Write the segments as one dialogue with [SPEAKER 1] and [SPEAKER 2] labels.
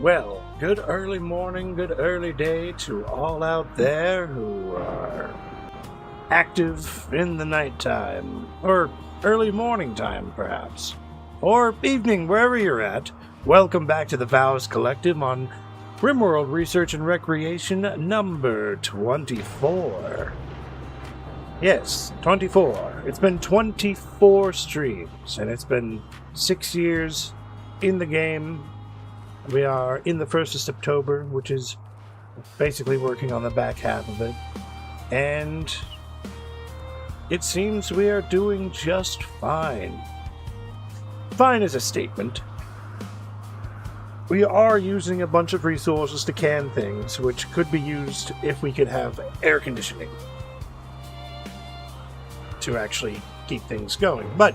[SPEAKER 1] Well, good early morning, good early day to all out there who are active in the nighttime, or early morning time, perhaps, or evening, wherever you're at. Welcome back to the Vowist Collective on Rimworld Research and Recreation number 24. Yes, 24. It's been 24 streams, and it's been 6 years in the game. We are in the 1st of September, which is basically working on the back half of it. And it seems we are doing just fine. Fine is a statement. We are using a bunch of resources to can things, which could be used if we could have air conditioning to actually keep things going. But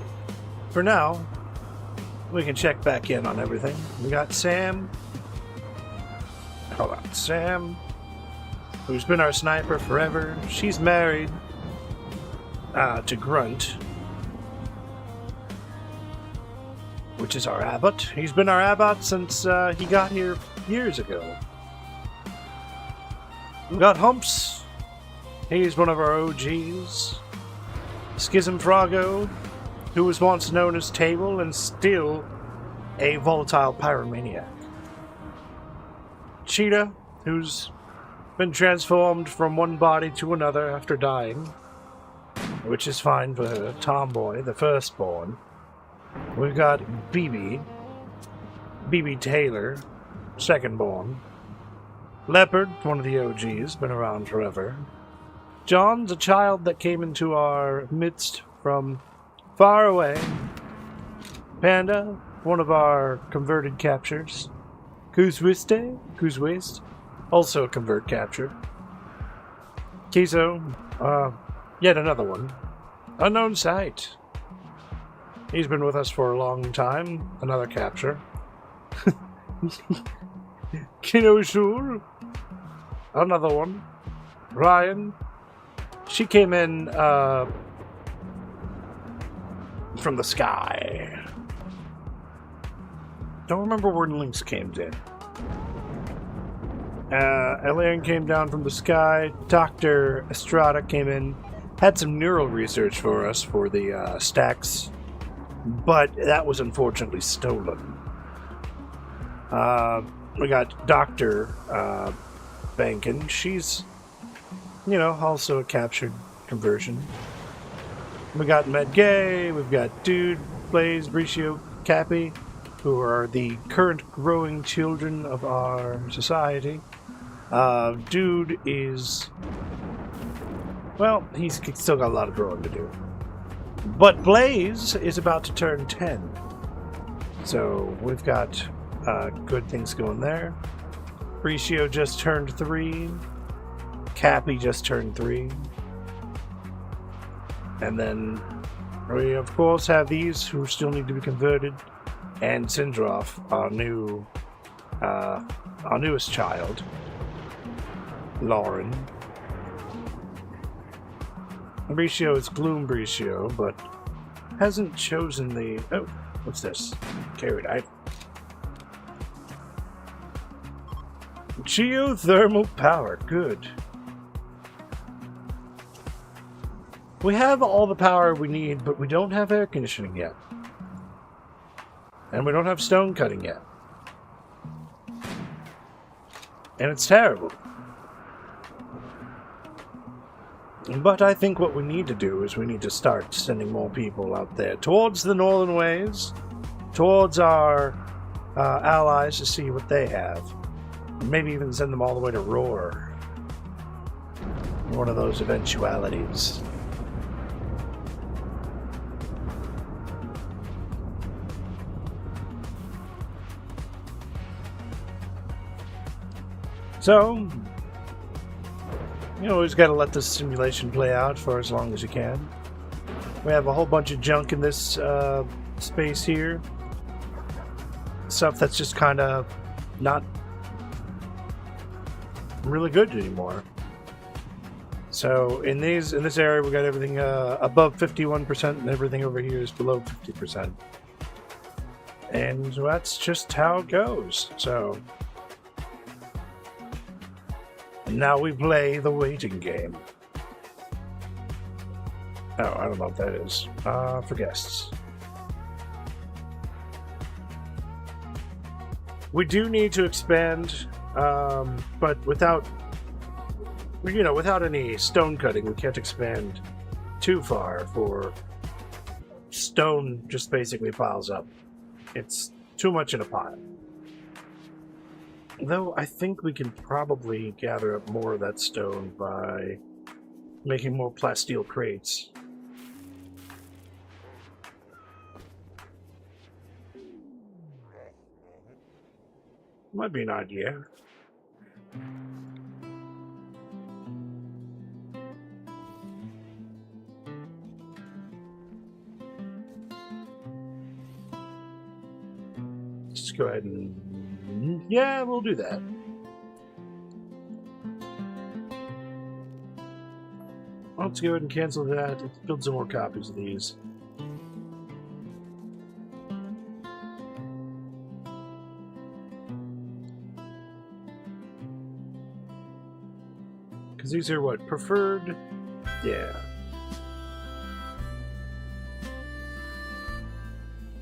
[SPEAKER 1] for now, we can check back in on everything. We got Sam. Hold on. Sam, who's been our sniper forever. She's married to Grunt, which is our abbot. He's been our abbot since he got here years ago. We got Humps. He's one of our OGs. Schism Frogo, who was once known as Table and still a volatile pyromaniac. Cheetah, who's been transformed from one body to another after dying, which is fine for her. Tomboy, the firstborn. We've got BB Taylor, secondborn. Leopard, one of the OGs, been around forever. John's a child that came into our midst from far away. Panda, one of our converted captures. Kuzwist, also a convert capture. Kiso, yet another one. Unknown Sight. He's been with us for a long time. Another capture. Kinoshur, another one. Ryan, she came in from the sky. Don't remember where Lynx came in. Elian came down from the sky. Dr. Estrada came in, had some neural research for us for the stacks, but that was unfortunately stolen. We got Dr. Bankin. She's, also a captured conversion. We got Medgay, we've got Dude, Blaze, Bricio, Cappy, who are the current growing children of our society. Dude is, he's still got a lot of growing to do. But Blaze is about to turn 10. So we've got good things going there. Bricio just turned 3. Cappy just turned 3. And then we, of course, have these who still need to be converted. And Sindroff, our newest child, Lauren. Bricio is Gloom Bricio, but hasn't chosen the... Oh, what's this? Carried item. Geothermal power, good. We have all the power we need, but we don't have air conditioning yet. And we don't have stone cutting yet. And it's terrible. But I think what we need to do is we need to start sending more people out there towards the northern ways, towards our allies to see what they have. Maybe even send them all the way to Roar. One of those eventualities. So, you always got to let this simulation play out for as long as you can. We have a whole bunch of junk in this space here. Stuff that's just kind of not really good anymore. So in this area, we got everything above 51%, and everything over here is below 50%. And that's just how it goes. So Now we play the waiting game. Oh, I don't know what that is. For guests. We do need to expand, but without any stone cutting, we can't expand too far, for stone just basically piles up. It's too much in a pile. Though I think we can probably gather up more of that stone by making more plasteel crates. Might be an idea. Let's go ahead and... yeah, we'll do that. Let's go ahead and cancel that. Let's build some more copies of these. Because these are what? Preferred? Yeah.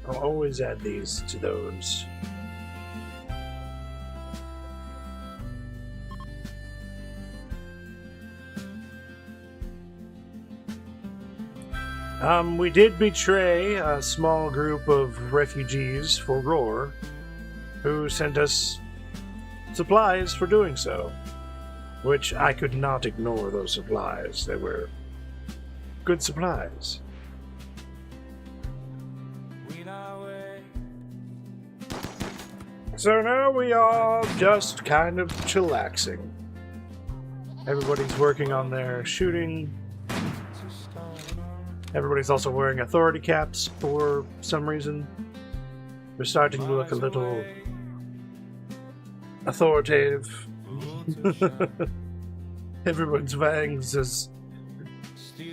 [SPEAKER 1] I'll always add these to those. We did betray a small group of refugees for Roar, who sent us supplies for doing so. Which I could not ignore those supplies. They were good supplies. So now we are just kind of chillaxing. Everybody's working on their shooting. Everybody's also wearing authority caps for some reason. They're starting to look a little authoritative. Everyone's wearing these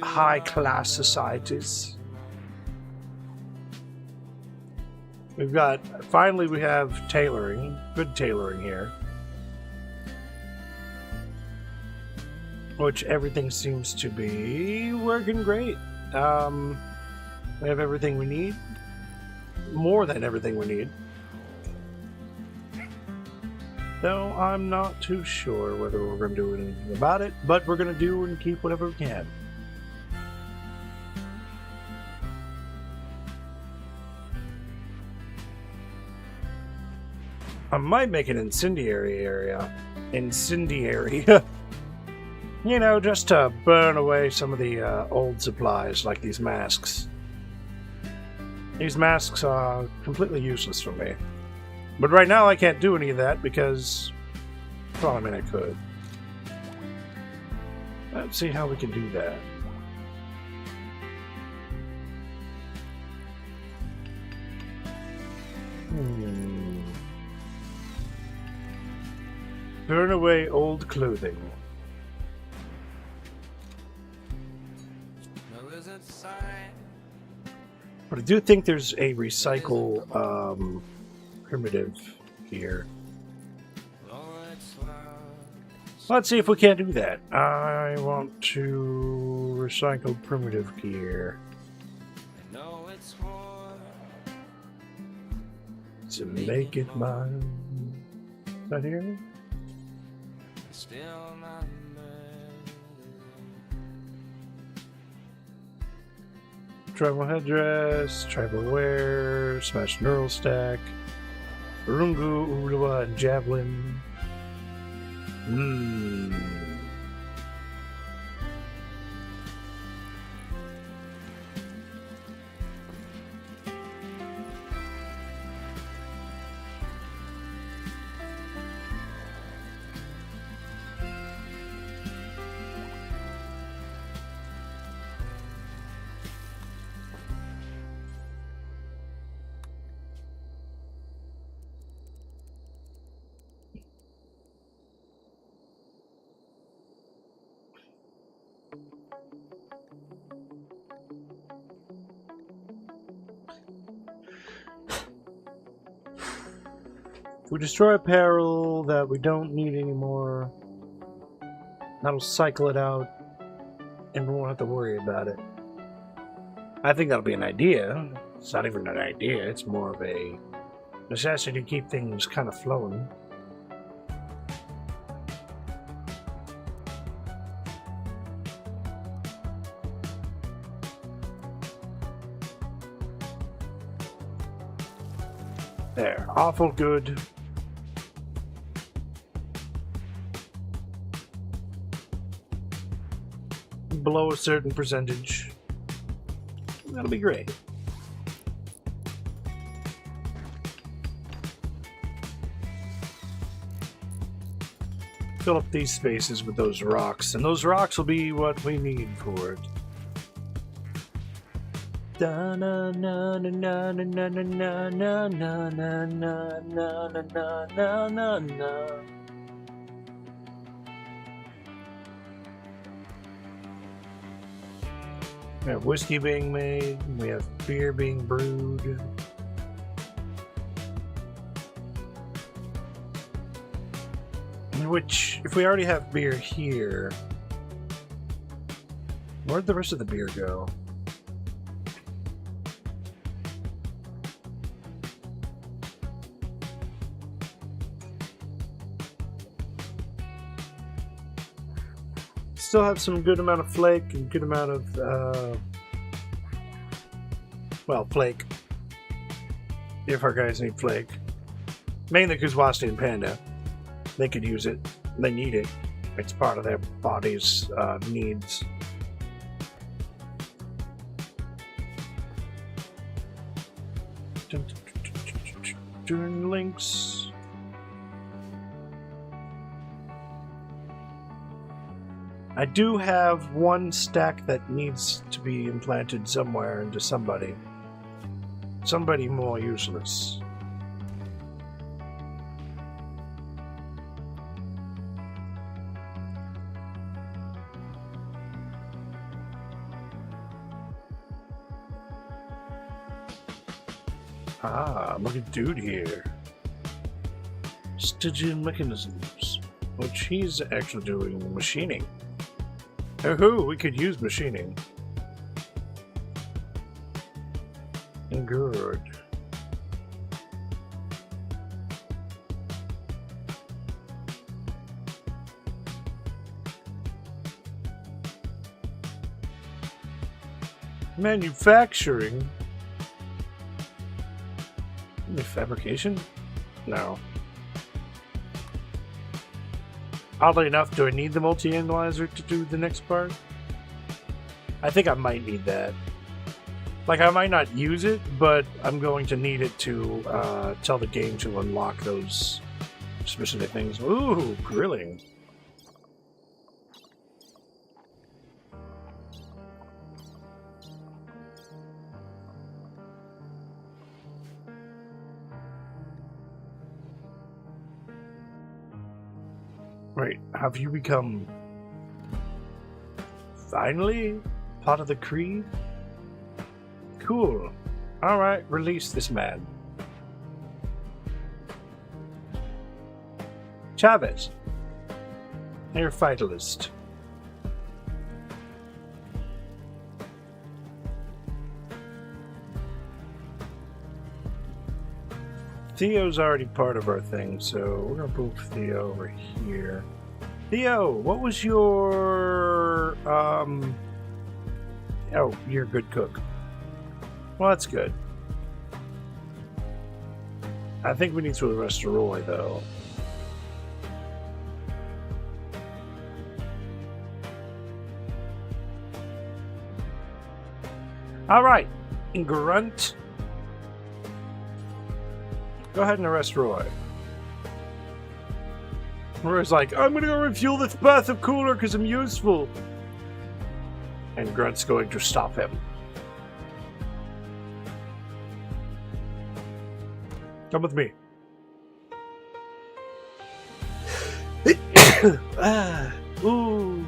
[SPEAKER 1] high-class societies. Finally we have tailoring, good tailoring here. Which everything seems to be working great. We have everything we need. More than everything we need. Though I'm not too sure whether we're going to do anything about it, but we're going to do and keep whatever we can. I might make an incendiary area. Incendiary. You know, just to burn away some of the old supplies, like these masks. These masks are completely useless for me. But right now I can't do any of that because... well, I mean, I could. Let's see how we can do that. Burn away old clothing. But I do think there's a recycle primitive here. Let's see if we can't do that. I want to recycle primitive gear. To make it mine. Right here? Tribal headdress, tribal wear, smash neural stack, Rungu, Ulawa, and javelin. We destroy apparel that we don't need anymore. That'll cycle it out, and we won't have to worry about it. I think that'll be an idea. It's not even an idea, it's more of a necessity to keep things kind of flowing. There, awful good. Below a certain percentage. That'll be great. Fill up these spaces with those rocks, and those rocks will be what we need for it. Da na na na na na na na na na na na na na na na. We have whiskey being made, we have beer being brewed. Which, if we already have beer here, where'd the rest of the beer go? Still have some good amount of flake and good amount of, well, flake. If our guys need flake. Mainly because Wasti and Panda. They could use it. They need it. It's part of their body's needs. Turn links. I do have one stack that needs to be implanted somewhere into somebody. Somebody more useless. Ah, look at dude here. Stygian mechanisms, which he's actually doing machining. Oh, we could use machining. Good. Manufacturing? Fabrication? No. Oddly enough, do I need the multi-analyzer to do the next part? I think I might need that. Like, I might not use it, but I'm going to need it to tell the game to unlock those specific things. Ooh, grilling. Wait, have you become finally part of the Creed? Cool. Alright, release this man. Chavez. You're a vitalist. Theo's already part of our thing, so we're gonna move Theo over here. Theo, what was your oh, you're a good cook. Well, that's good. I think we need to arrest Roy, though. Alright, Grunt. Go ahead and arrest Roy. Roy's like, I'm gonna go refuel this bathtub cooler because I'm useful. And Grunt's going to stop him. Come with me. Ah, ooh.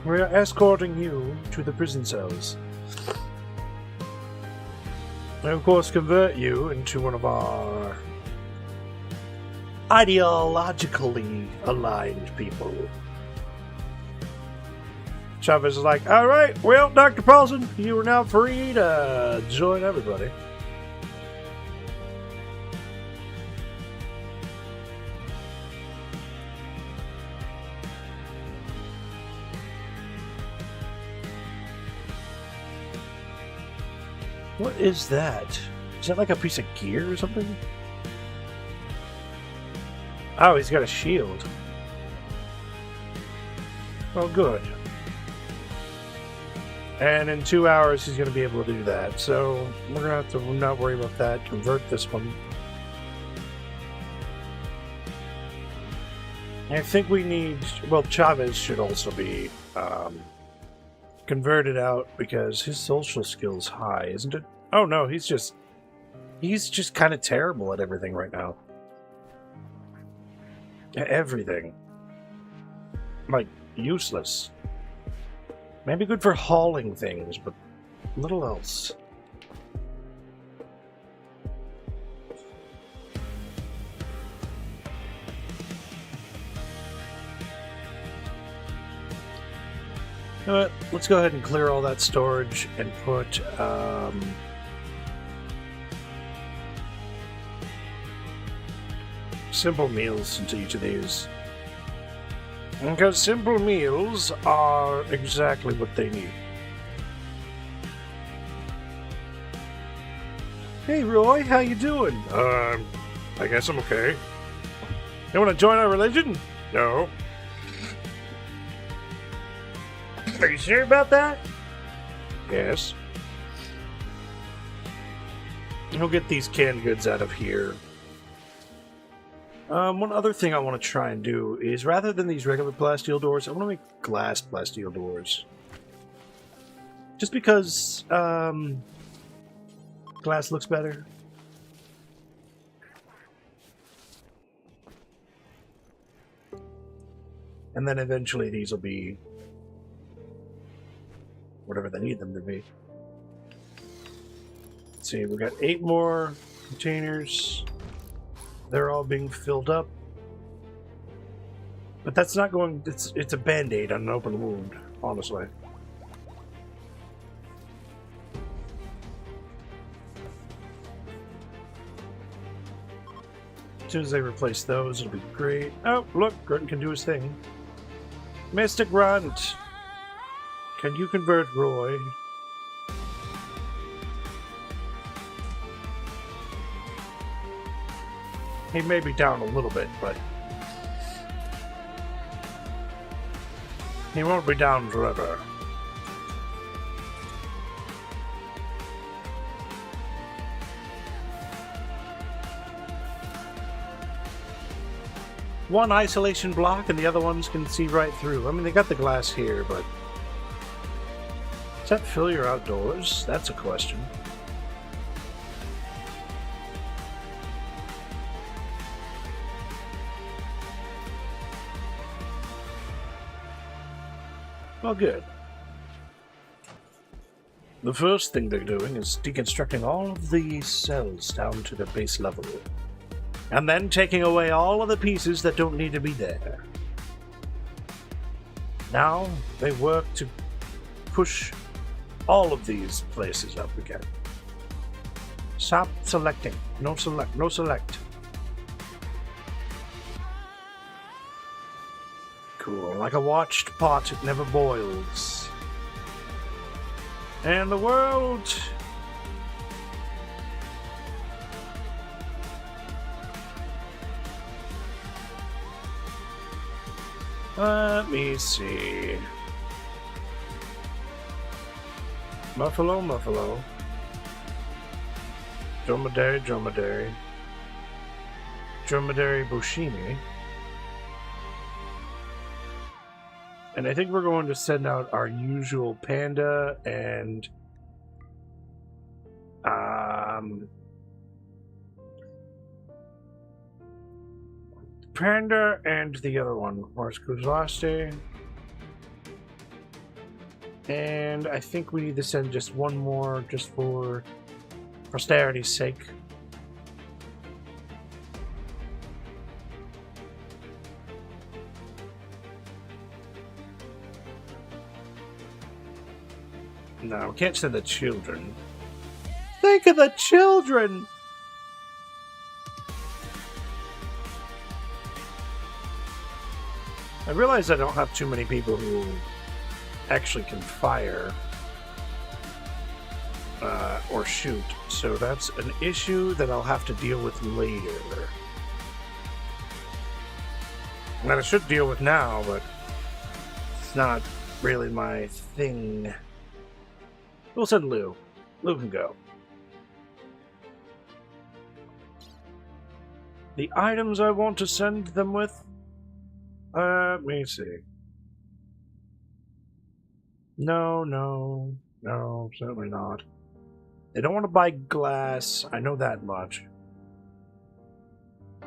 [SPEAKER 1] We're escorting you to the prison cells. And of course convert you into one of our ideologically aligned people. Chavez is like, all right, well, Dr. Paulson, you are now free to join everybody. What is that? Is that like a piece of gear or something? Oh, he's got a shield. Oh, good. And in 2 hours, he's going to be able to do that. So we're going to have to not worry about that. Convert this one. I think we need... Well, Chavez should also be converted out because his social skill's high, isn't it? Oh, no, he's just kind of terrible at everything right now. Everything. Like, useless. Maybe good for hauling things, but little else. You know what? Let's go ahead and clear all that storage and put, simple meals into each of these. Because simple meals are exactly what they need. Hey Roy, how you doing? I guess I'm okay. You want to join our religion? No. Are you sure about that? Yes. We'll get these canned goods out of here. One other thing I want to try and do is, rather than these regular plasteel doors, I want to make glass plasteel doors. Just because, glass looks better. And then eventually these will be whatever they need them to be. Let's see, we've got 8 more containers. They're all being filled up. But that's not going... It's a band-aid on an open wound, honestly. As soon as they replace those, it'll be great. Oh, look, Grunt can do his thing. Mr. Grunt! Can you convert Roy? He may be down a little bit, but he won't be down forever. One isolation block and the other ones can see right through. I mean, they got the glass here, but does that fill your outdoors? That's a question. Well, good. The first thing they're doing is deconstructing all of the cells down to the base level. And then taking away all of the pieces that don't need to be there. Now, they work to push all of these places up again. Stop selecting. No select. No select. Cool. Like a watched pot, it never boils. And the world... Let me see. Muffalo, Muffalo. Dromedary, Dromedary. Dromedary Bushimi. And I think we're going to send out our usual panda and panda and the other one, Mars Kuzaste. And I think we need to send just one more just for posterity's sake. No, we can't send the children. Think of the children! I realize I don't have too many people who actually can fire or shoot, so that's an issue that I'll have to deal with later. That I should deal with now, but it's not really my thing. We'll send Lou. Lou can go. The items I want to send them with? Let me see. No, certainly not. They don't want to buy glass, I know that much. I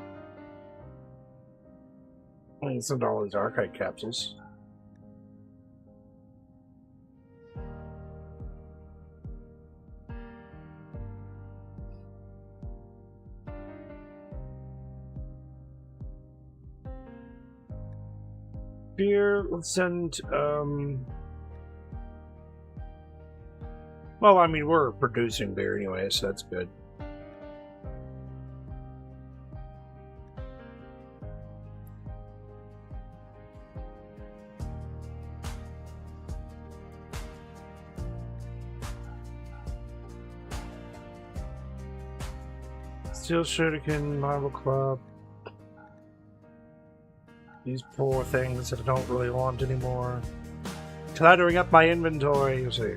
[SPEAKER 1] can send all these archive capsules. Here, let's send, well, I mean, we're producing beer anyway, so that's good. Steel Shuriken, Marble Club. These poor things that I don't really want anymore. Cluttering up my inventory, you see.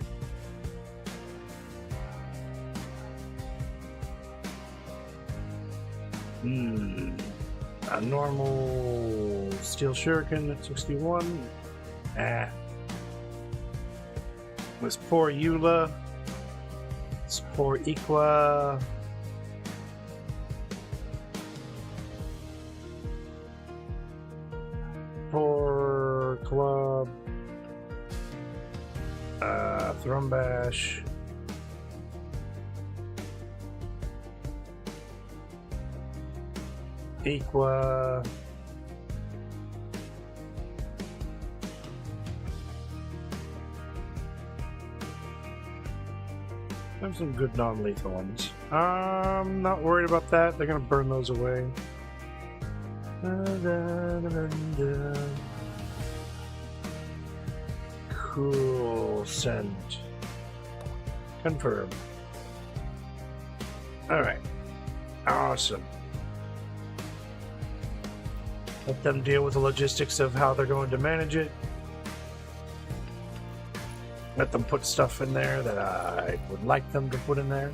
[SPEAKER 1] A normal Steel Shuriken at 61. This poor Eula. This poor Equa. Poor Club. Thrumbash. Equa. There's some good non-lethal ones. I'm not worried about that. They're gonna burn those away. Cool. Send. Confirm. Alright. Awesome. Let them deal with the logistics of how they're going to manage it. Let them put stuff in there that I would like them to put in there.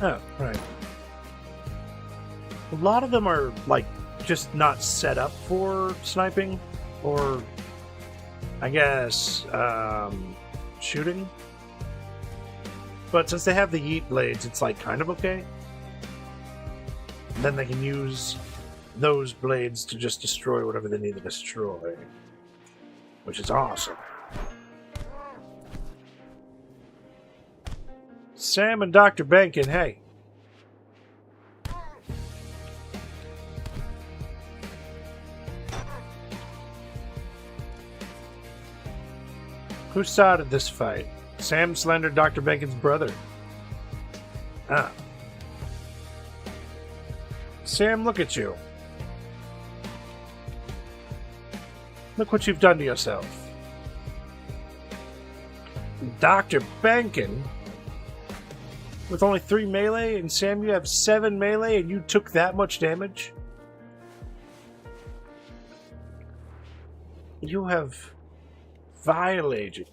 [SPEAKER 1] Oh, right. A lot of them are, like, just not set up for sniping. Or, I guess, shooting. But since they have the yeet blades, it's like kind of okay. And then they can use those blades to just destroy whatever they need to destroy. Which is awesome. Sam and Dr. Benkin, hey. Who started this fight? Sam Slender, Dr. Benkin's brother. Ah. Sam, look at you. Look what you've done to yourself. Dr. Benkin? With only 3 melee, and Sam, you have 7 melee, and you took that much damage? You have violated.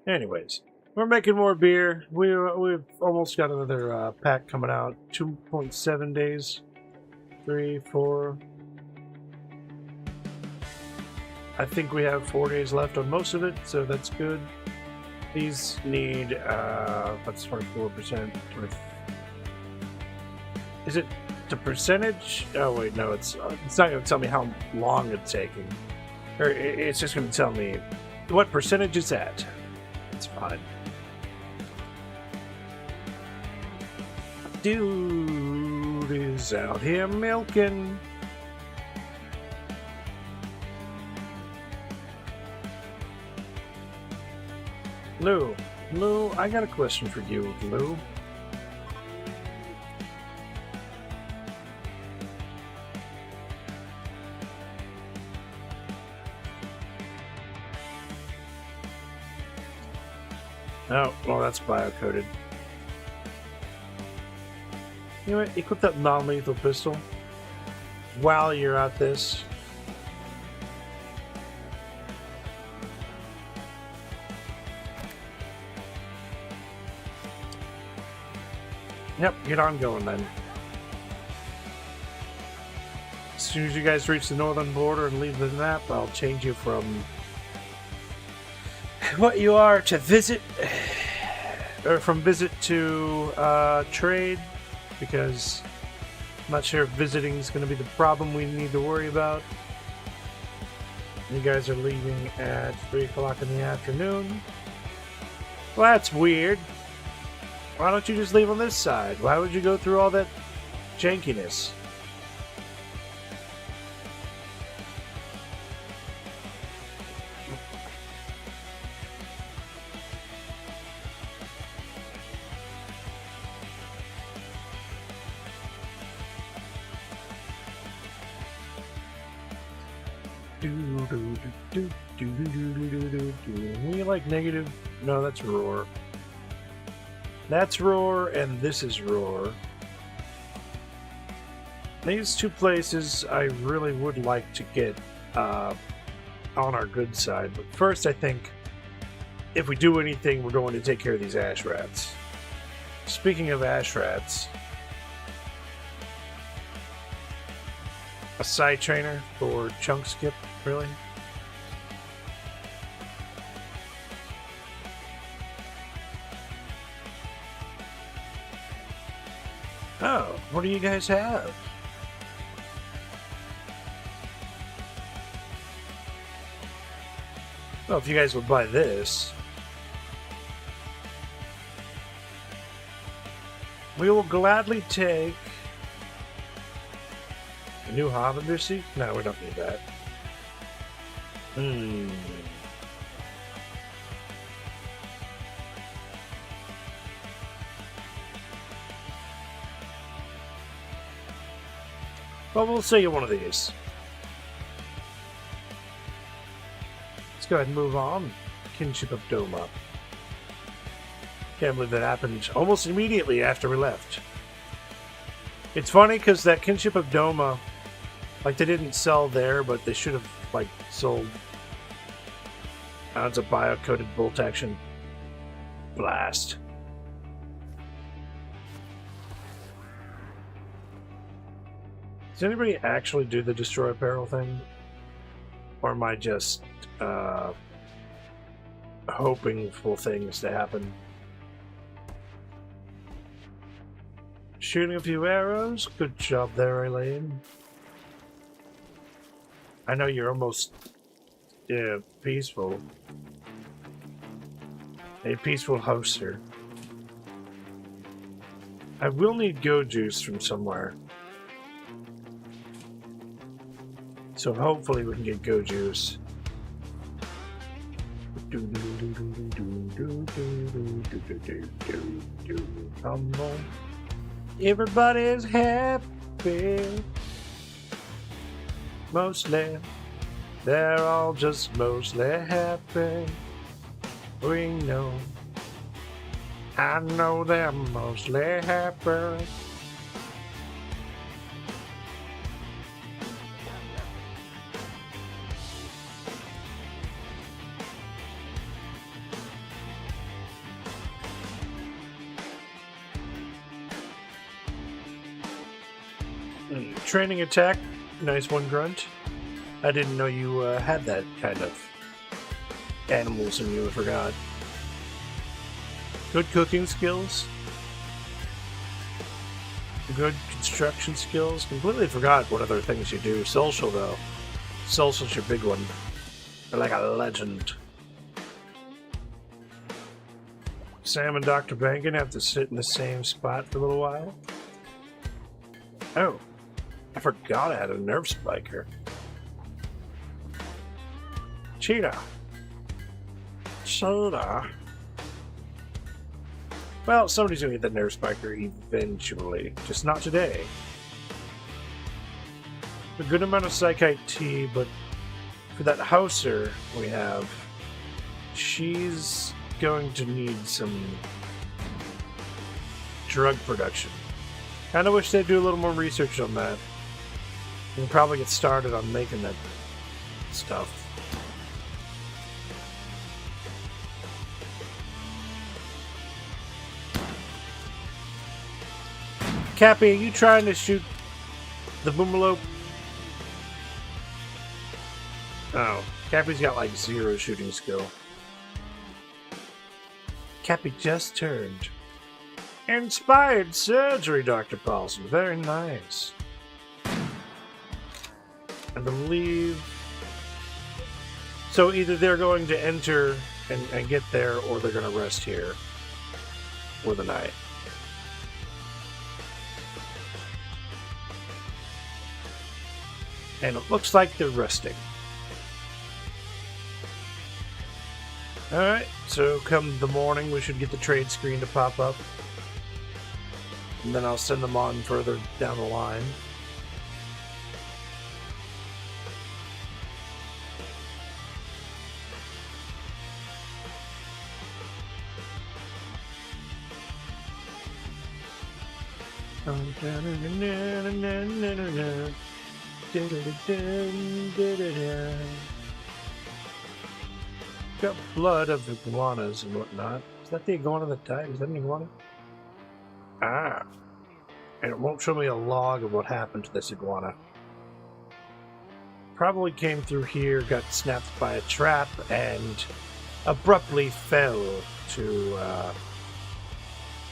[SPEAKER 1] Anyways, we're making more beer. We've almost got another pack coming out. 2.7 days. 3, 4. I think we have 4 days left on most of it, so that's good. These need, that's 24%. Is it the percentage? Oh wait, no, it's not going to tell me how long it's taking. Or it's just going to tell me What percentage is that? It's fine. Dude is out here milking. Lou, I got a question for you, Lou. Oh, well, that's biocoded. You know what? Equip that non-lethal pistol while you're at this. Yep, get on going then. As soon as you guys reach the northern border and leave the map, I'll change you from what you are to visit, or from visit to trade, because I'm not sure if visiting is going to be the problem we need to worry about. You guys are leaving at 3 o'clock in the afternoon. Well, that's weird. Why don't you just leave on this side? Why would you go through all that jankiness? We like negative. No, that's roar. That's roar, and this is roar. These two places I really would like to get on our good side. But first, I think if we do anything, we're going to take care of these ash rats. Speaking of ash rats, a side trainer for chunk skip, really? Oh, what do you guys have? Well, if you guys would buy this, we will gladly take a new Harbinger seat. No, we don't need that. Well, we'll sell you one of these. Let's go ahead and move on. Kinship of Doma. Can't believe that happened almost immediately after we left. It's funny because that Kinship of Doma, like, they didn't sell there, but they should have, like, sold. It's a bio-coded bolt action blast. Does anybody actually do the destroy apparel thing? Or am I just hoping for things to happen? Shooting a few arrows. Good job there, Elaine. I know you're almost peaceful. A peaceful hoster. I will need go juice from somewhere. So hopefully we can get go juice. Come on. Everybody's happy. Mostly. They're all just mostly happy. We know. I know they're mostly happy. Training attack, nice one, Grunt. I didn't know you had that kind of animals in you, I forgot. Good cooking skills. Good construction skills. Completely forgot what other things you do. Social, though. Social's your big one. You're like a legend. Sam and Dr. Bankin have to sit in the same spot for a little while. Oh, I forgot I had a nerve spiker. Cheetah. Well, somebody's gonna get the nerve spiker eventually. Just not today. A good amount of psychite tea, but for that houser we have, she's going to need some drug production. Kinda wish they'd do a little more research on that. And probably get started on making that stuff. Cappy, are you trying to shoot the boomalope? Oh, Cappy's got like 0 shooting skill. Cappy just turned. Inspired surgery, Dr. Paulson. Very nice. I believe... So either they're going to enter and get there, or they're going to rest here for the night. And it looks like they're resting. Alright, so come the morning, we should get the trade screen to pop up. And then I'll send them on further down the line. Got blood of iguanas and whatnot. Is that the iguana that died? Is that an iguana? Ah. And it won't show me a log of what happened to this iguana. Probably came through here, got snapped by a trap, and abruptly fell to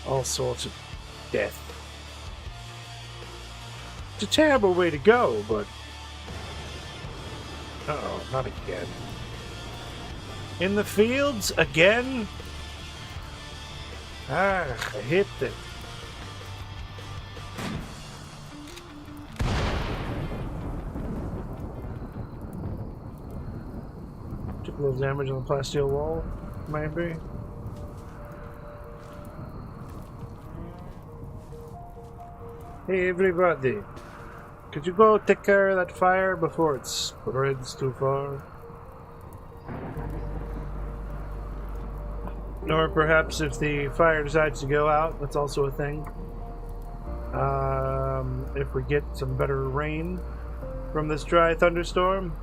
[SPEAKER 1] all sorts of death. It's a terrible way to go, but... Uh-oh, not again. In the fields again? Ah, I hit it. Took a little damage on the plasteel wall, maybe. Hey everybody, could you go take care of that fire before it spreads too far? Or perhaps if the fire decides to go out, that's also a thing. If we get some better rain from this dry thunderstorm.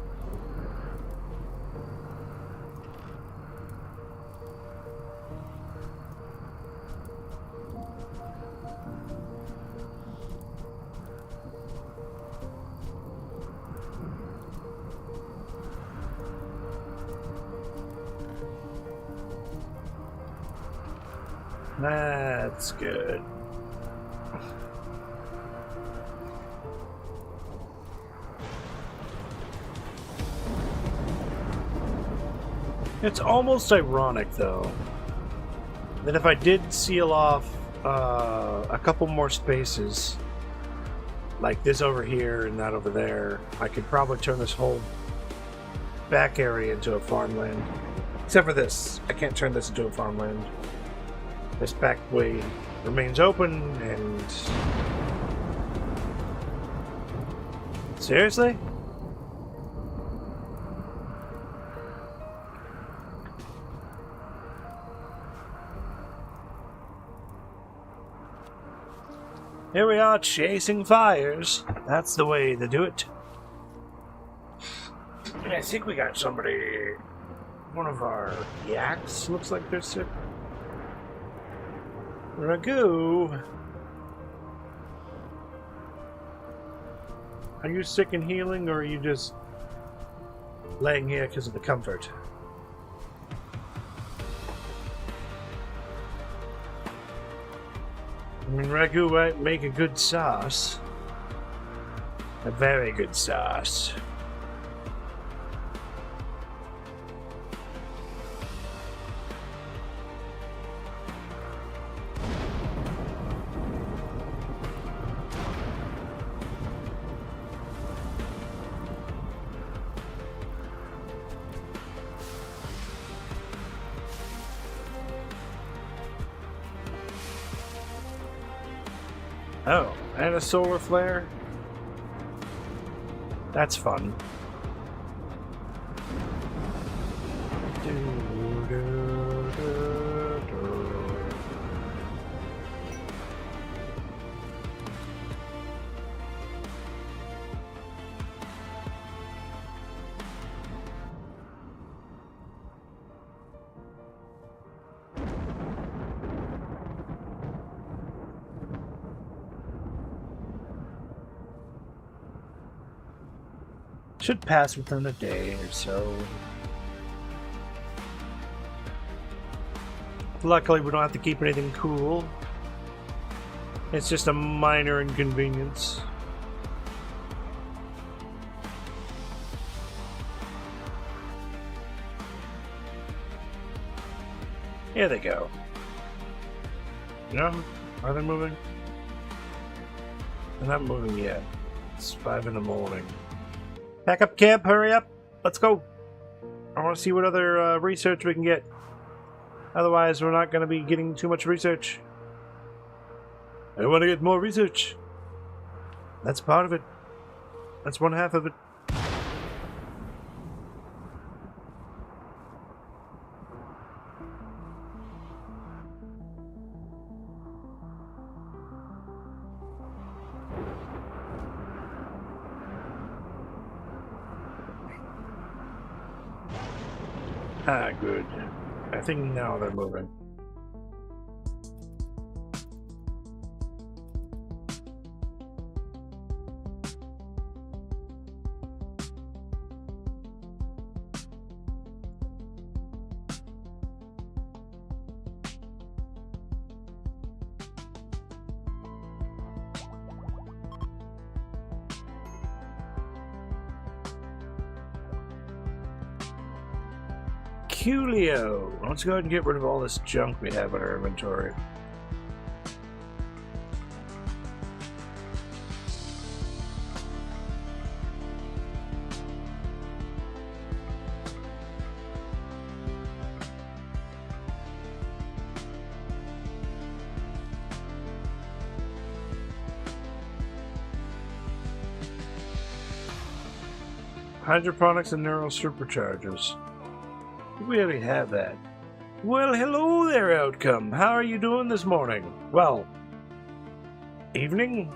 [SPEAKER 1] That's good. It's almost ironic, though, that if I did seal off a couple more spaces, like this over here and that over there, I could probably turn this whole back area into a farmland. Except for this. I can't turn this into a farmland. This back way remains open, and... Seriously? Here we are chasing fires. That's the way to do it. I think we got somebody... One of our yaks looks like they're sick. Ragu! Are you sick and healing, or are you just laying here because of the comfort? I mean, Ragu might make a good sauce. A very good sauce. Oh, and a solar flare? That's fun. Should pass within a day or so. Luckily, we don't have to keep anything cool. It's just a minor inconvenience. Here they go. No? Are they moving? They're not moving yet. It's 5 in the morning. Pack up camp, hurry up. Let's go. I want to see what other research we can get. Otherwise, we're not going to be getting too much research. I want to get more research. That's part of it. That's one half of it. Ah, good. I think now they're moving. Coolio. Let's go ahead and get rid of all this junk we have in our inventory. Hydroponics and neural superchargers. We already have that. Well, hello there, Outcome. How are you doing this morning? Well, evening?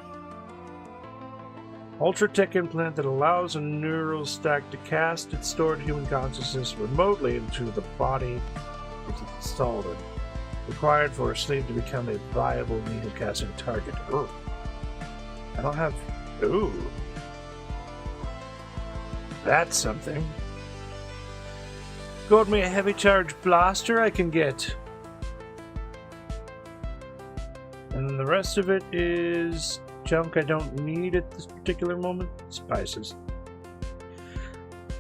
[SPEAKER 1] Ultra-tech implant that allows a neural stack to cast its stored human consciousness remotely into the body it is installed in. Required for a slave to become a viable needle-casting target. Oh. I don't have... Ooh. That's something. Got me a heavy charge blaster I can get. And then the rest of it is junk I don't need at this particular moment. Spices.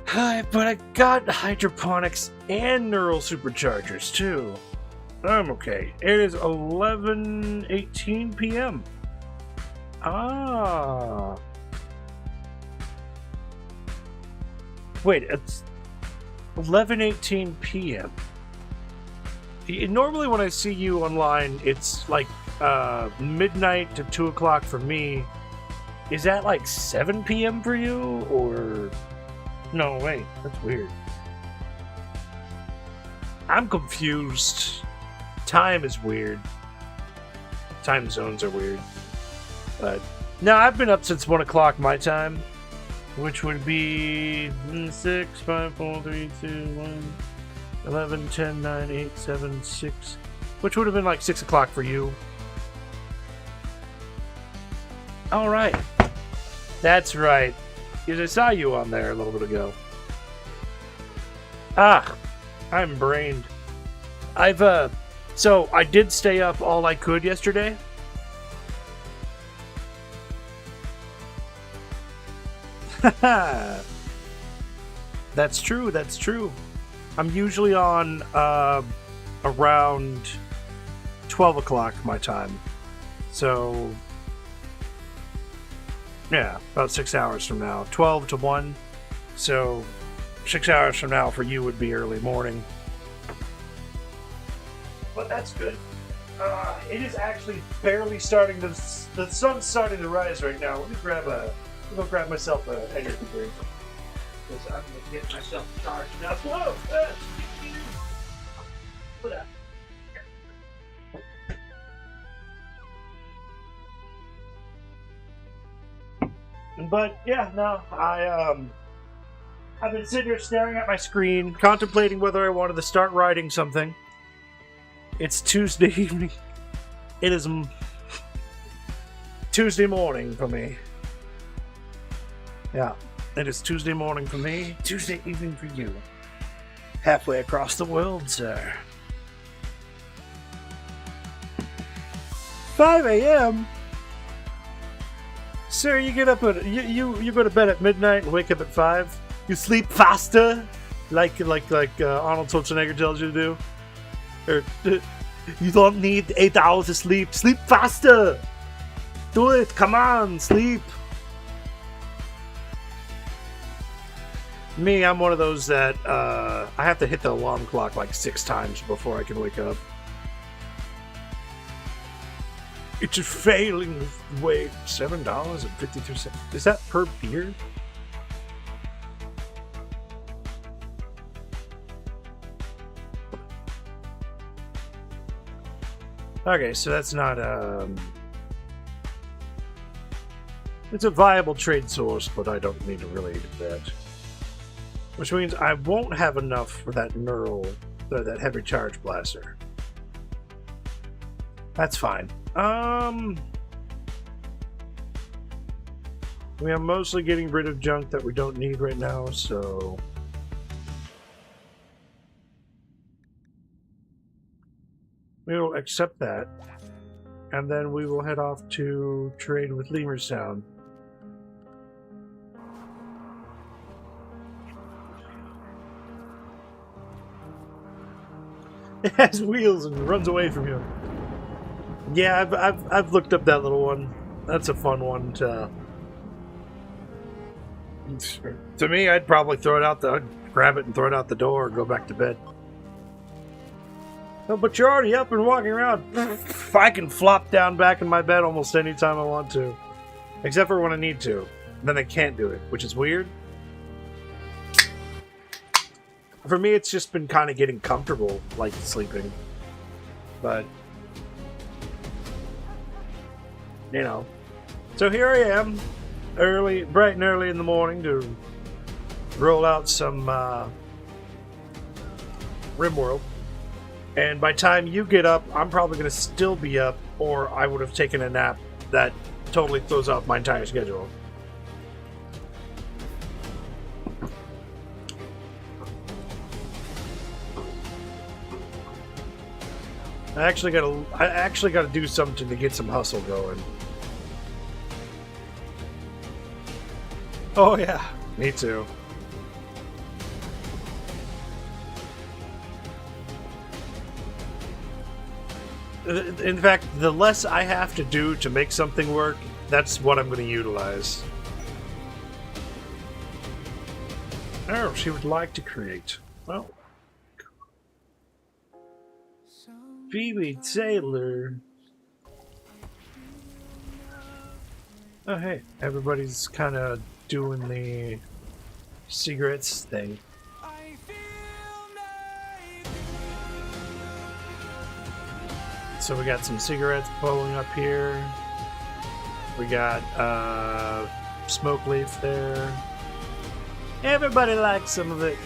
[SPEAKER 1] But I got hydroponics and neural superchargers too. I'm okay. It is 11:18 p.m. Ah. Wait, it's 11:18 p.m. Normally when I see you online, it's like midnight to 2 o'clock for me. Is that like 7 p.m. for you? Or... No, wait. That's weird. I'm confused. Time is weird. Time zones are weird. But... No, I've been up since 1 o'clock my time. Which would be 6, 5, 4, 3, 2, 1, 11, 10, 9, 8, 7, 6. Which would have been like 6 o'clock for you. Alright. That's right. Because I saw you on there a little bit ago. Ah! I'm brained. So, I did stay up all I could yesterday. That's true, that's true. I'm usually on around 12 o'clock my time. So, yeah, about 6 hours from now. 12 to 1. So, 6 hours from now for you would be early morning. But that's good. It is actually barely starting to. The sun's starting to rise right now. Let me go grab myself a energy drink. Because I'm gonna get myself charged up. Whoa! Put up. But yeah, no, I've been sitting here staring at my screen, contemplating whether I wanted to start writing something. It's Tuesday evening. It is Tuesday morning for me. Yeah, it is Tuesday morning for me. Tuesday evening for you. Halfway across the world, sir. 5 a.m. Sir, you get up at you go to bed at midnight and wake up at 5. You sleep faster, like Arnold Schwarzenegger tells you to do. Or you don't need 8 hours of sleep. Sleep faster. Do it. Come on, sleep. Me, I'm one of those that I have to hit the alarm clock like 6 times before I can wake up. It's a failing wait. $7.52. Is that per beer? Okay, so that's not it's a viable trade source, but I don't need to really do that. Which means I won't have enough for that neural, that heavy charge blaster. That's fine. We are mostly getting rid of junk that we don't need right now, so we will accept that, and then we will head off to trade with Lemur's Sound. It has wheels and runs away from you. Yeah, I've looked up that little one. That's a fun one to me. I'd probably throw it out I'd grab it and throw it out the door and go back to bed. Oh, but you're already up and walking around. I can flop down back in my bed almost any time I want to, except for when I need to. Then I can't do it, which is weird. For me, it's just been kind of getting comfortable, like sleeping. But you know. So here I am, bright and early in the morning to roll out some Rimworld. And by the time you get up, I'm probably going to still be up, or I would have taken a nap. That totally throws off my entire schedule. I actually gotta do something to get some hustle going. Oh yeah, me too. In fact, the less I have to do to make something work, that's what I'm going to utilize. Oh, she would like to create. Well, Phoebe Taylor. Oh, hey, everybody's kind of doing the cigarettes thing. So we got some cigarettes blowing up here. We got smoke leaf there. Everybody likes some of it.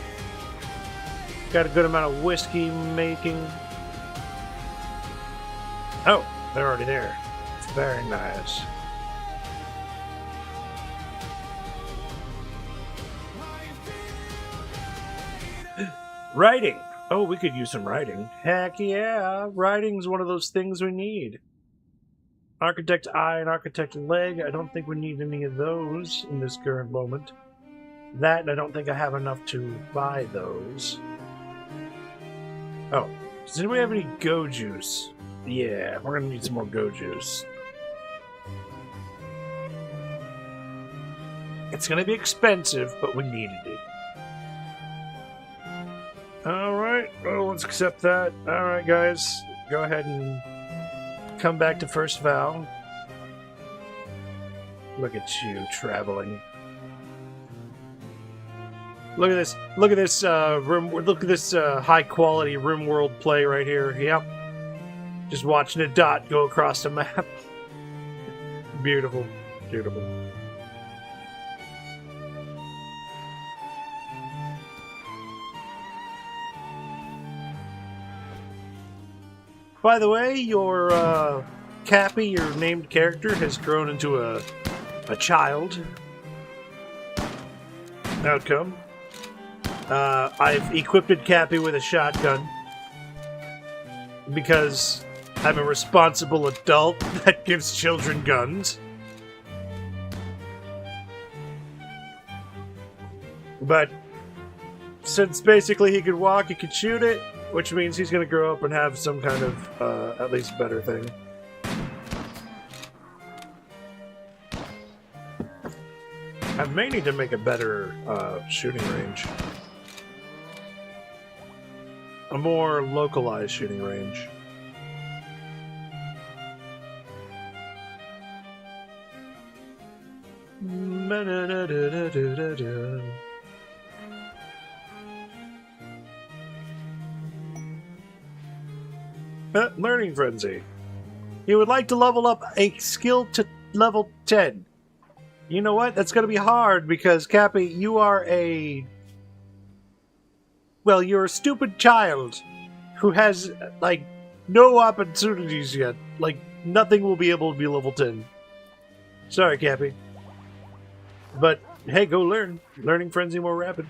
[SPEAKER 1] Got a good amount of whiskey making. Oh, they're already there. Very nice. Writing. Oh, we could use some writing. Heck yeah, writing's one of those things we need. Architect eye and architect leg. I don't think we need any of those in this current moment. That, and I don't think I have enough to buy those. Oh, does anybody have any go juice? Yeah, we're gonna need some more go juice. It's gonna be expensive, but we needed it. Alright, well, let's accept that. Alright, guys, go ahead and come back to First Vow. Look at you traveling. Look at this. Look at this room. Look at this high quality Rimworld play right here. Yep. Just watching a dot go across the map. Beautiful. Beautiful. By the way, your Cappy, your named character, has grown into a child. Outcome. I've equipped Cappy with a shotgun because I'm a responsible adult that gives children guns. But since basically he could walk, he could shoot it, which means he's going to grow up and have some kind of, at least better thing. I may need to make a better shooting range. A more localized shooting range. Learning Frenzy. You would like to level up a skill to level 10. You know what? That's going to be hard because, Cappy, you are a... Well, you're a stupid child who has, like, no opportunities yet. Like, nothing will be able to be level 10. Sorry, Cappy. But, hey, go learn. Learning Frenzy more rapid.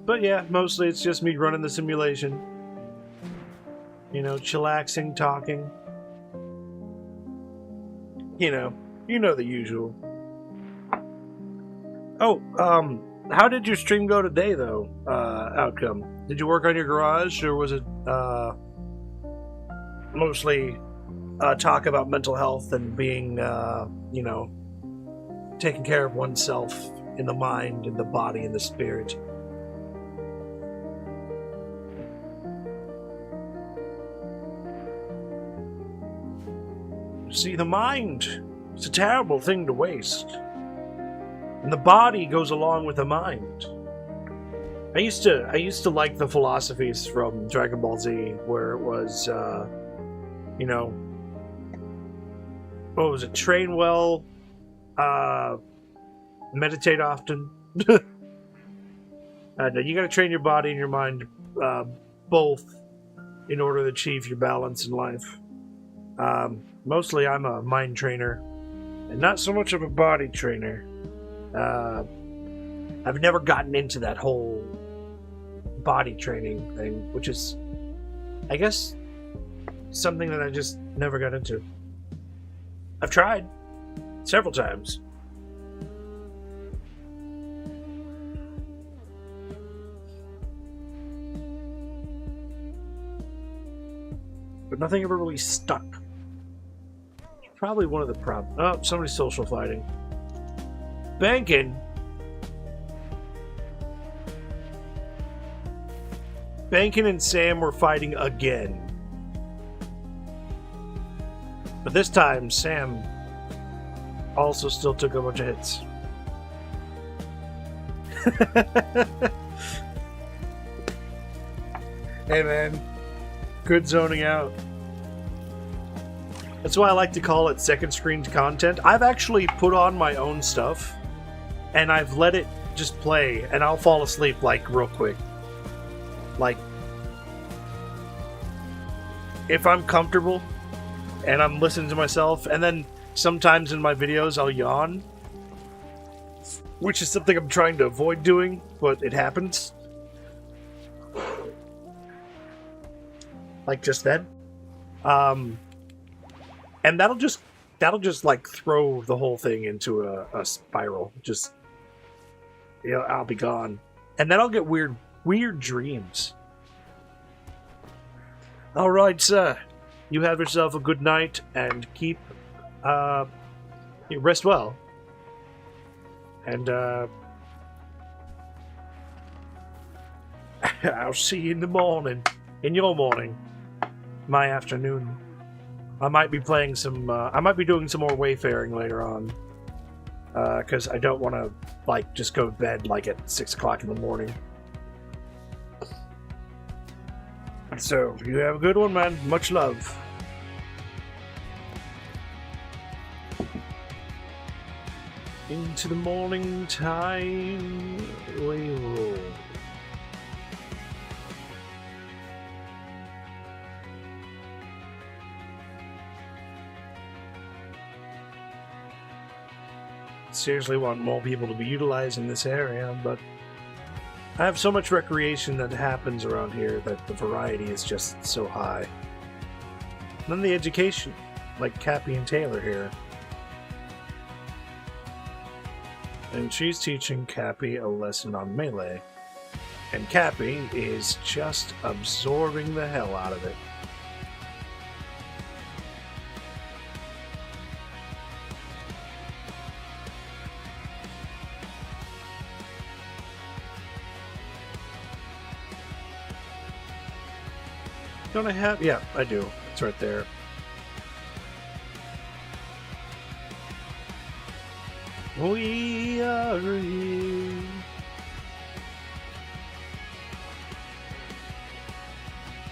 [SPEAKER 1] But yeah, mostly it's just me running the simulation. You know, chillaxing, talking. You know the usual. Oh, how did your stream go today, though, Outcome? Did you work on your garage, or was it, mostly, talk about mental health and being, you know, taking care of oneself in the mind, in the body, in the spirit? See, the mind, it's a terrible thing to waste. And the body goes along with the mind. I used to like the philosophies from Dragon Ball Z, where it was, you know, what was it? Train well, meditate often. And you got to train your body and your mind, both, in order to achieve your balance in life. Mostly, I'm a mind trainer, and not so much of a body trainer. I've never gotten into that whole body training thing, which is, I guess, something that I just never got into. I've tried several times. But nothing ever really stuck. It's probably one of the problems. Oh, somebody's social fighting. Bankin' and Sam were fighting again. But this time, Sam also still took a bunch of hits. Hey man, good zoning out. That's why I like to call it second screen content. I've actually put on my own stuff, and I've let it just play, and I'll fall asleep, like, real quick. Like, if I'm comfortable, and I'm listening to myself, and then sometimes in my videos I'll yawn, which is something I'm trying to avoid doing, but it happens. Like just then. And that'll just like throw the whole thing into a spiral. Just I'll be gone. And then I'll get weird dreams. All right, sir. You have yourself a good night and keep rest well. And I'll see you in the morning. In your morning. My afternoon. I might be playing some I might be doing some more wayfaring later on. Because I don't want to just go to bed at 6 o'clock in the morning. So, you have a good one, man. Much love. Into the morning time we roll. Seriously want more people to be utilizing this area, but I have so much recreation that happens around here that the variety is just so high. And then the education, like Cappy and Taylor here. And she's teaching Cappy a lesson on melee. And Cappy is just absorbing the hell out of it. Don't I have? Yeah, I do. It's right there. We are here.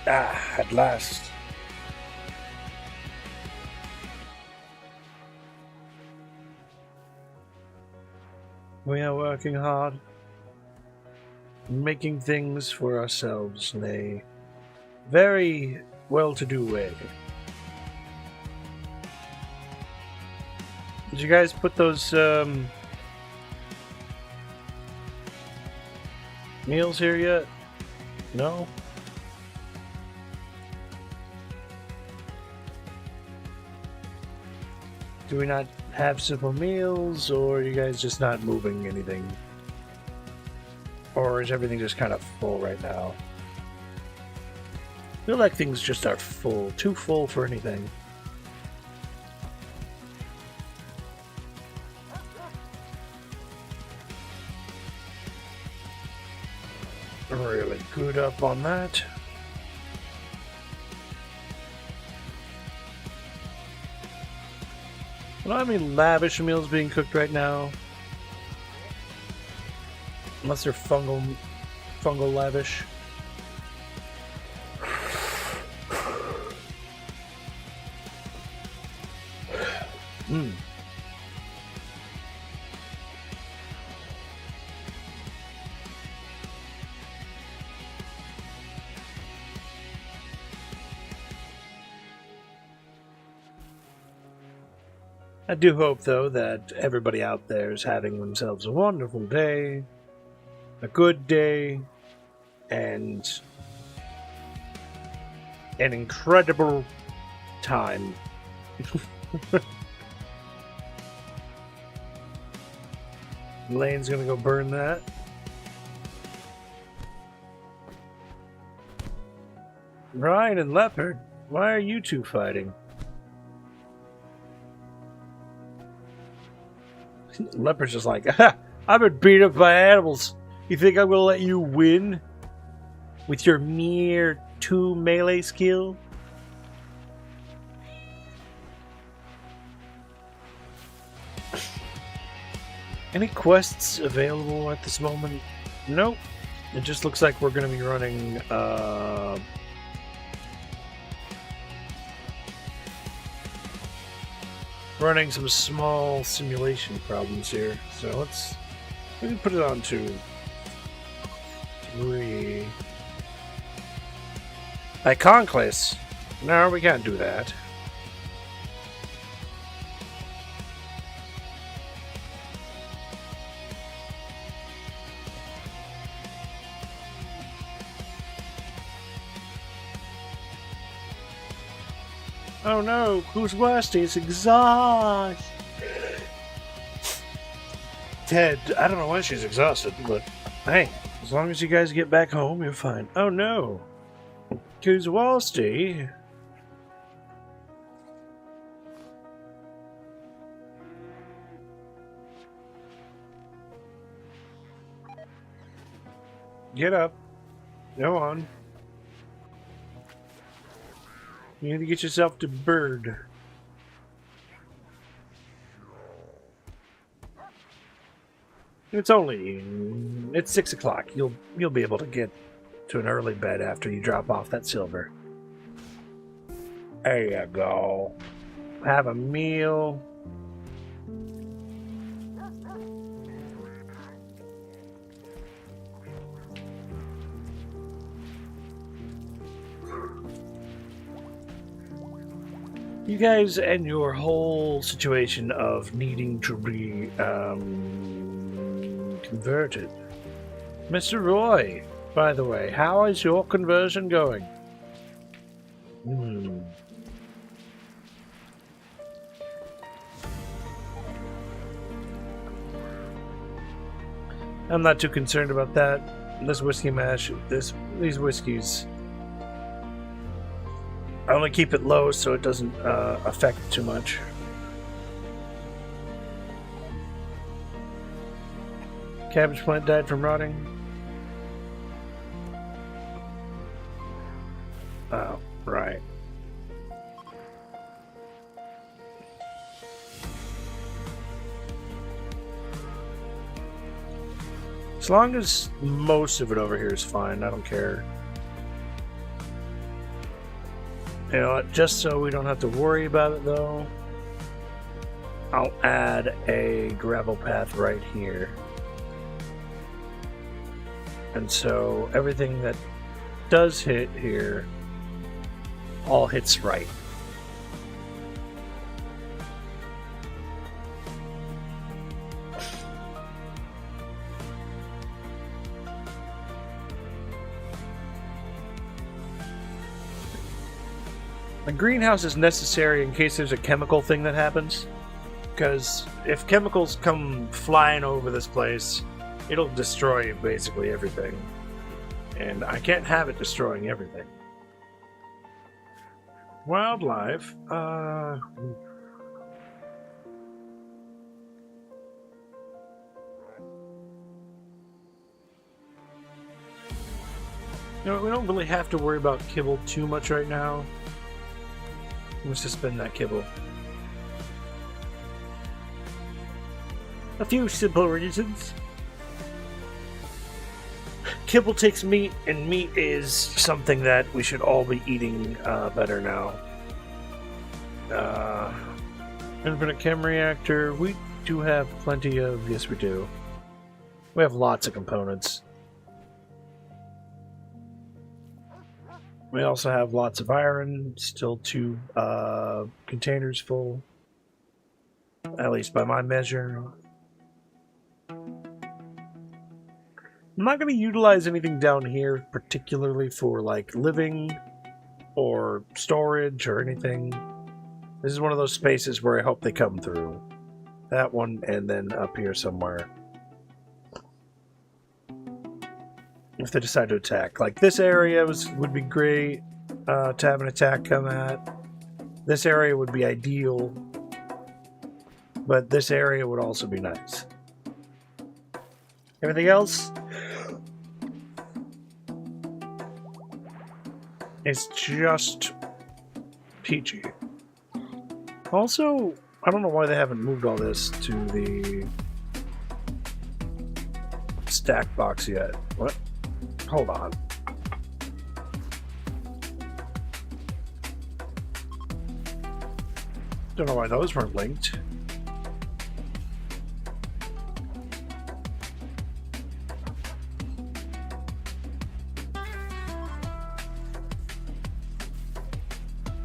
[SPEAKER 1] At last. We are working hard, making things for ourselves in a very well-to-do way. Did you guys put those meals here yet? No? Do we not have simple meals, or are you guys just not moving anything? Or is everything just kind of full right now? I feel like things just are full. Too full for anything. Really good up on that. I don't have any lavish meals being cooked right now. Unless they're fungal lavish. I do hope, though, that everybody out there is having themselves a wonderful day, a good day, and an incredible time. Lane's gonna go burn that. Ryan and Leopard, why are you two fighting? Leopard's just like, I've been beat up by animals. You think I'm gonna let you win? With your mere 2 melee skill? Any quests available at this moment? Nope. It just looks like we're gonna be running, running some small simulation problems here. So we can put it on to 3. Archonexus. No, we can't do that. Oh no, who's worst is exhaust. Ted, I don't know why she's exhausted, but hey, as long as you guys get back home, you're fine. Oh no! Kuzwalski. Get up. Go on. You need to get yourself to bird. It's 6 o'clock. You'll be able to get to an early bed after you drop off that silver. There you go. Have a meal. You guys and your whole situation of needing to be converted. Mr. Roy, by the way, how is your conversion going? I'm not too concerned about that. This whiskey mash, these whiskeys, I only keep it low so it doesn't affect too much. Cabbage plant died from rotting. Oh, right. As long as most of it over here is fine, I don't care. You know what, just so we don't have to worry about it though, I'll add a gravel path right here. And so everything that does hit here all hits right. The greenhouse is necessary in case there's a chemical thing that happens, because if chemicals come flying over this place, it'll destroy basically everything, and I can't have it destroying everything. Wildlife, no, we don't really have to worry about kibble too much right now. Let's just spend that kibble. A few simple reasons. Kibble takes meat, and meat is something that we should all be eating better now. Infinite chem reactor, we do have plenty of, yes we do. We have lots of components. We also have lots of iron, still 2 containers full, at least by my measure. I'm not going to utilize anything down here particularly for like living or storage or anything. This is one of those spaces where I hope they come through. That one, and then up here somewhere. If they decide to attack. Like this area would be great to have an attack come at. This area would be ideal. But this area would also be nice. Everything else? It's just peachy. Also, I don't know why they haven't moved all this to the stack box yet. What? Hold on. Don't know why those weren't linked.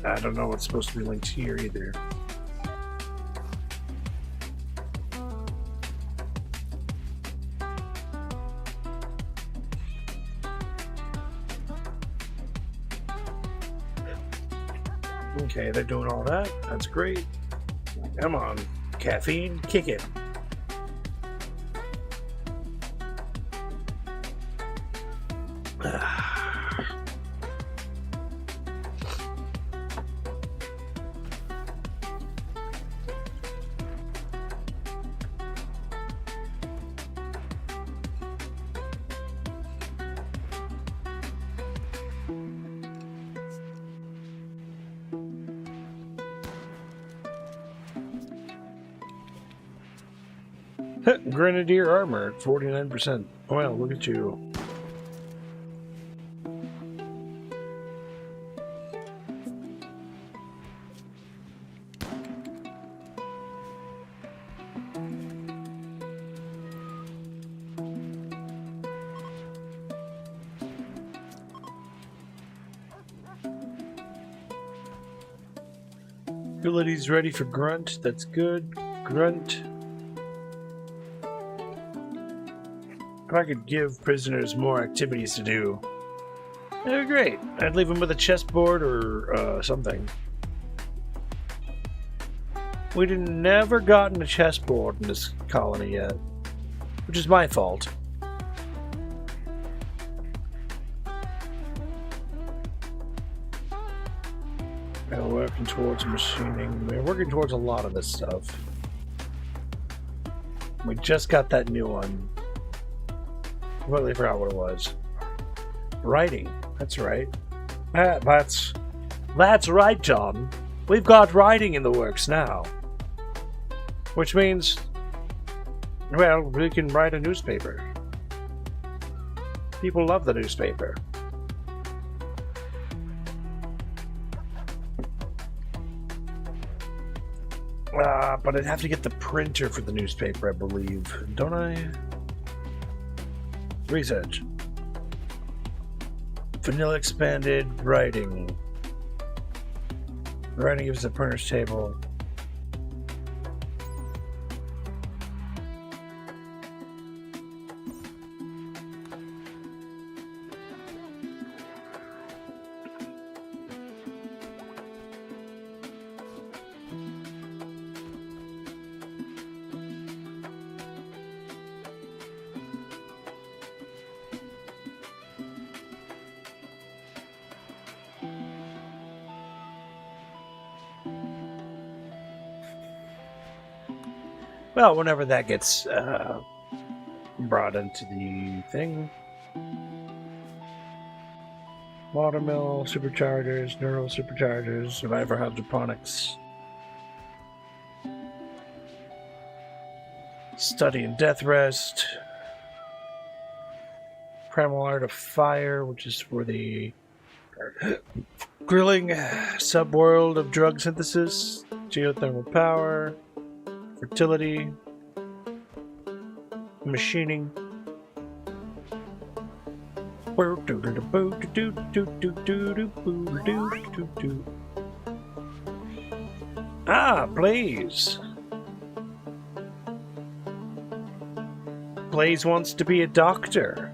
[SPEAKER 1] I don't know what's supposed to be linked here either. Okay, they're doing all that. That's great. Come on, caffeine, kick it. Grenadier armor at 49%. Well, look at you. Abilities ready for Grunt. That's good. Grunt. If I could give prisoners more activities to do, that'd be great. I'd leave them with a chessboard or something. We'd never gotten a chessboard in this colony yet, which is my fault. We're working towards machining. We're working towards a lot of this stuff. We just got that new one. Completely forgot what it was. Writing. That's right. That's right, John. We've got writing in the works now. Which means, well, we can write a newspaper. People love the newspaper. But I'd have to get the printer for the newspaper, I believe. Don't I? Research. Vanilla expanded writing. Writing gives the printer's table. Well, whenever that gets brought into the thing. Watermill, superchargers, neural superchargers, survivor hydroponics. Study and death rest. Primal art of fire, which is for the grilling subworld of drug synthesis. Geothermal power. Fertility, machining. Ah, Blaze. Blaze wants to be a doctor.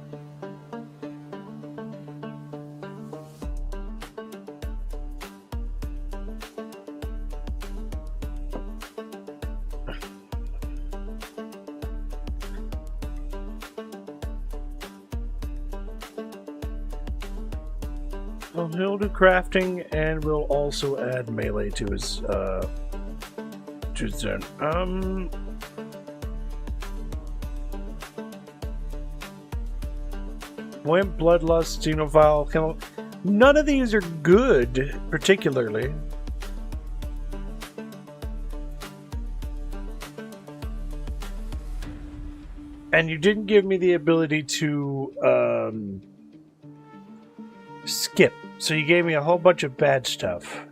[SPEAKER 1] He'll do crafting, and we'll also add melee to his zone. Wimp, Bloodlust, Xenophile, none of these are good, particularly. And you didn't give me the ability to skip. So you gave me a whole bunch of bad stuff.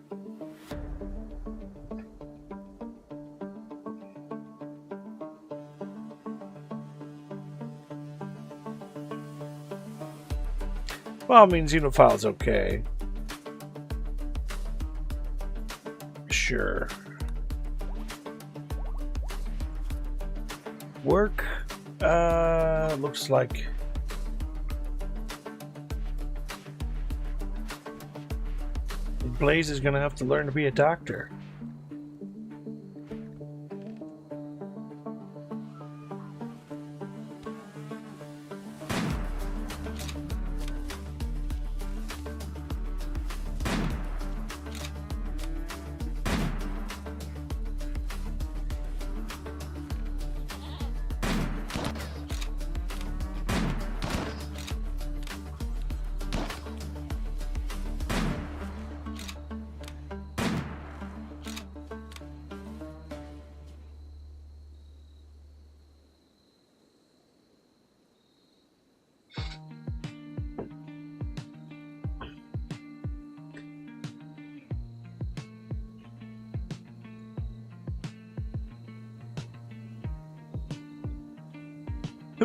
[SPEAKER 1] Well, I mean, Xenophile's okay. Sure. Work. Looks like... Blaze is going to have to learn to be a doctor.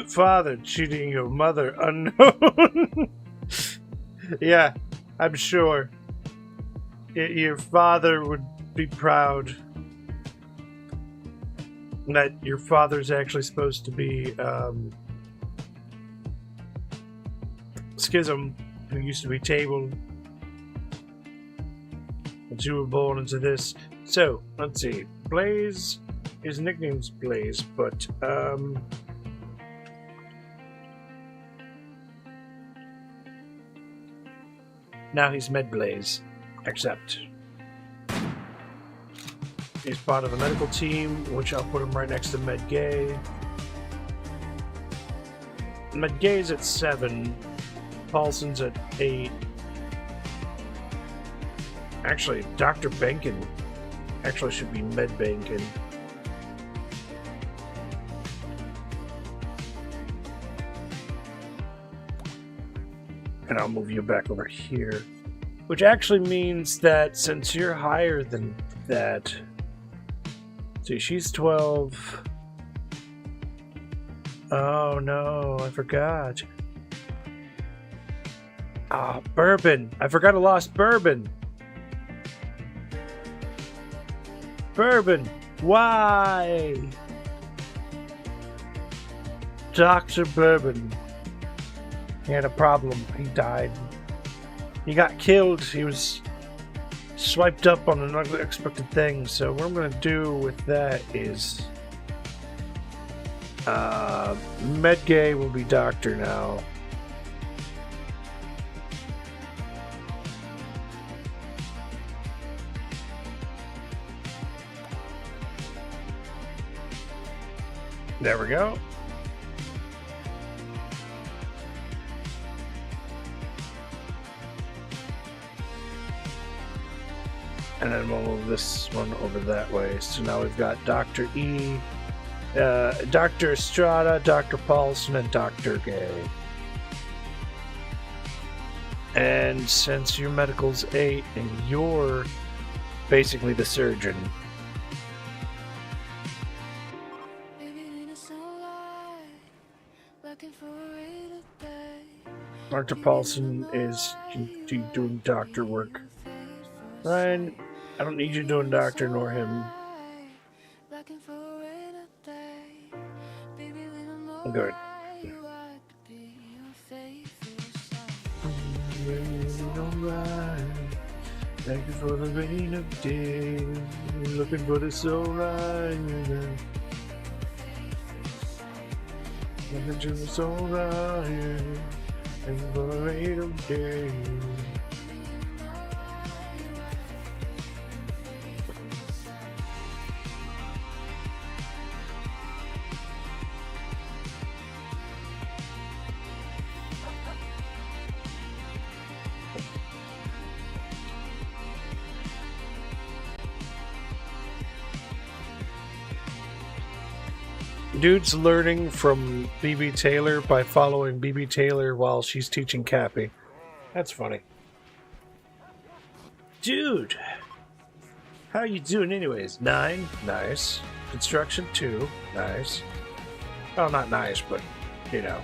[SPEAKER 1] Father cheating your mother unknown. Yeah, I'm sure. Your father would be proud that your father's actually supposed to be Schism, who used to be Table. And you were born into this. So, let's see. Blaze, his nickname's Blaze, but now he's Medblaze, except he's part of the medical team, which I'll put him right next to Medgay. Medgay's at 7, Paulson's at 8. Actually, Dr. Benkin actually should be Med Benkin. And I'll move you back over here. Which actually means that since you're higher than that... See, she's 12. Oh no, I forgot. Ah, Bourbon. I forgot I lost Bourbon. Bourbon. Why? Dr. Bourbon. He had a problem. He died. He got killed. He was swiped up on an unexpected thing. So what I'm going to do with that is... Medgay will be Doctor now. There we go. And then we'll move this one over that way. So now we've got Dr. E, Dr. Estrada, Dr. Paulson, and Dr. Gay. And since your medical's 8 and you're basically the surgeon, Dr. Paulson is doing doctor work. Ryan, I don't need you doing doctor nor him. I'm good. Thank you for the rain of day. Looking for the sunrise. Looking to the sunrise. Thank you for the rain of day. Dude's learning from BB Taylor by following BB Taylor while she's teaching Cappy. That's funny. Dude! How you doing anyways? 9? Nice. Construction 2? Nice. Well, not nice, but, you know.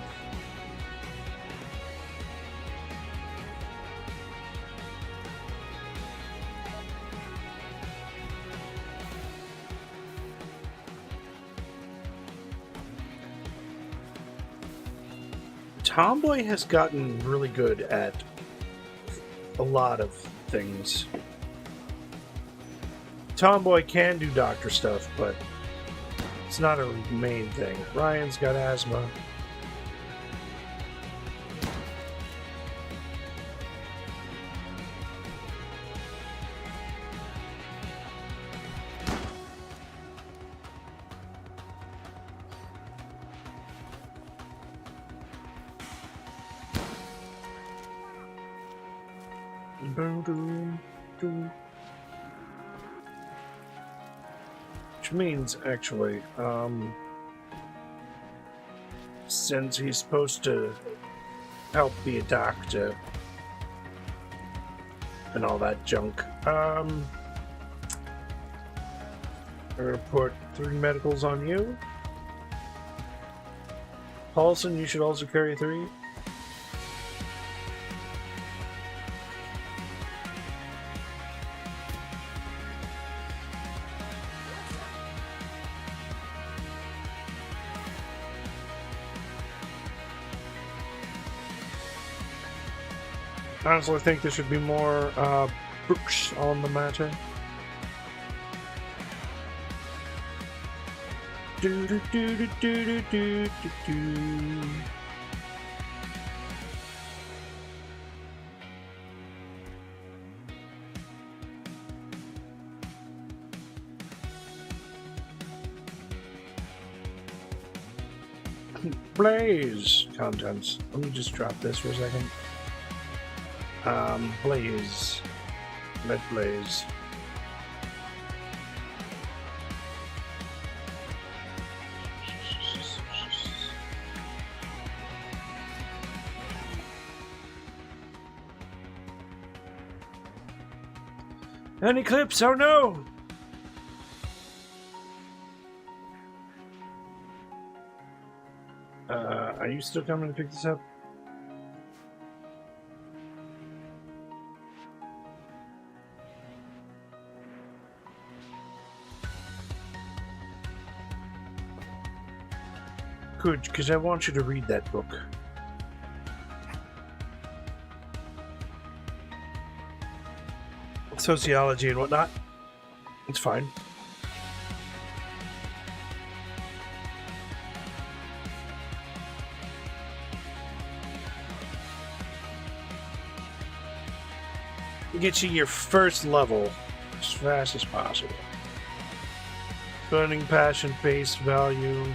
[SPEAKER 1] Tomboy has gotten really good at a lot of things. Tomboy can do doctor stuff, but it's not a main thing. Ryan's got asthma. Which means, actually, since he's supposed to help be a doctor and all that junk, I'm gonna put 3 medicals on you. Paulson, you should also carry 3. I honestly think there should be more books on the matter. Do do do do do do do do. Blaze contents. Let me just drop this for a second. Blaze. Lead blaze. An eclipse, oh no! Are you still coming to pick this up? Good, because I want you to read that book. Sociology and whatnot. It's fine. Get you your first level as fast as possible. Burning passion, face value.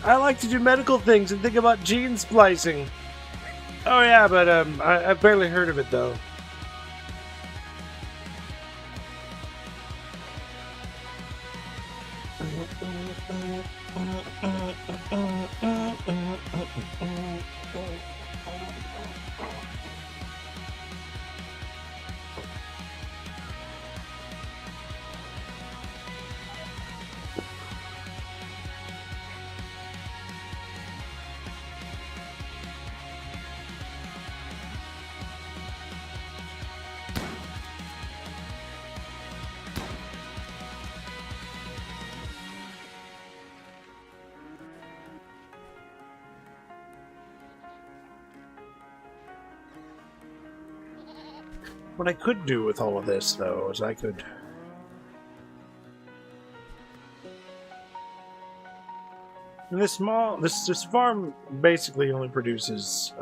[SPEAKER 1] I like to do medical things and think about gene splicing. Oh yeah, but I've barely heard of it though. What I could do with all of this, though, is I could... This farm basically only produces,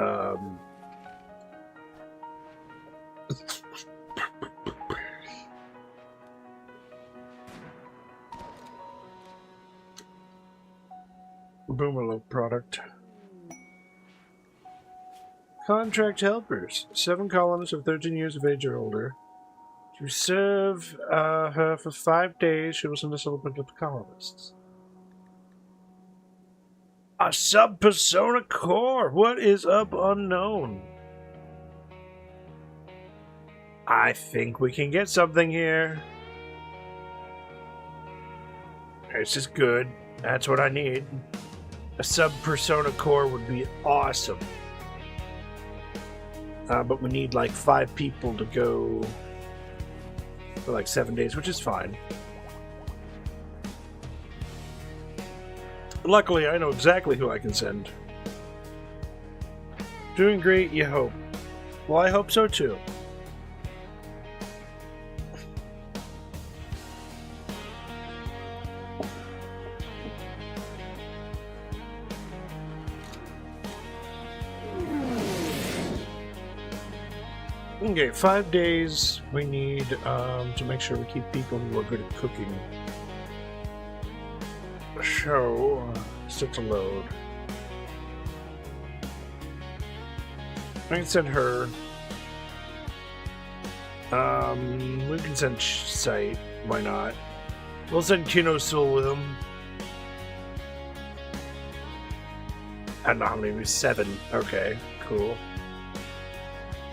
[SPEAKER 1] Boomerlope product. Contract helpers. 7 colonists of 13 years of age or older. To serve her for 5 days, she will send a supplement of the colonists. A sub-persona core! What is up unknown? I think we can get something here. This is good. That's what I need. A sub-persona core would be awesome. But we need like 5 people to go for like 7 days, which is fine. Luckily, I know exactly who I can send. Doing great, you hope. Well, I hope so too. Okay, 5 days we need to make sure we keep people who are good at cooking. So, set to load. I can send her. We can send Sight. Why not? We'll send Kinosul with him. I don't know how many. 7. Okay, cool.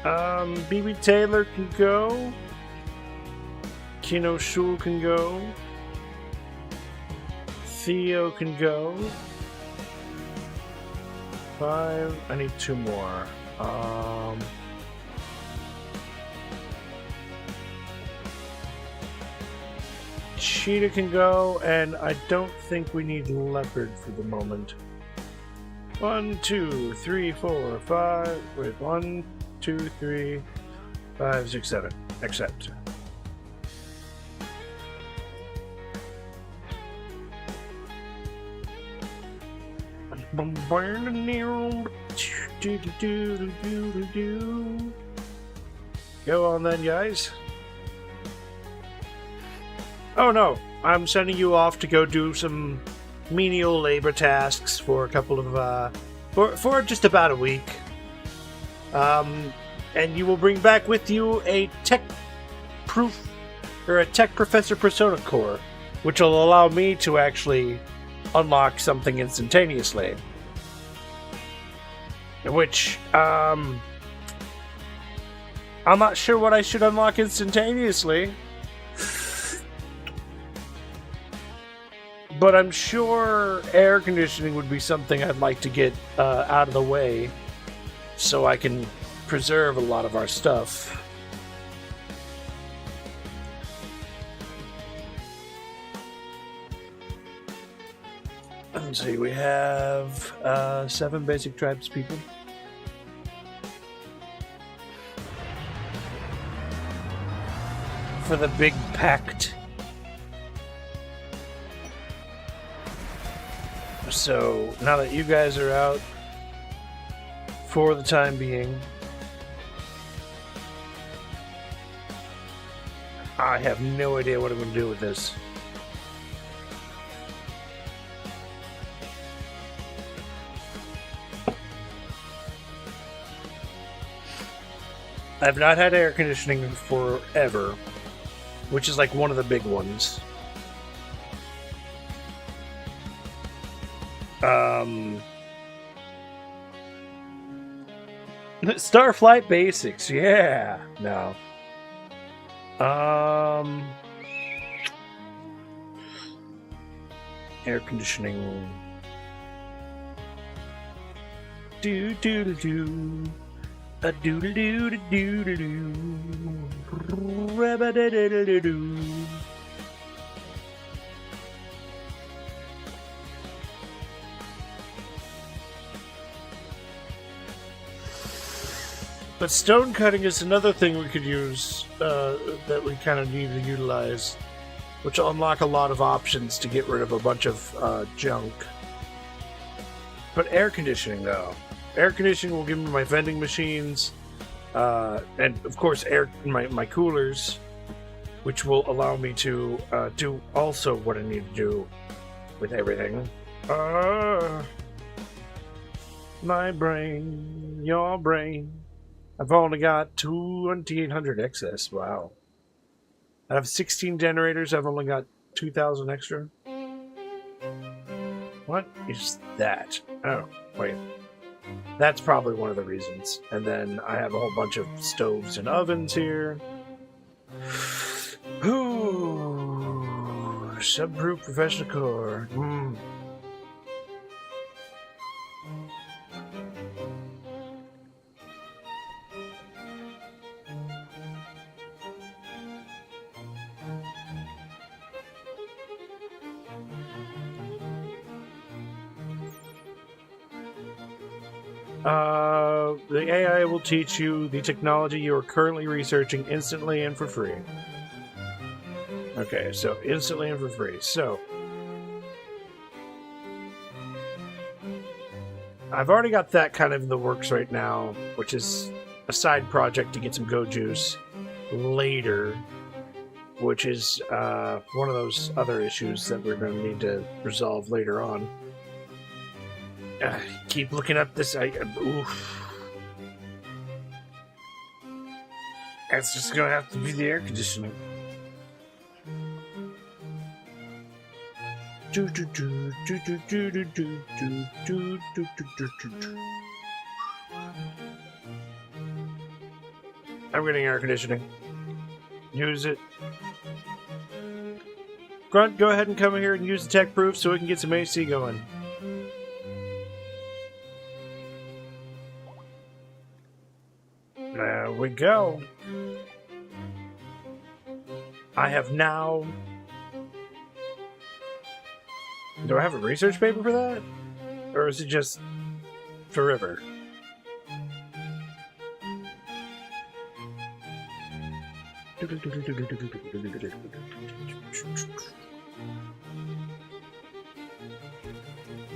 [SPEAKER 1] BB Taylor can go. Kino Shul can go. Theo can go. 5. I need 2 more. Cheetah can go, and I don't think we need Leopard for the moment. 1, 2, 3, 4, 5. Wait, 1, 2, 3, 5, 6, 7. Accept. Go on then, guys. Oh no, I'm sending you off to go do some menial labor tasks for a couple of, for just about a week. And you will bring back with you a tech professor persona core, which will allow me to actually unlock something instantaneously. Which, I'm not sure what I should unlock instantaneously. But I'm sure air conditioning would be something I'd like to get out of the way so I can preserve a lot of our stuff. Let's see, we have 7 basic tribes people. For the big pact. So, now that you guys are out, for the time being, I have no idea what I'm going to do with this. I've not had air conditioning forever, which is like one of the big ones. Starflight Basics, yeah. No. Air conditioning. Do do do do. A do do do do do do. Rabba da da da da do. But stone cutting is another thing we could use, that we kind of need to utilize, which will unlock a lot of options to get rid of a bunch of junk. But air conditioning, though. Air conditioning will give me my vending machines, and of course my coolers, which will allow me to do also what I need to do with everything. My brain, your brain. I've only got 2,800 excess. Wow. I have 16 generators. I've only got 2,000 extra. What is that? Oh, wait. That's probably one of the reasons. And then I have a whole bunch of stoves and ovens here. Ooh, subgroup professional core. The AI will teach you the technology you are currently researching instantly and for free. Okay, so instantly and for free. So, I've already got that kind of in the works right now, which is a side project to get some Go Juice later, which is one of those other issues that we're going to need to resolve later on. Keep looking up this. Oof. That's just going to have to be the air conditioning. I'm getting air conditioning. Use it. Grunt, go ahead and come here and use the tech proof so we can get some AC going. There we go. I have now... Do I have a research paper for that? Or is it just forever? Let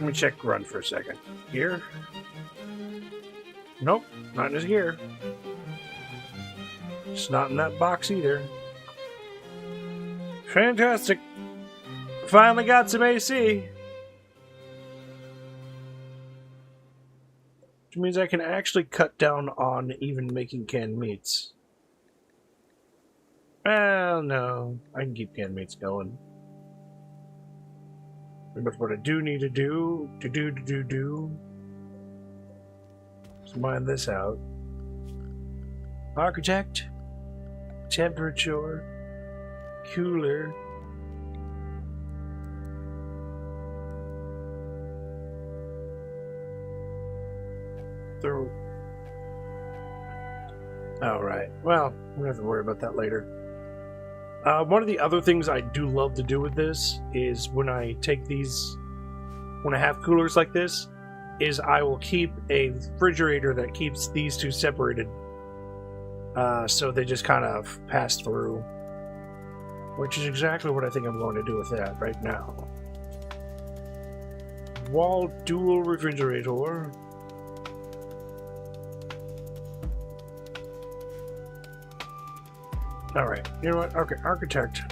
[SPEAKER 1] me check Grunt for a second. Here? Nope, not in his gear. It's not in that box either. Fantastic. Finally got some AC. Which means I can actually cut down on even making canned meats. Well, no. I can keep canned meats going. But what I do need to do, is mine this out. Architect, temperature, cooler. Through. Oh, right. Well, we don't have to worry about that later. One of the other things I do love to do with this is when I take these, when I have coolers like this, is I will keep a refrigerator that keeps these two separated. So they just kind of pass through. Which is exactly what I think I'm going to do with that right now. Wall dual refrigerator. Alright, you know what? Okay, architect.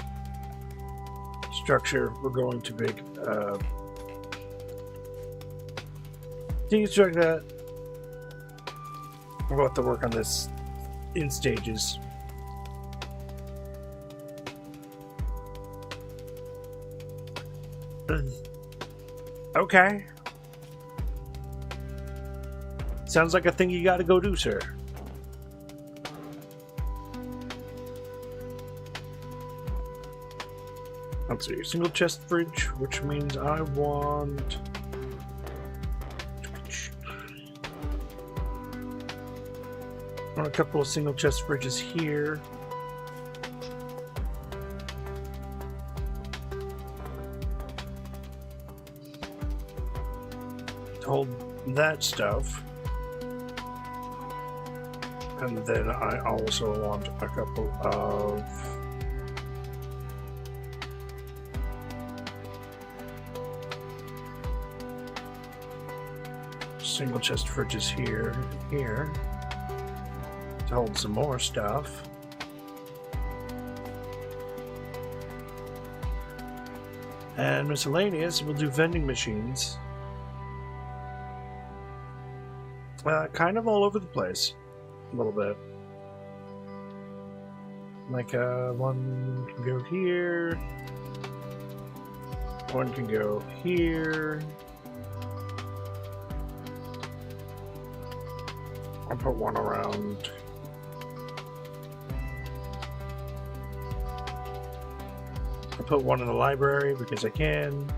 [SPEAKER 1] Structure, we're going to make, deconstruct that. We'll have to work on this in stages. Okay. Sounds like a thing you gotta go do, sir. Let's see, single chest fridge, which means I want... a couple of single chest fridges here. To hold that stuff. And then I also want a couple of... single chest fridges here and here to hold some more stuff. And miscellaneous, we'll do vending machines. Kind of all over the place, a little bit. Like one can go here, one can go here. I'll put one around. I'll put one in the library because I can.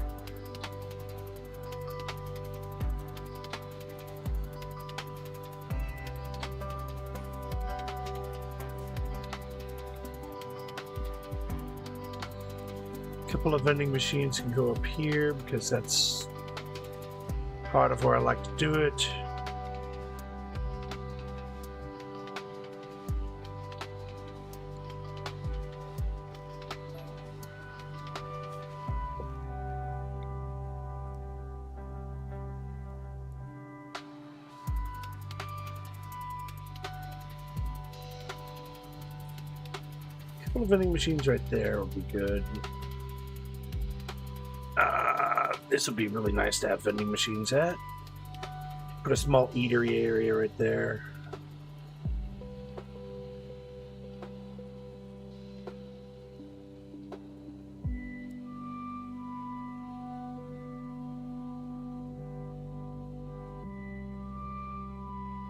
[SPEAKER 1] A couple of vending machines can go up here because that's part of where I like to do it. Vending machines right there would be good. This would be really nice to have vending machines at. Put a small eatery area right there.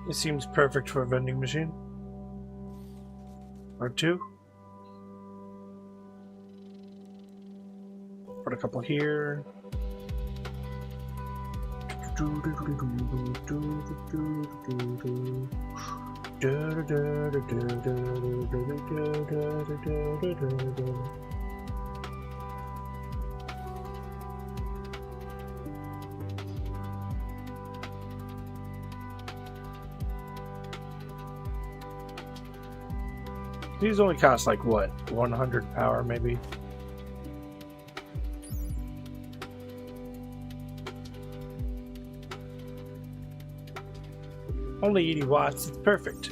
[SPEAKER 1] It seems perfect for a vending machine. Or two. Put a couple here. These only cost like what? 100 power maybe? Only 80 watts, it's perfect.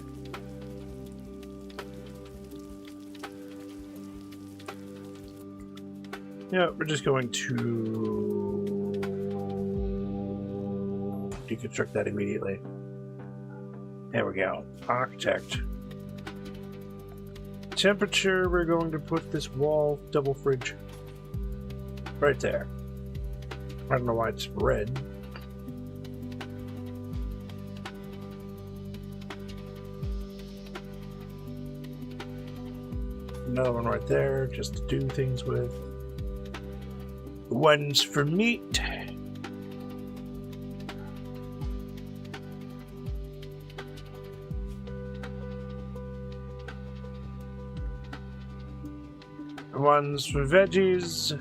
[SPEAKER 1] Yeah, we're just going to deconstruct that immediately. There we go. Architect. Temperature, we're going to put this wall double fridge right there. I don't know why it's red. Another one right there, just to do things with. One's for meat. One's for veggies.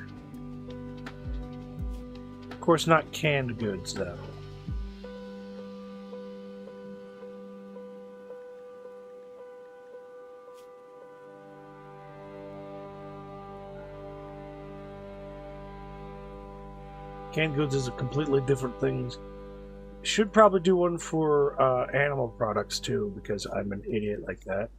[SPEAKER 1] Of course, not canned goods, though. Canned goods is a completely different thing. Should probably do one for animal products too, because I'm an idiot like that.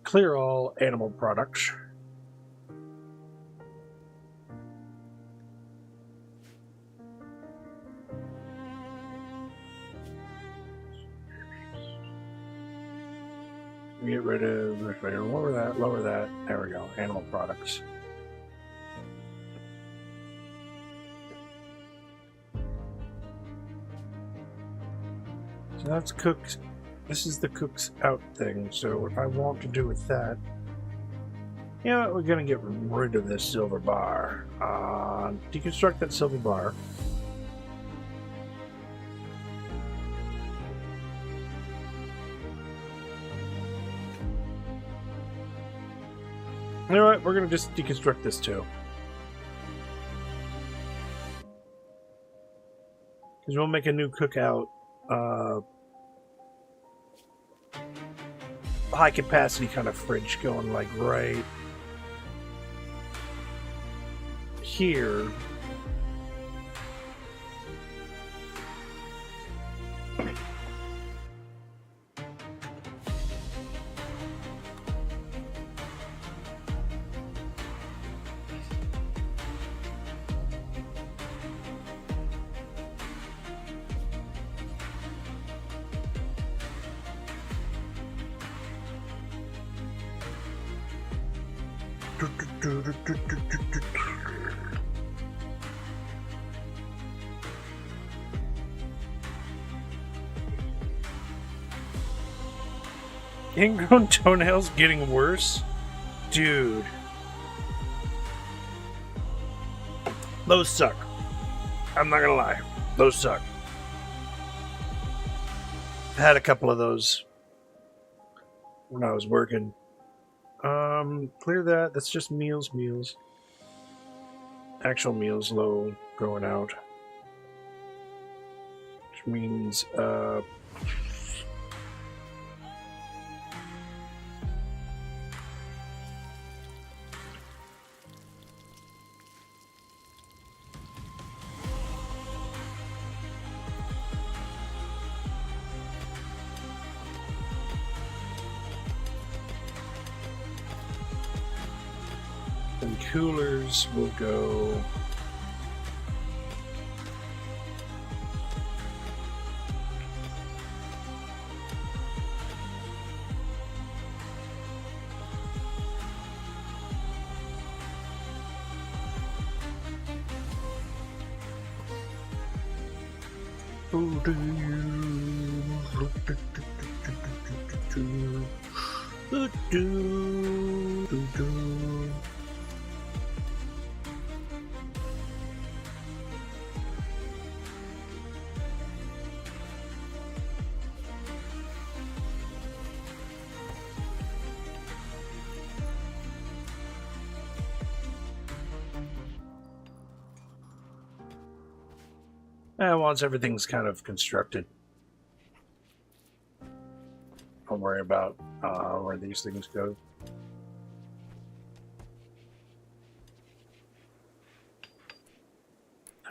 [SPEAKER 1] Clear all animal products. Get rid of, lower that, lower that. There we go, animal products. So that's cooked. This is the cooks out thing. So what I want to do with that, yeah, we're gonna get rid of this silver bar. Deconstruct that silver bar. You know what? We're gonna just deconstruct this too. Because we'll make a new cookout. High capacity kind of fridge going like right here. Ingrown toenails getting worse? Dude. Those suck. I'm not gonna lie. Those suck. I had a couple of those when I was working. Clear that. That's just meals. Actual meals low going out. Which means, and coolers will go. Once everything's kind of constructed, don't worry about where these things go.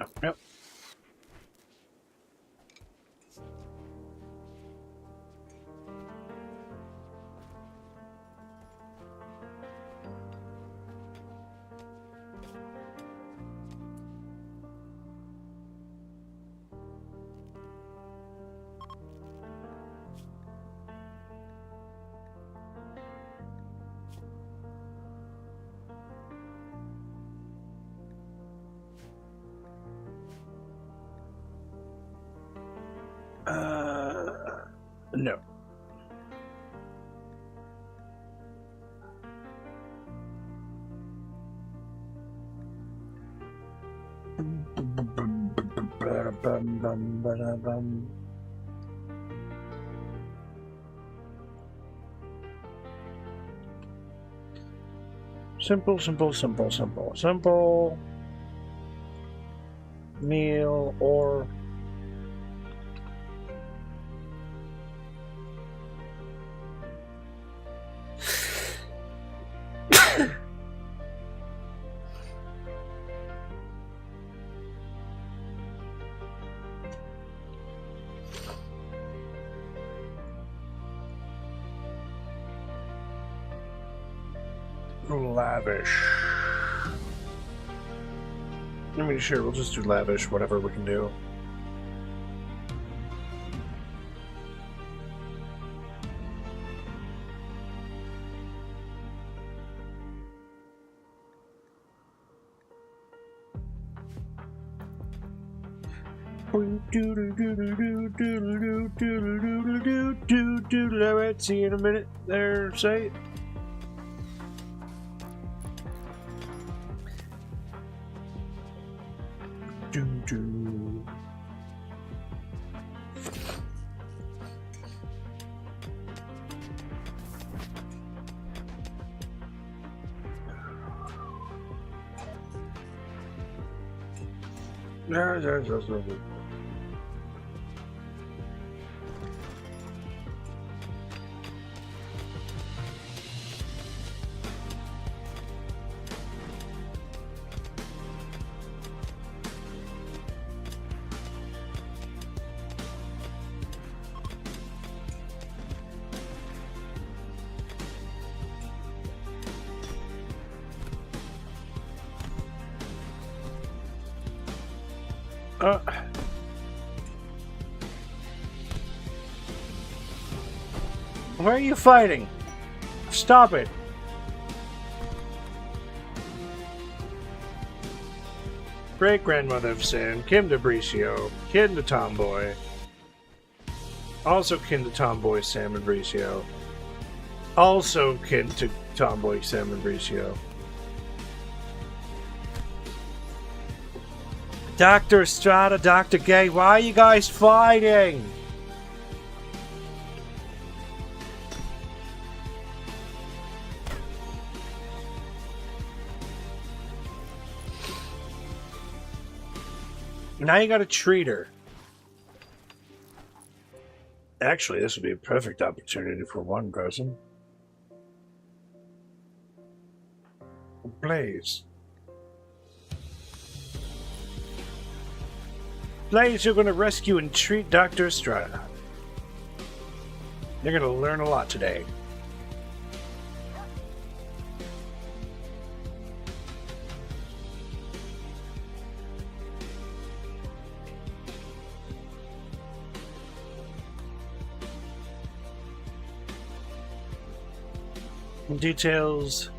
[SPEAKER 1] Oh, yep. No. Simple, simple, simple, simple, simple. Meal or lavish. I mean, sure, we'll just do lavish, whatever we can do. Alright, see you in a minute there, say. Where are you fighting? Stop it. Great grandmother of Sam, Kim de Bricio, kin to Tomboy. Also kin to Tomboy Sam and Bricio. Also kin to Tomboy Sam and Bricio. Dr. Estrada, Dr. Gay, why are you guys fighting? Now you gotta treat her. Actually, this would be a perfect opportunity for one person. Blaze. Blaze, you're gonna rescue and treat Dr. Estrada. You're gonna learn a lot today. Details.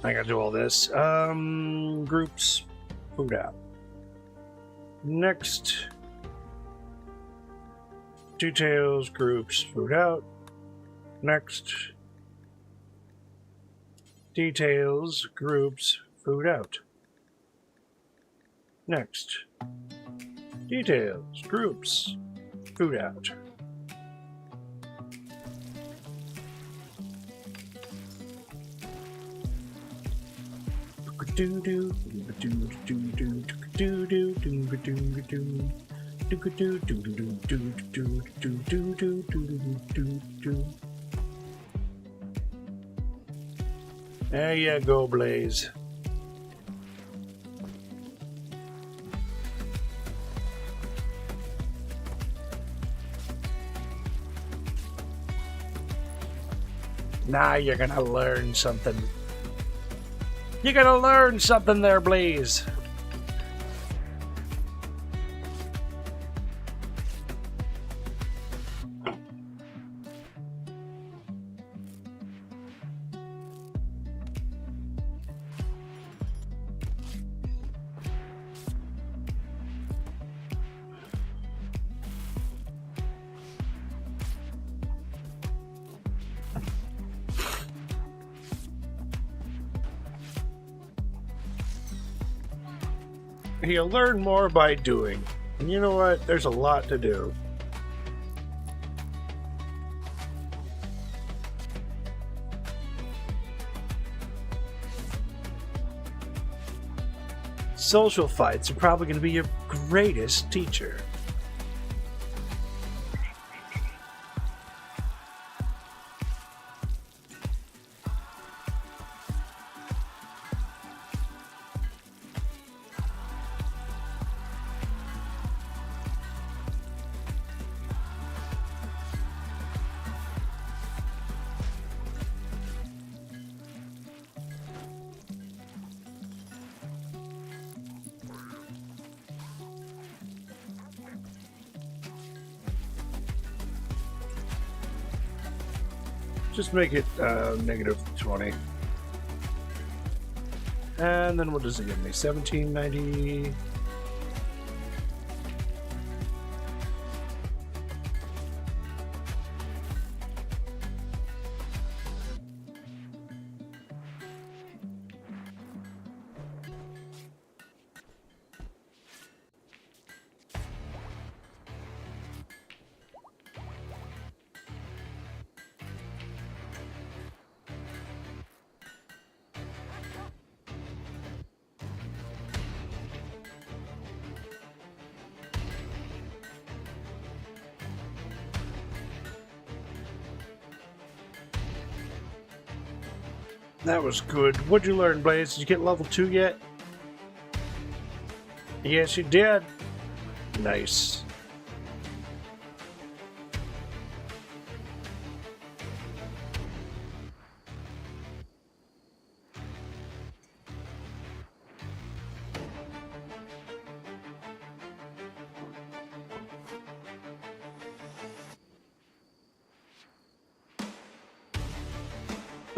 [SPEAKER 1] I gotta do all this. Groups. Food out. Next. Details, groups, food out. Next. Details, groups, food out. Next. Details, groups, food out. There you go, Blaze. Now you're gonna learn something. You're gonna learn something there, Blaze. You'll learn more by doing. And you know what? There's a lot to do. Social fights are probably going to be your greatest teacher. Just make it -20. And then what does it give me? 1790. That was good. What'd you learn, Blaze? Did you get level 2 yet? Yes, you did. Nice.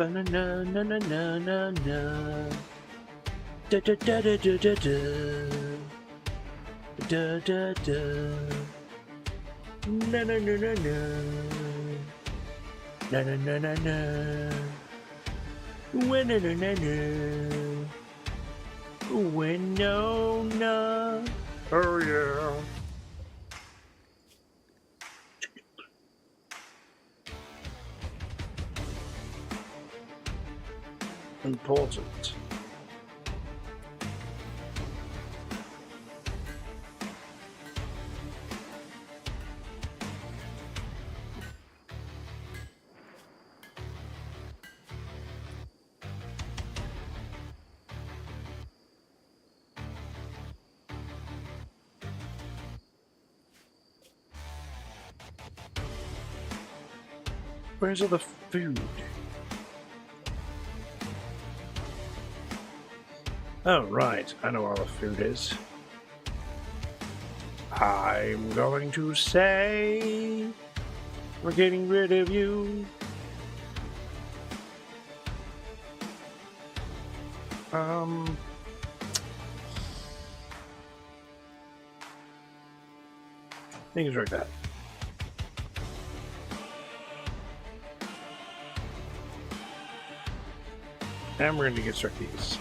[SPEAKER 1] Ba-na-na-na-na-na-na. Da-da-da-da-da-da-da. Da-da-da. Na-na-na-na-na. Na-na-na-na-na. Win-na-na-na-na. Win-no-na. Oh, yeah. Important. Where's all the food? Oh, right. I know where all the food is. I'm going to say we're getting rid of you. Things like that. And we're going to get our keys.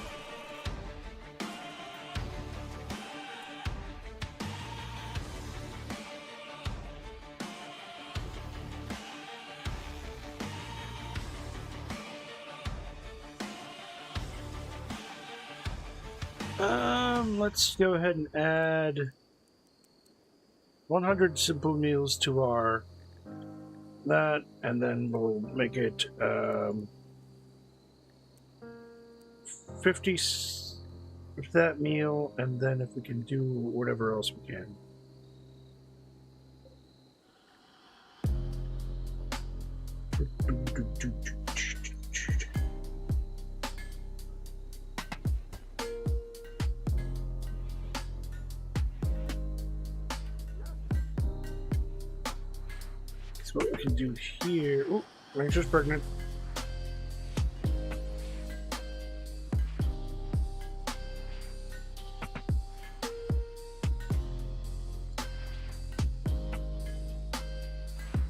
[SPEAKER 1] Let's go ahead and add 100 simple meals to our that, and then we'll make it 50 that meal, and then if we can do whatever else we can. So what we can do here... Oh, Ranger's pregnant.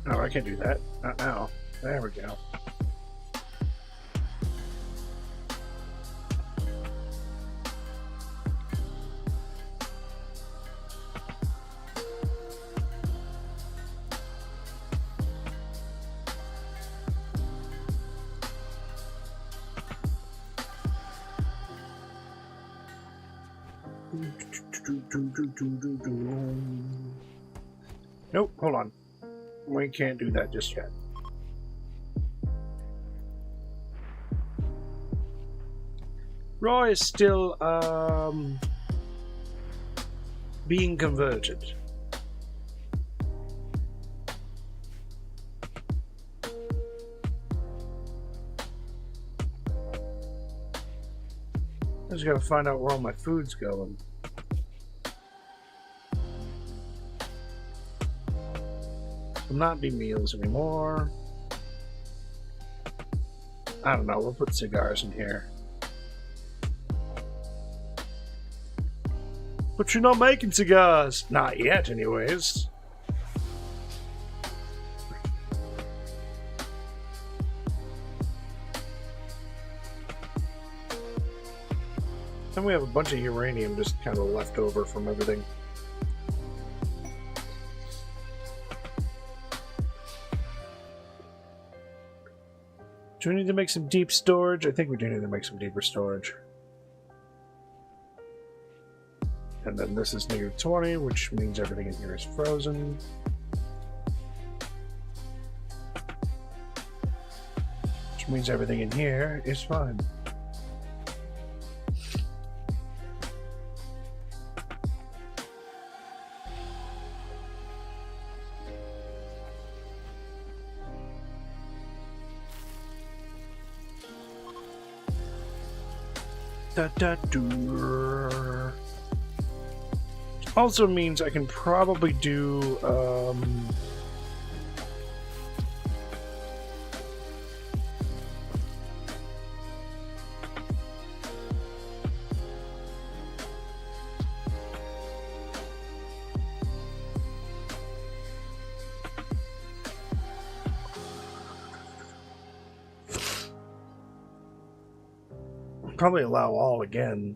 [SPEAKER 1] Oh, I can't do that. Not now. There we go. Nope, hold on. We can't do that just yet. Roy is still being converted. I just gotta find out where all my food's going. Will not be meals anymore. I don't know, we'll put cigars in here. But you're not making cigars! Not yet, anyways. And we have a bunch of uranium just kind of left over from everything. Do we need to make some deep storage? I think we do need to make some deeper storage. And then this is -20, which means everything in here is frozen. Which means everything in here is fine. Also means I can probably do probably allow all again.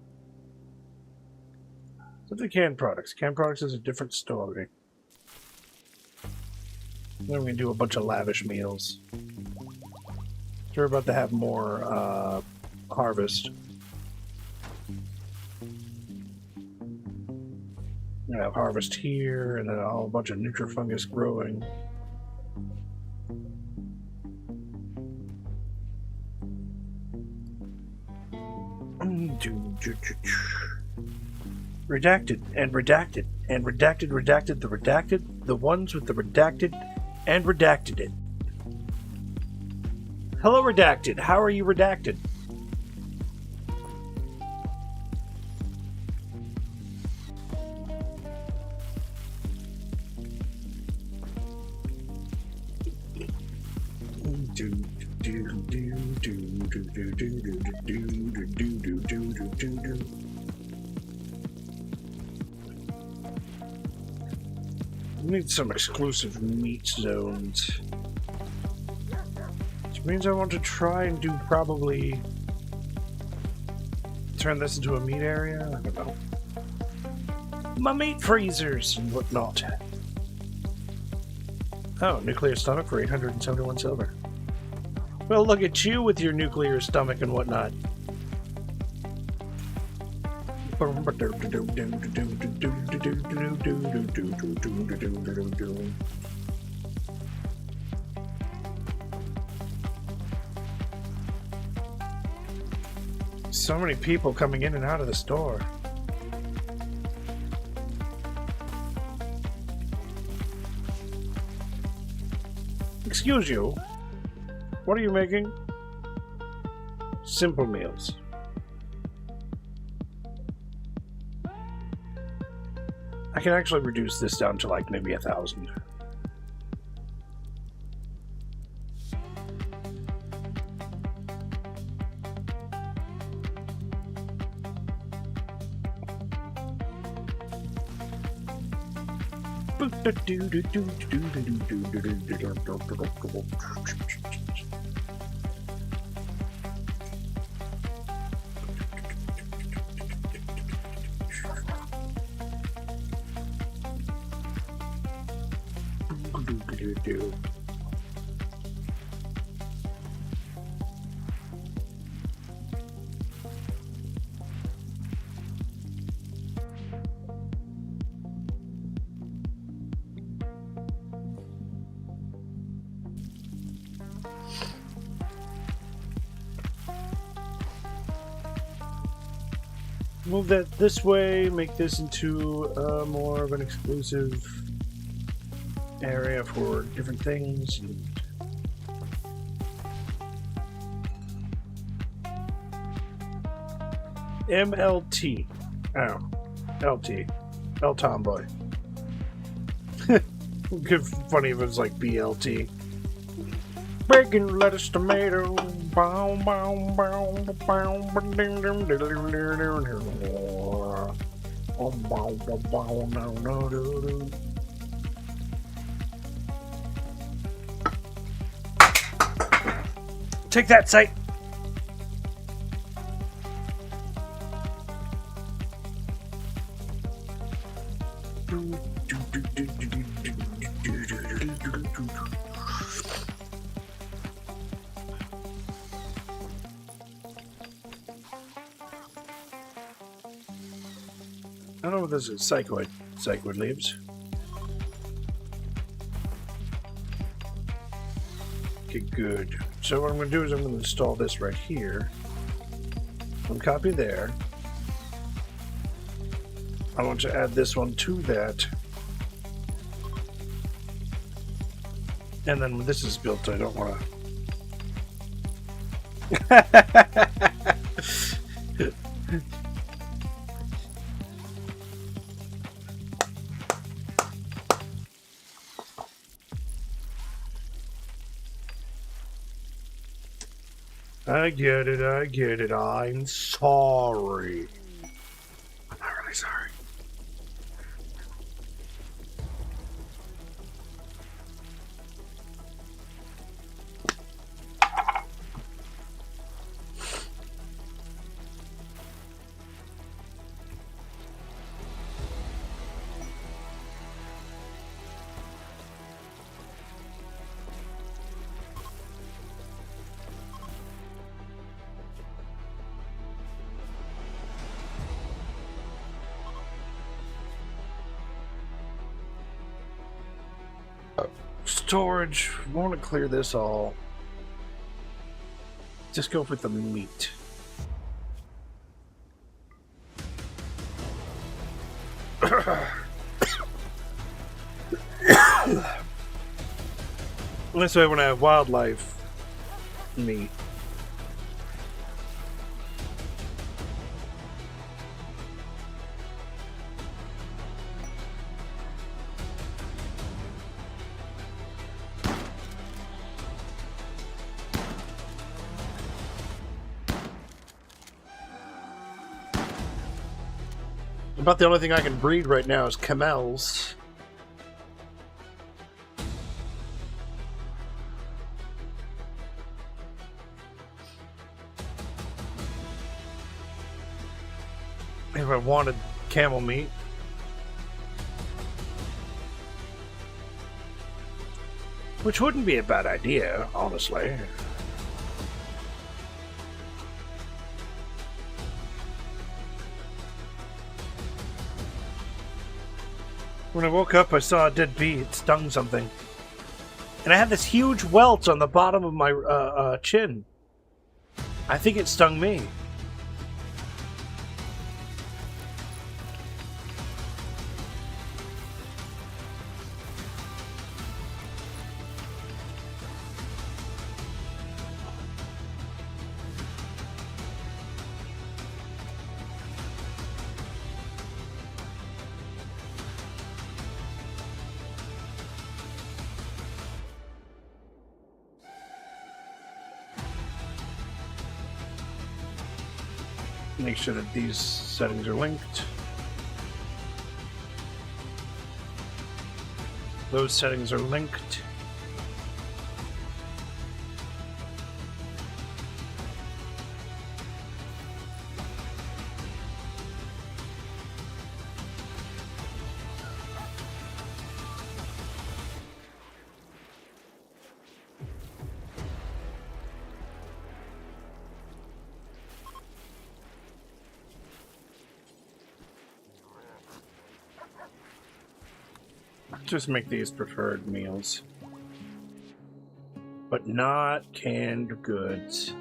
[SPEAKER 1] What's the canned products? Canned products is a different story. Then we can do a bunch of lavish meals. So we're about to have more harvest. We have harvest here, and then a whole bunch of nutrifungus growing. Redacted and redacted and redacted, redacted, the redacted, the ones with the redacted and redacted it. Hello, redacted. How are you redacted? We need some exclusive meat zones. Which means I want to try and do probably turn this into a meat area? I don't know. My meat freezers and whatnot. Oh, nuclear stomach for 871 silver. Well, look at you with your nuclear stomach and whatnot. So many people coming in and out of the store. Excuse you. What are you making? Simple meals. I can actually reduce this down to like maybe 1,000. Move that this way, make this into more of an exclusive area for different things. MLT. Oh. LT. L Tomboy. Good funny if it was like BLT. Bacon, lettuce, tomato. Take that, sight. I don't know if this is psychoid leaves. Okay, good. So what I'm going to do is I'm going to install this right here. One copy there. I want to add this one to that. And then when this is built, I don't want to... I get it, I'm sorry. I'm not really sorry. Storage. I want to clear this all. Just go with the meat. Unless I want to have wildlife meat. About the only thing I can breed right now is camels. I wanted camel meat. Which wouldn't be a bad idea, honestly. When I woke up, I saw a dead bee. It stung something. And I had this huge welt on the bottom of my chin. I think it stung me. Make sure that these settings are linked. Those settings are linked. Just make these preferred meals, but not canned goods.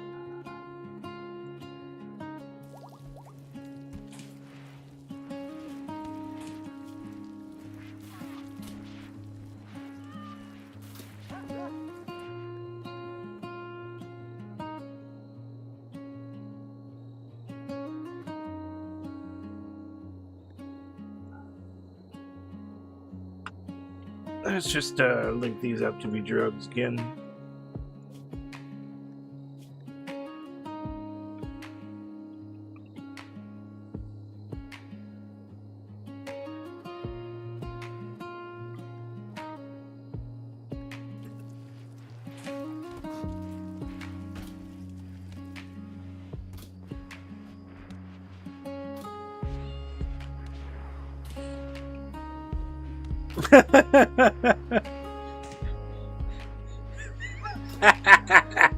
[SPEAKER 1] Let's just link these up to be drugs again.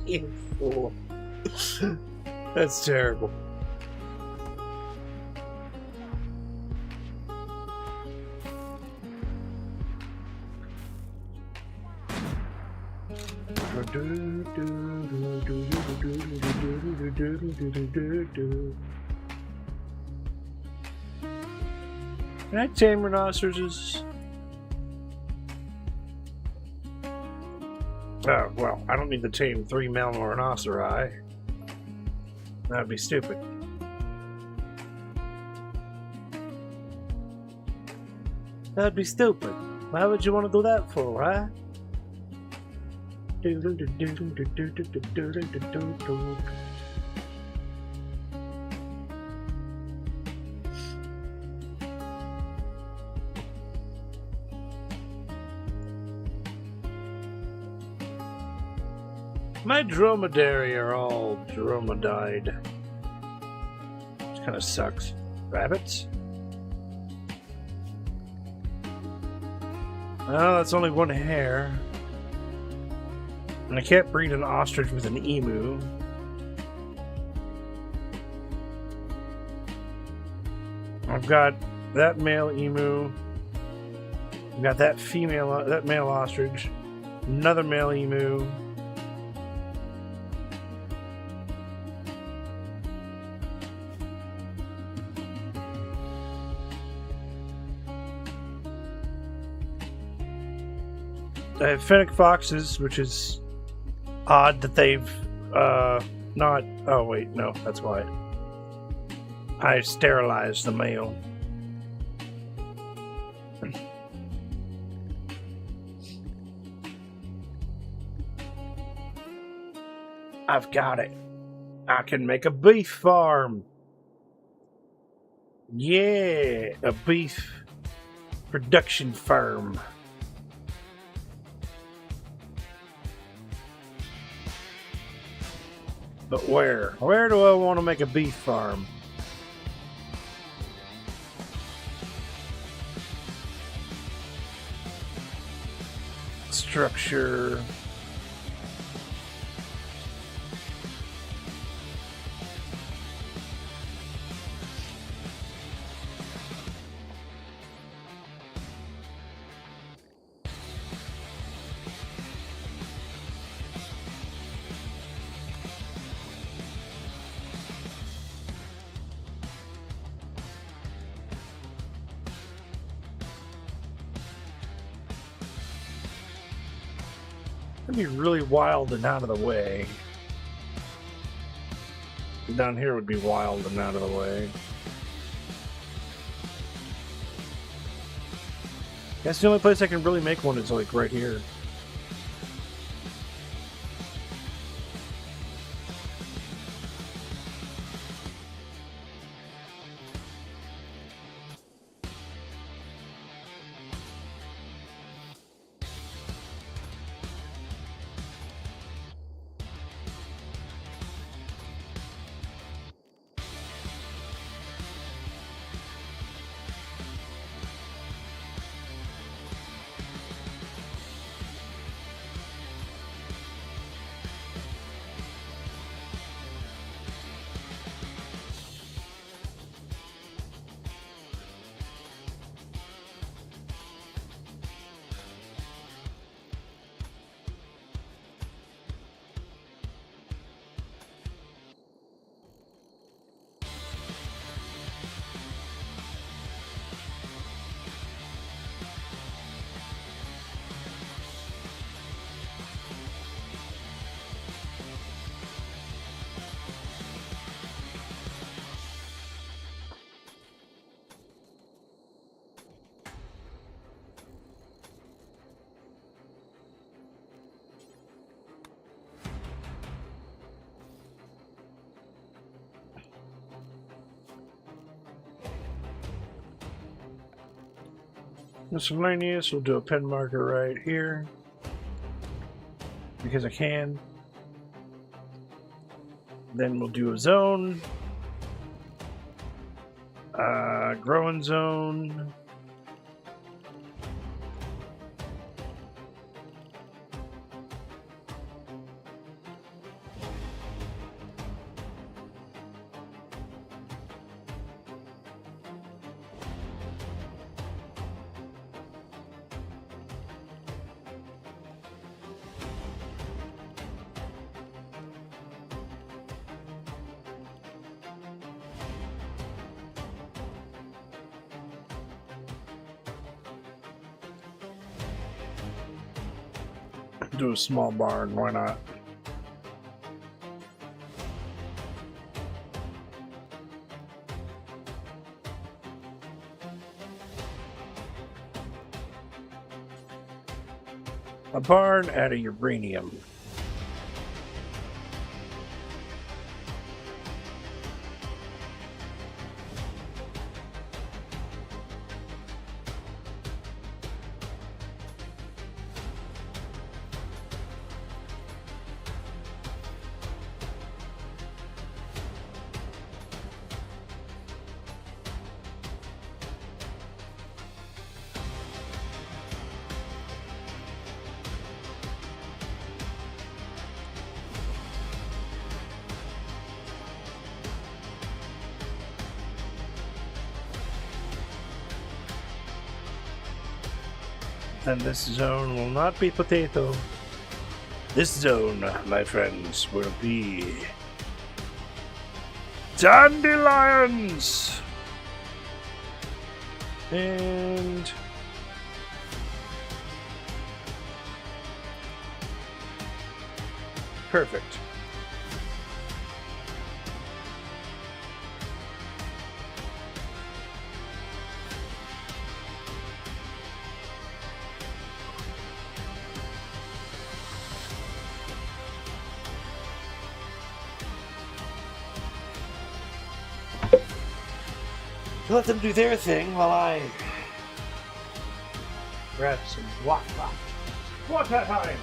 [SPEAKER 1] You fool. That's terrible. Can I tame rhinoceroses? Oh, well, I don't need to tame 3 male rhinoceri. That'd be stupid. That'd be stupid. Why would you want to do that for, huh? My dromedary are all dromedied. Which kind of sucks. Rabbits? Oh, that's only one hare. And I can't breed an ostrich with an emu. I've got that male emu. I've got that male ostrich. Another male emu. I have fennec foxes, which is odd that they've not. Oh, wait, no, that's why. I sterilized the male. I've got it. I can make a beef farm. Yeah, a beef production farm. But where? Where do I want to make a beef farm? structure. It'd be really wild and out of the way. Down here would be wild and out of the way. That's the only place I can really make one is like right here. Miscellaneous, we'll do a pen marker right here. Because I can. Then we'll do a zone. Growing zone. Do a small barn, why not? A barn out of uranium. And this zone will not be potato. This zone, my friends, will be dandelions! And perfect. Let them do their thing while I grab some water. Water time!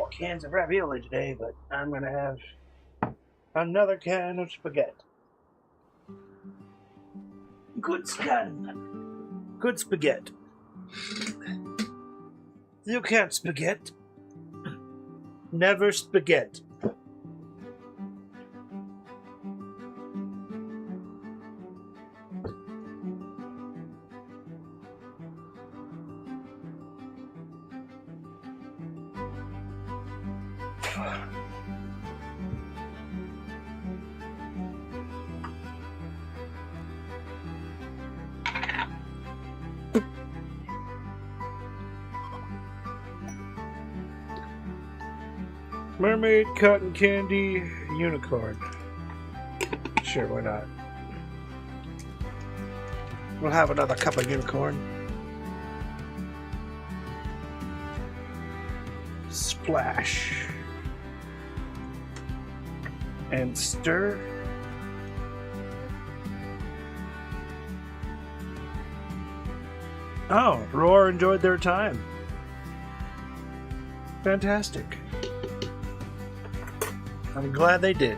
[SPEAKER 1] more cans of ravioli today, but I'm gonna have another can of spaghetti. Good scan. Good spaghetti. You can't spaghetti. Never spaghetti. Mermaid, cotton candy, unicorn. Sure, why not? We'll have another cup of unicorn. Splash. And stir. Oh, Roar enjoyed their time. Fantastic. I'm glad they did.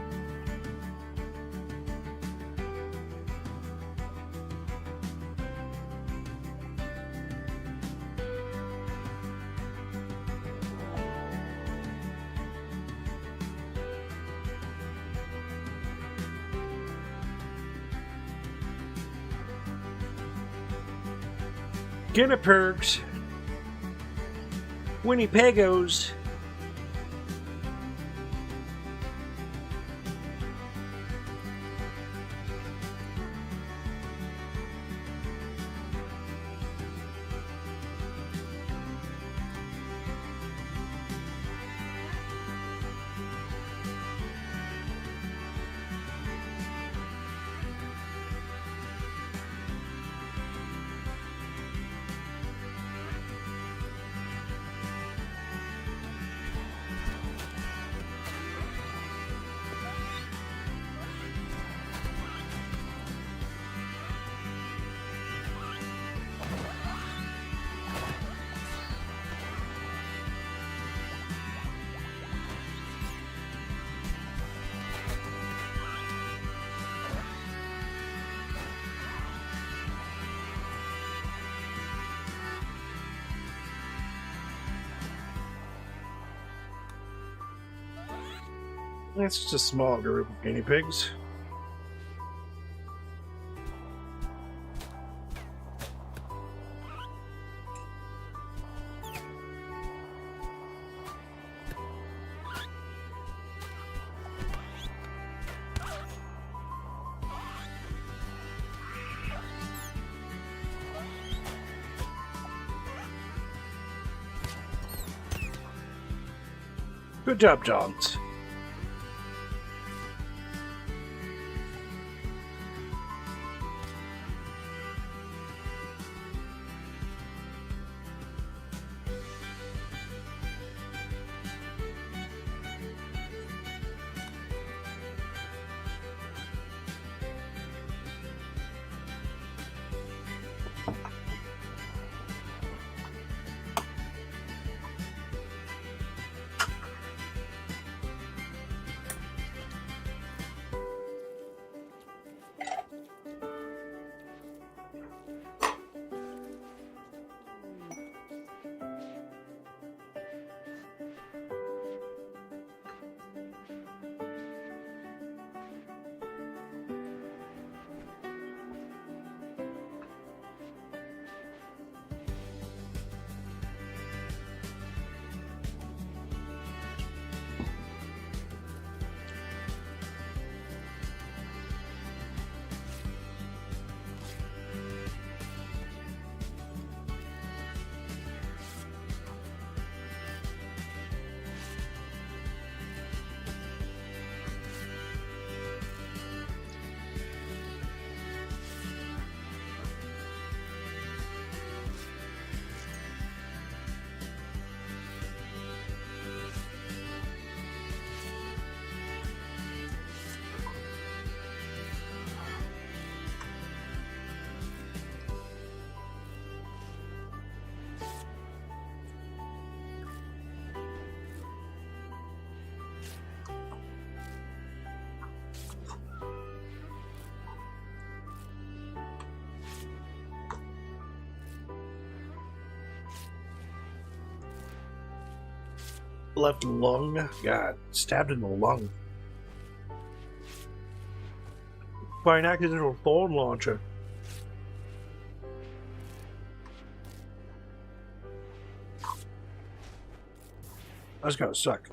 [SPEAKER 1] Guinepergs, Winnipegos, It's just a small group of guinea pigs. Good job, Johns. left lung. God, stabbed in the lung. By an accidental thorn launcher. That's gotta suck.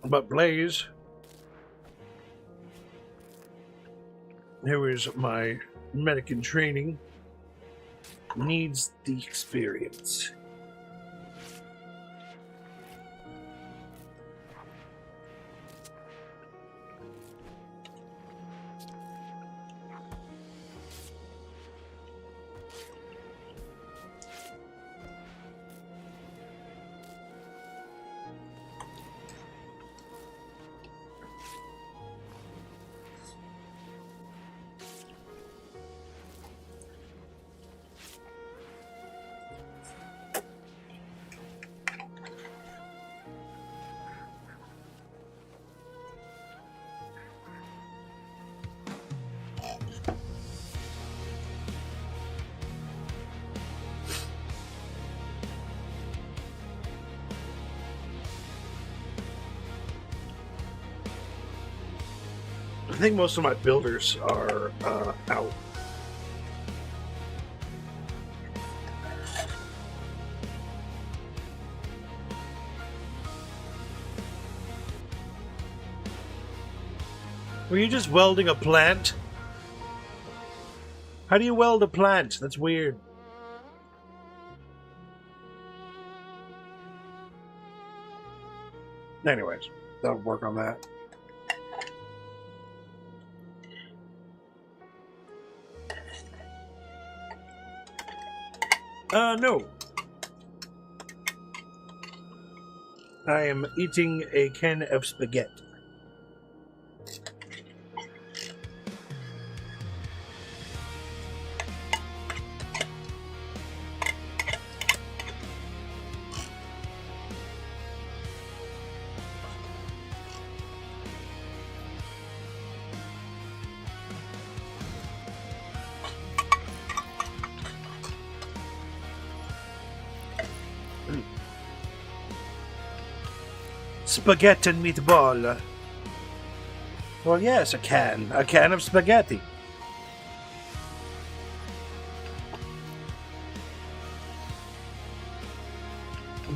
[SPEAKER 1] But Blaze, who is my medic in training, needs the experience. I think most of my builders are out. Were you just welding a plant? How do you weld a plant? That's weird. Anyways, that'll work on that. No. I am eating a can of spaghetti. Spaghetti and meatball. Well, yes, a can of spaghetti.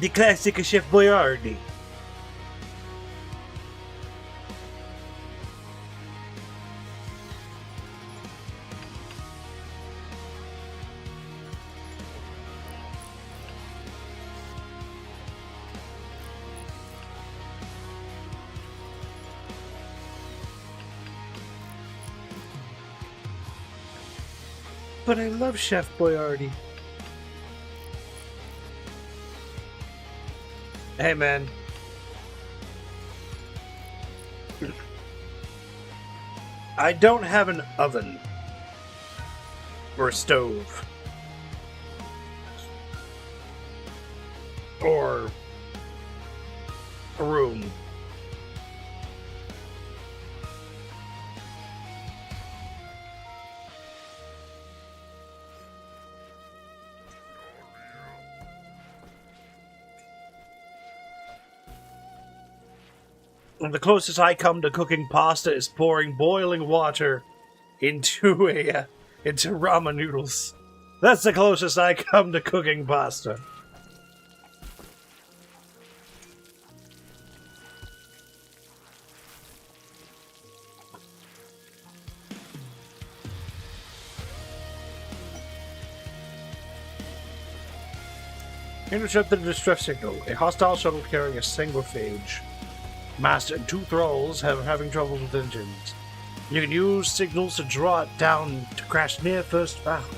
[SPEAKER 1] The classic Chef Boyardee. But I love Chef Boyardee. Hey, man. I don't have an oven or a stove or a room. And the closest I come to cooking pasta is pouring boiling water into ramen noodles. That's the closest I come to cooking pasta. Intercepted a distress signal. A hostile shuttle carrying a single-phage master and 2 thralls having trouble with engines. You can use signals to draw it down to crash near first battle.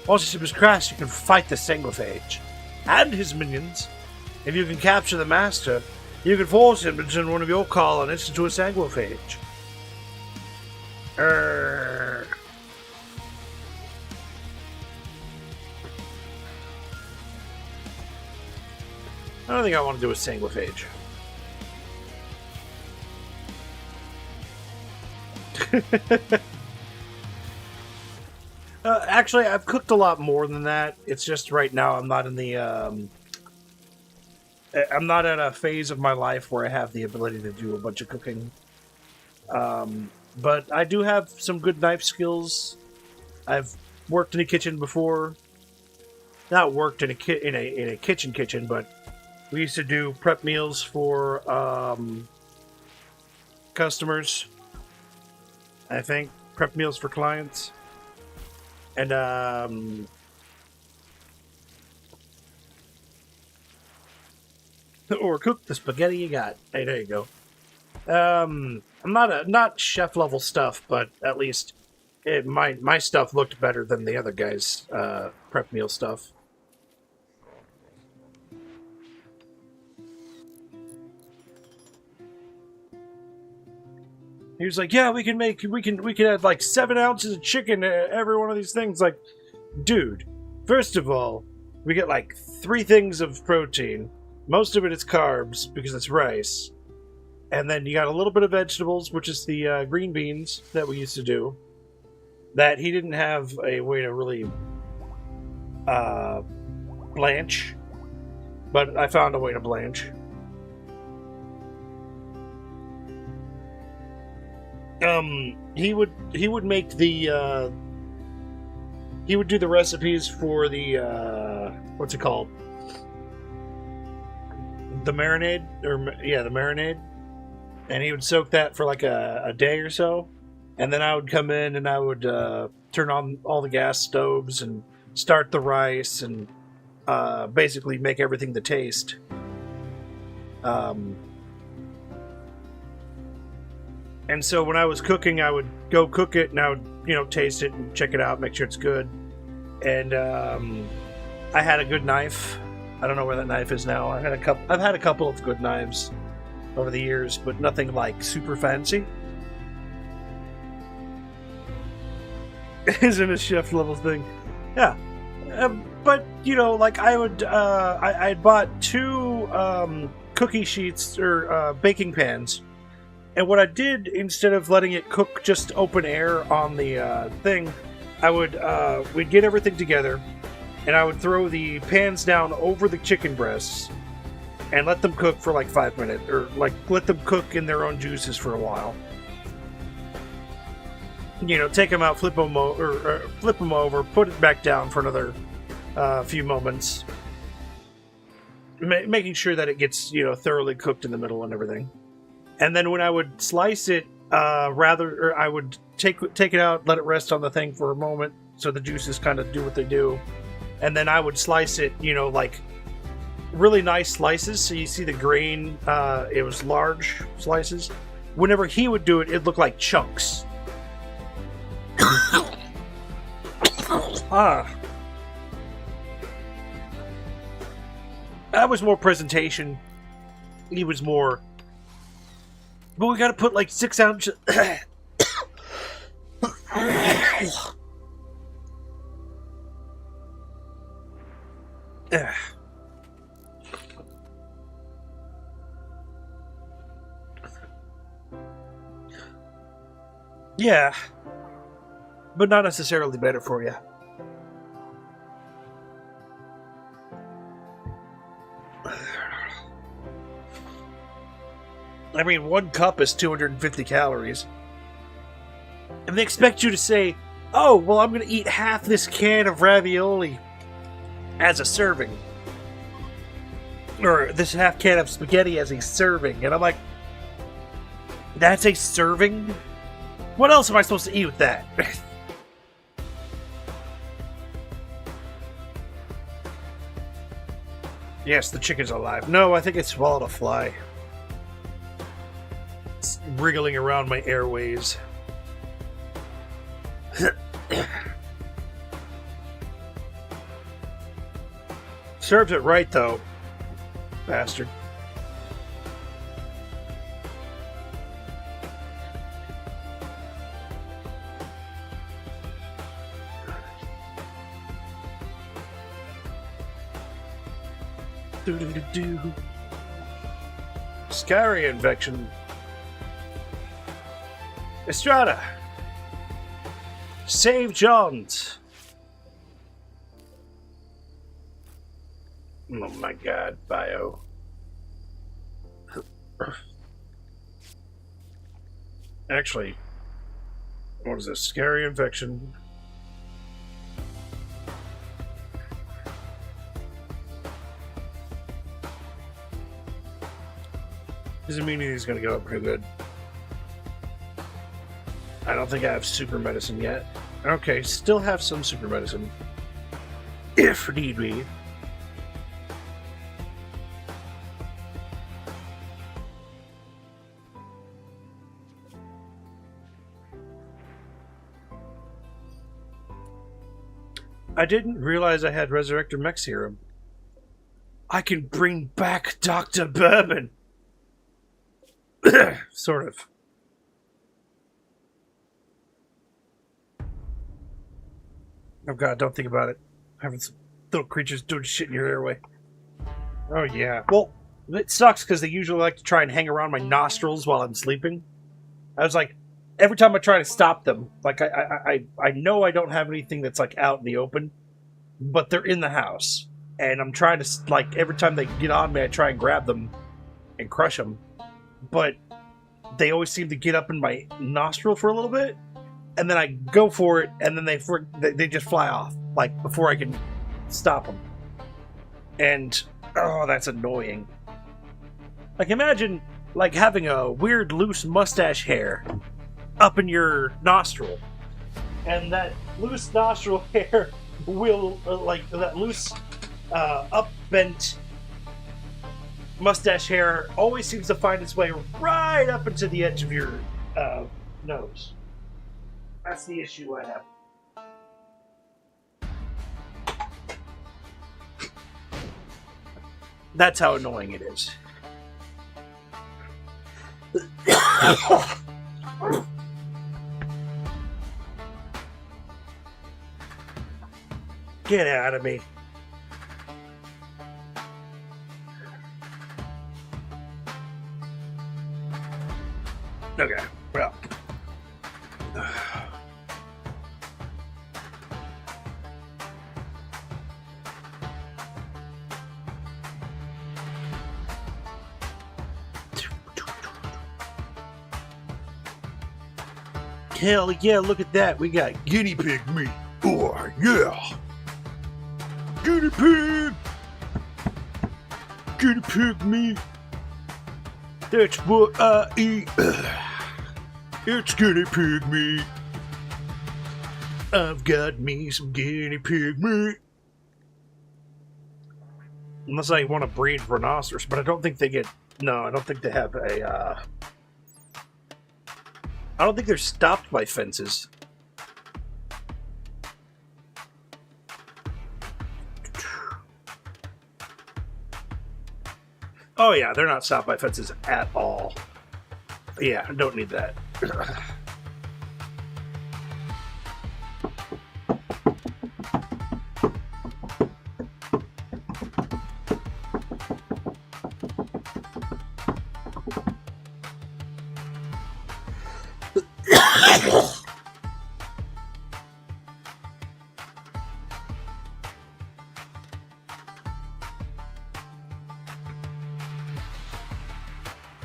[SPEAKER 1] Once the ship is crashed, you can fight the single-phage and his minions. If you can capture the master, you can force him to turn one of your colonists into a single-phage. I don't think I want to do a single-phage. Actually, I've cooked a lot more than that. It's just right now I'm not in the I'm not at a phase of my life where I have the ability to do a bunch of cooking. But I do have some good knife skills. I've worked in a kitchen before. Not worked in a kitchen, but we used to do prep meals for customers. I think prep meals for clients, and or cook the spaghetti you got. Hey, there you go. I'm not chef level stuff, but at least my stuff looked better than the other guys' prep meal stuff. He was like, "Yeah, we can add like 7 ounces of chicken to every one of these things." Like, dude, first of all, we get like 3 things of protein. Most of it is carbs because it's rice. And then you got a little bit of vegetables, which is the green beans that we used to do. That he didn't have a way to really blanch. But I found a way to blanch. He would make the he would do the recipes for the what's it called? The marinade, the marinade, and he would soak that for like a day or so, and then I would come in and I would turn on all the gas stoves and start the rice and basically make everything to taste. And so when I was cooking, I would go cook it and I would, taste it and check it out, make sure it's good. And I had a good knife. I don't know where that knife is now. I've had a couple of good knives over the years, but nothing like super fancy. Isn't a chef level thing. Yeah. But, like I would, I bought 2 cookie sheets or baking pans. And what I did, instead of letting it cook just open air on the thing, I would we'd get everything together, and I would throw the pans down over the chicken breasts, and let them cook for like 5 minutes, or like let them cook in their own juices for a while. Take them out, flip them over, put it back down for another few moments, making sure that it gets thoroughly cooked in the middle and everything. And then when I would slice it, I would take it out, let it rest on the thing for a moment, so the juices kind of do what they do. And then I would slice it, like really nice slices, so you see the grain. It was large slices. Whenever he would do it, it looked like chunks. That was more presentation. He was more. But we gotta put like 6 ounces. Yeah, but not necessarily better for you. I mean, 1 cup is 250 calories. And they expect you to say, "Oh, well, I'm going to eat half this can of ravioli as a serving." Or this half can of spaghetti as a serving. And I'm like, that's a serving? What else am I supposed to eat with that? Yes, the chicken's alive. No, I think it swallowed a fly. It's wriggling around my airways. Serves it right, though. Bastard. Do-do-do-do. Scary infection. Estrada, Save Johns! Oh my god, bio. Actually, what is this? Scary infection. His immunity is going to go up pretty good. I don't think I have super medicine yet. Okay, still have some super medicine. If need be. I didn't realize I had Resurrector Mech Serum. I can bring back Dr. Bourbon! Sort of. Oh god, don't think about it. Having some little creatures doing shit in your airway. Oh yeah. Well, it sucks because they usually like to try and hang around my nostrils while I'm sleeping. I was like, every time I try to stop them, like I know I don't have anything that's like out in the open, but they're in the house, and I'm trying to like every time they get on me, I try and grab them and crush them, but they always seem to get up in my nostril for a little bit, and then I go for it, and then they just fly off like before I can stop them, and oh, that's annoying. Like imagine like having a weird loose mustache hair up in your nostril, and that loose nostril hair will like that loose up bent mustache hair always seems to find its way right up into the edge of your nose. That's the issue I have. That's how annoying it is. Get out of me. Okay, well. Hell yeah, look at that. We got guinea pig meat. Oh, yeah. Guinea pig! Guinea pig meat. That's what I eat. It's guinea pig meat. I've got me some guinea pig meat. Unless I want to breed rhinoceros, but I don't think they get... No, I don't think they have a... I don't think they're stopped by fences. Oh yeah, they're not stopped by fences at all. Yeah, I don't need that.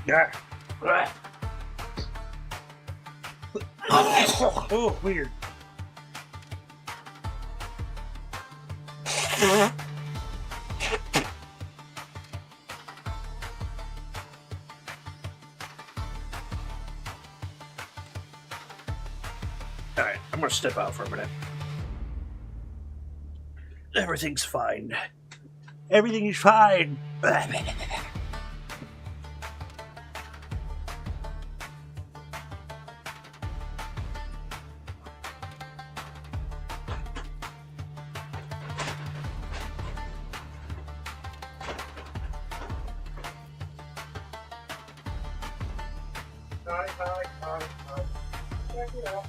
[SPEAKER 1] Yeah. Oh, weird. Alright, I'm gonna step out for a minute. Everything's fine. Everything is fine. Check it out.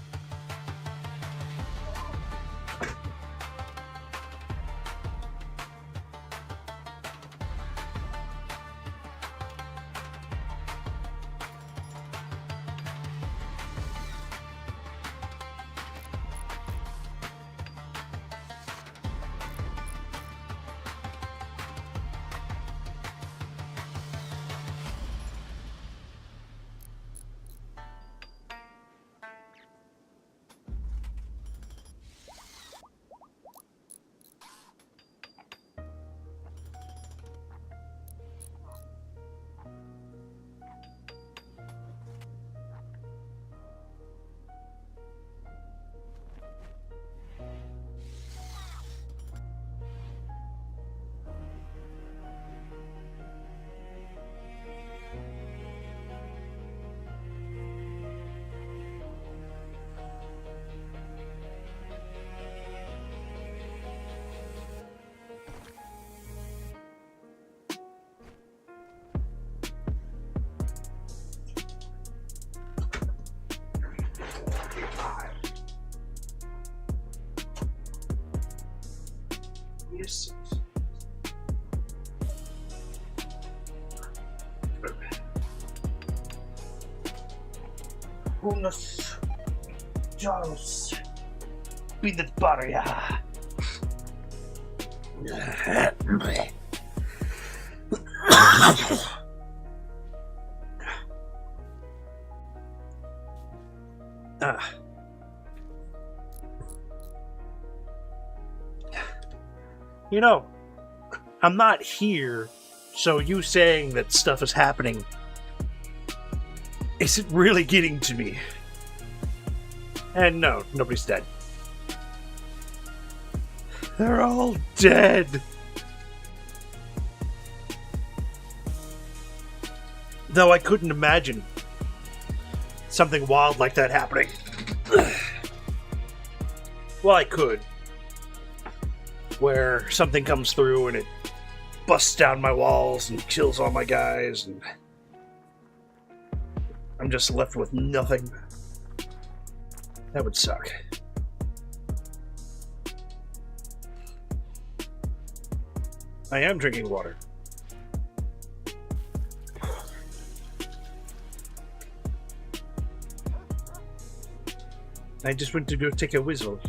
[SPEAKER 1] Yes. Unos Jaros Pinat Barya. You know, I'm not here, so you saying that stuff is happening isn't really getting to me. And no, nobody's dead. They're all dead. Though I couldn't imagine something wild like that happening. Well, I could. Where something comes through and it busts down my walls and kills all my guys, and I'm just left with nothing. That would suck. I am drinking water. I just went to go take a whistle.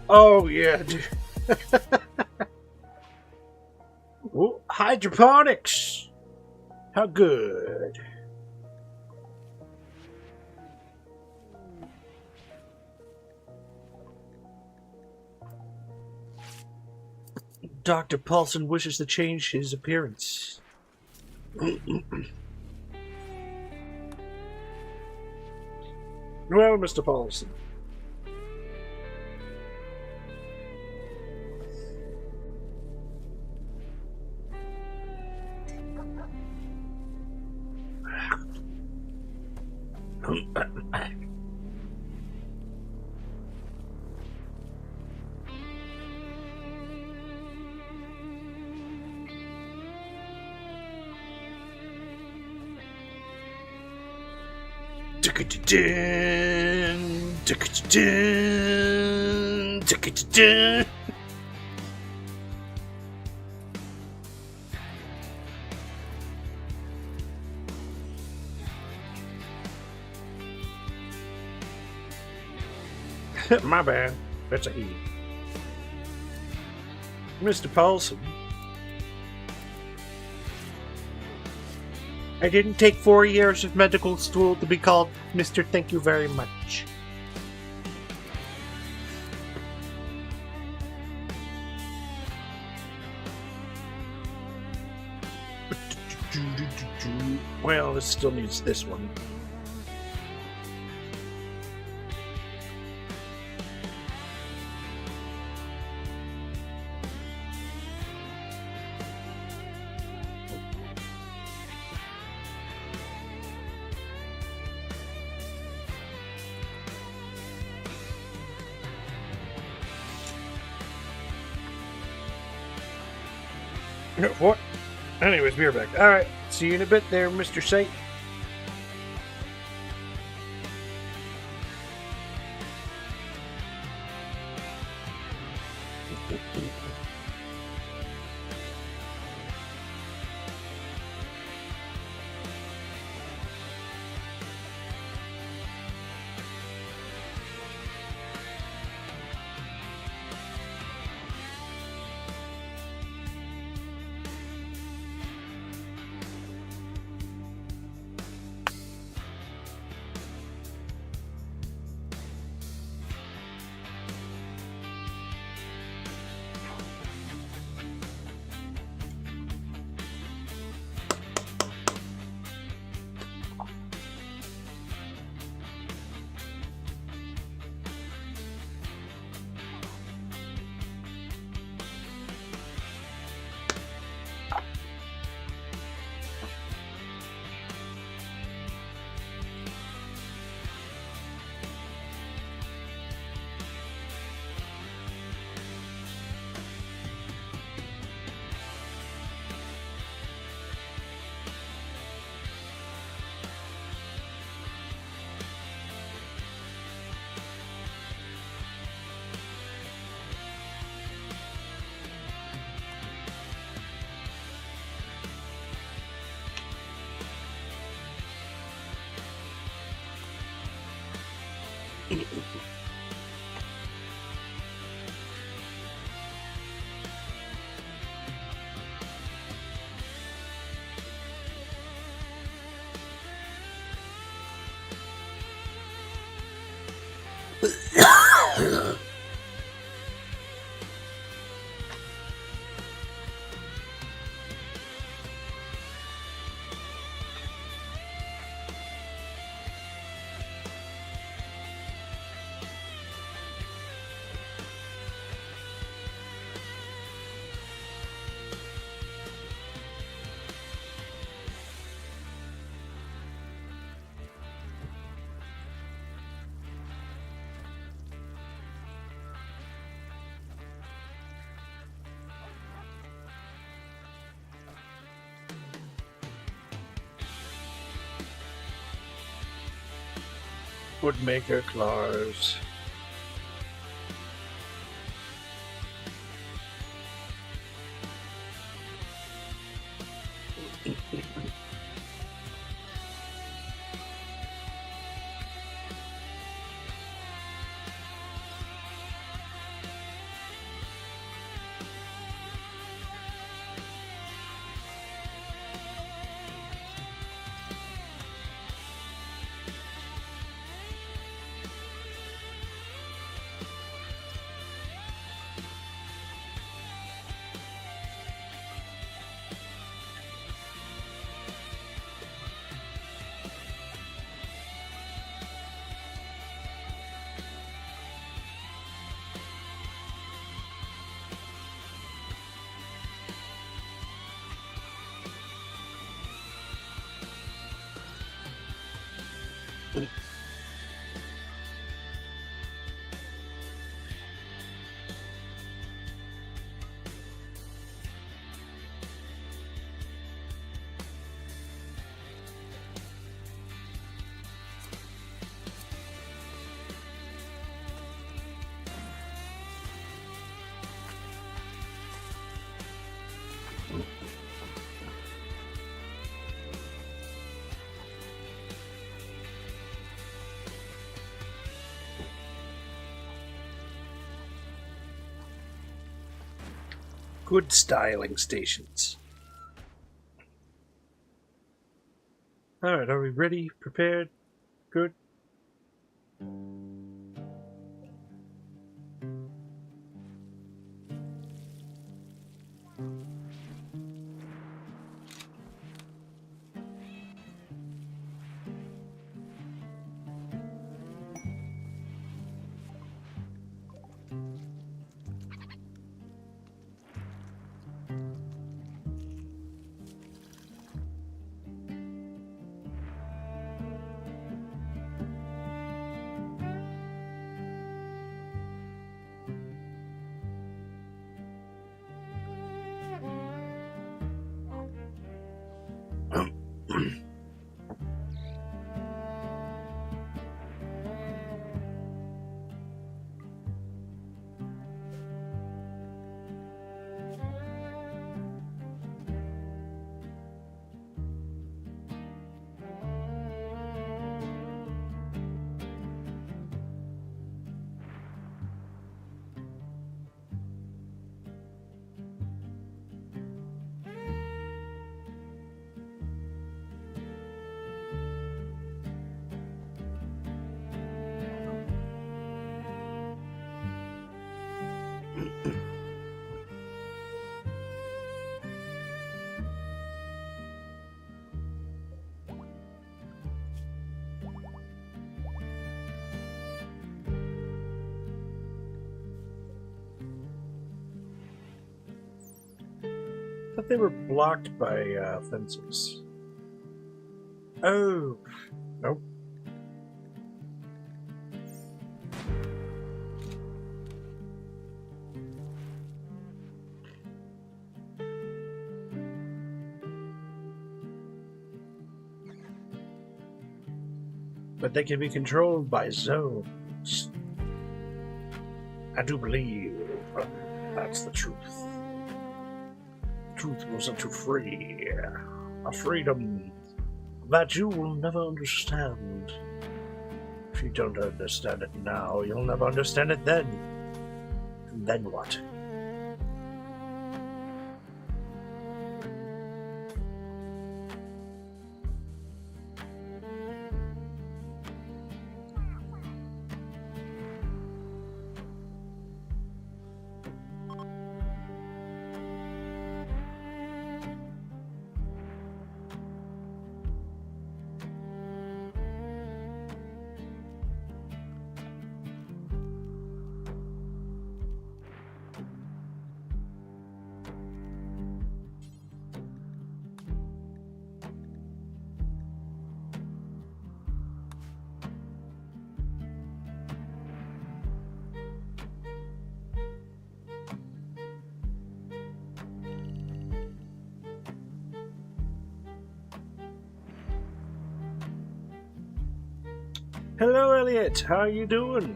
[SPEAKER 1] Oh, yeah, dude. Ooh, hydroponics! How good. Dr. Paulson wishes to change his appearance. Well, Mr. Paulson. My bad. That's a he. Mr. Paulson. I didn't take 4 years of medical school to be called Mr. Thank you very much. Well, this still needs this one. What? Anyways, we're back. Alright, see you in a bit there, Mr. Sight. Woodmaker claws. Good styling stations. Alright, are we ready? Prepared? Good? I thought they were blocked by fences. Oh, nope. But they can be controlled by zones. I do believe that's the truth. The truth will set you free. A freedom that you will never understand. If you don't understand it now, you'll never understand it then. And then what? Hello, Elliot. How are you doing?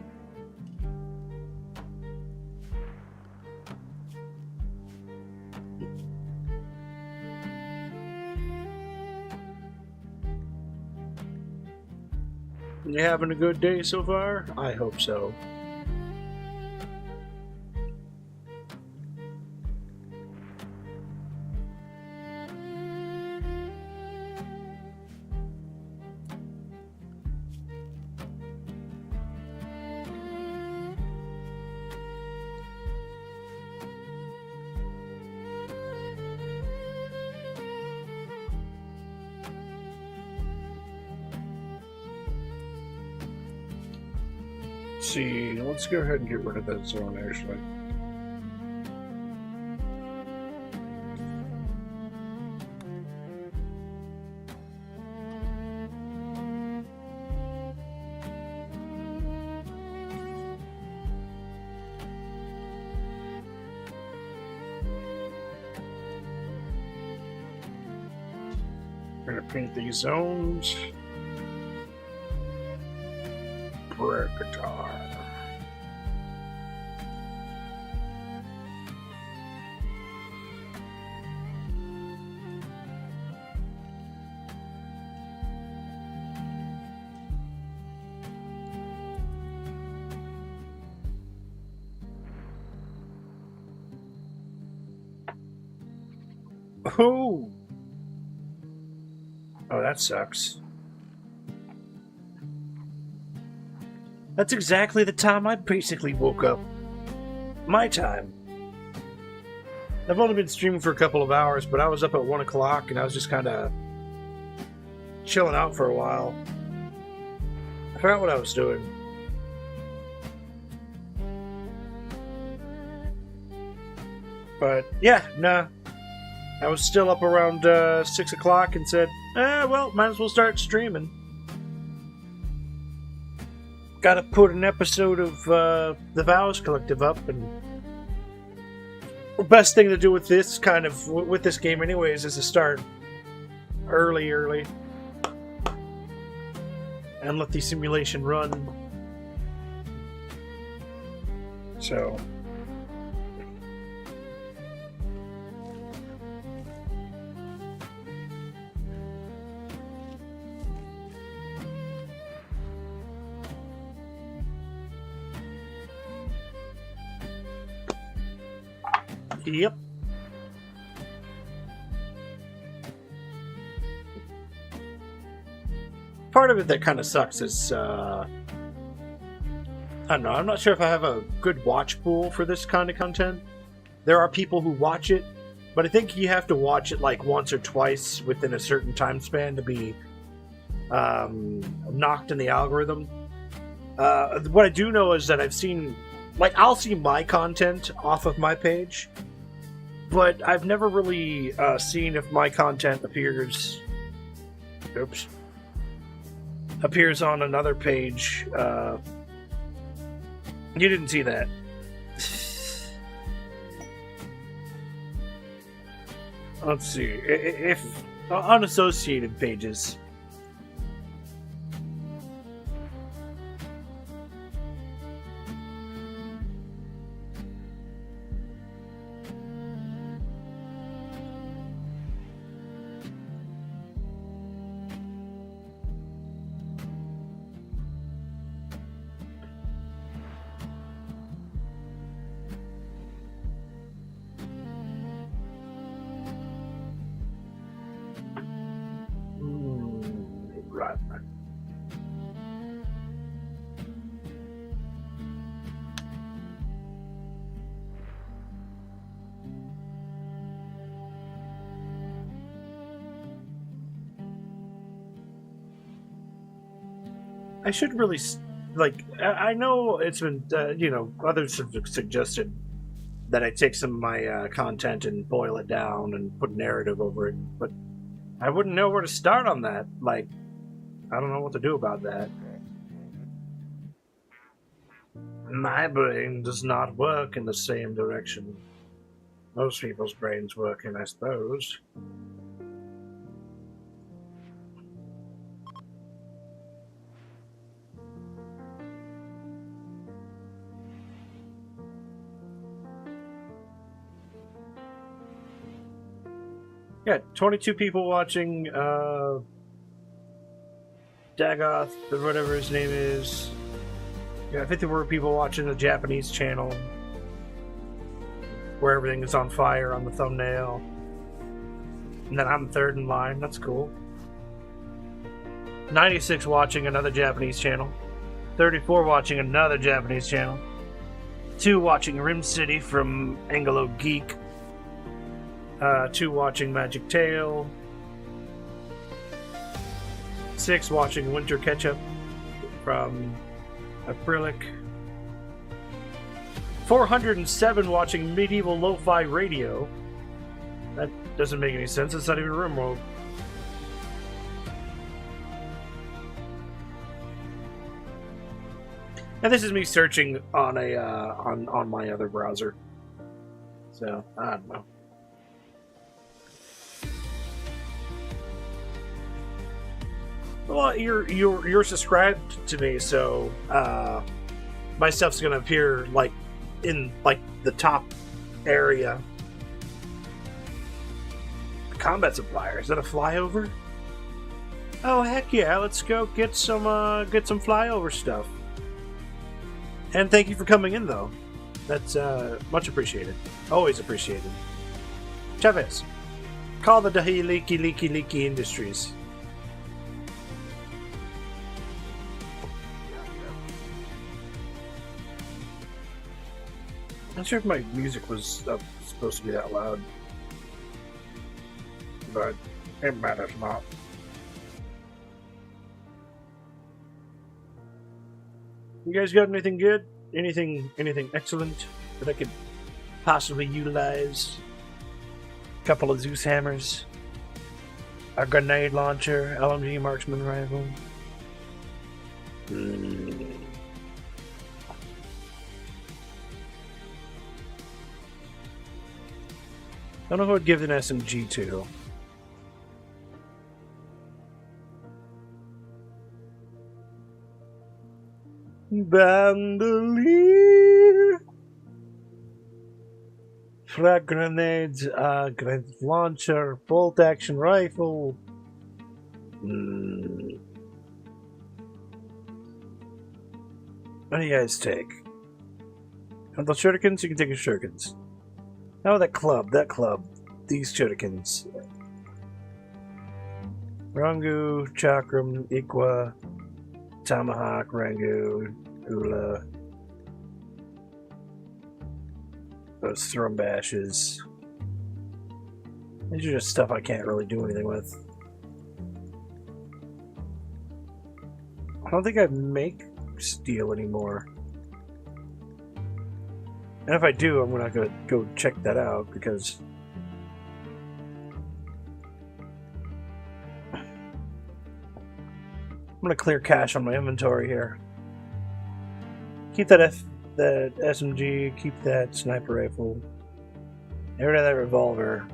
[SPEAKER 1] You having a good day so far? I hope so. See, let's go ahead and get rid of that zone actually. We're gonna paint these zones. Prayer guitar. Oh! Oh, that sucks. That's exactly the time I basically woke up. My time. I've only been streaming for a couple of hours, but I was up at 1 o'clock and I was just kind of chilling out for a while. I forgot what I was doing. But yeah, nah. I was still up around 6 o'clock and said, well, might as well start streaming. Gotta put an episode of the Vowist Collective up, and the best thing to do with this kind of, with this game anyways, is to start early. And let the simulation run. So... Yep. Part of it that kind of sucks is, I don't know, I'm not sure if I have a good watch pool for this kind of content. There are people who watch it, but I think you have to watch it like once or twice within a certain time span to be knocked in the algorithm. What I do know is that I've seen, like, I'll see my content off of my page, but I've never really seen if my content appears on another page. You didn't see that. Let's see. If unassociated pages. I should really, like, I know it's been, others have suggested that I take some of my content and boil it down and put narrative over it, but I wouldn't know where to start on that. Like, I don't know what to do about that. My brain does not work in the same direction most people's brains work in, I suppose. Yeah, 22 people watching Dagoth, or whatever his name is. Yeah, 54 people watching the Japanese channel, where everything is on fire on the thumbnail. And then I'm third in line. That's cool. 96 watching another Japanese channel. 34 watching another Japanese channel. 2 watching Rim City from Anglo Geek. 2 watching Magic Tale. 6 watching Winter Ketchup from Acrylic. 407 watching Medieval Lo-Fi Radio. That doesn't make any sense. It's not even Rimworld. And this is me searching on a on my other browser. So I don't know. Well, you're subscribed to me, so my stuff's gonna appear like in like the top area. A combat supplier, is that a flyover? Oh heck yeah! Let's go get some flyover stuff. And thank you for coming in, though. That's much appreciated. Always appreciated. Chavez, call the Dahi Leaky Industries. Not sure if my music was supposed to be that loud, but it matters not. You guys got anything good? Anything excellent that I could possibly utilize? A couple of Zeus hammers, a grenade launcher, LMG marksman rifle. I don't know who I'd give an SMG to. Bandolier! Frag grenades, grenade launcher, bolt action rifle. What do you guys take? Want those shurikens? You can take your shurikens. How about that club? These shurikens. Rangu, Chakram, Ikwa, Tomahawk, Rangu, Ula. Those Thrumbashes. These are just stuff I can't really do anything with. I don't think I make steel anymore. And if I do, I'm gonna go check that out because I'm gonna clear cache on my inventory here. Keep that SMG, keep that sniper rifle, get rid of that revolver.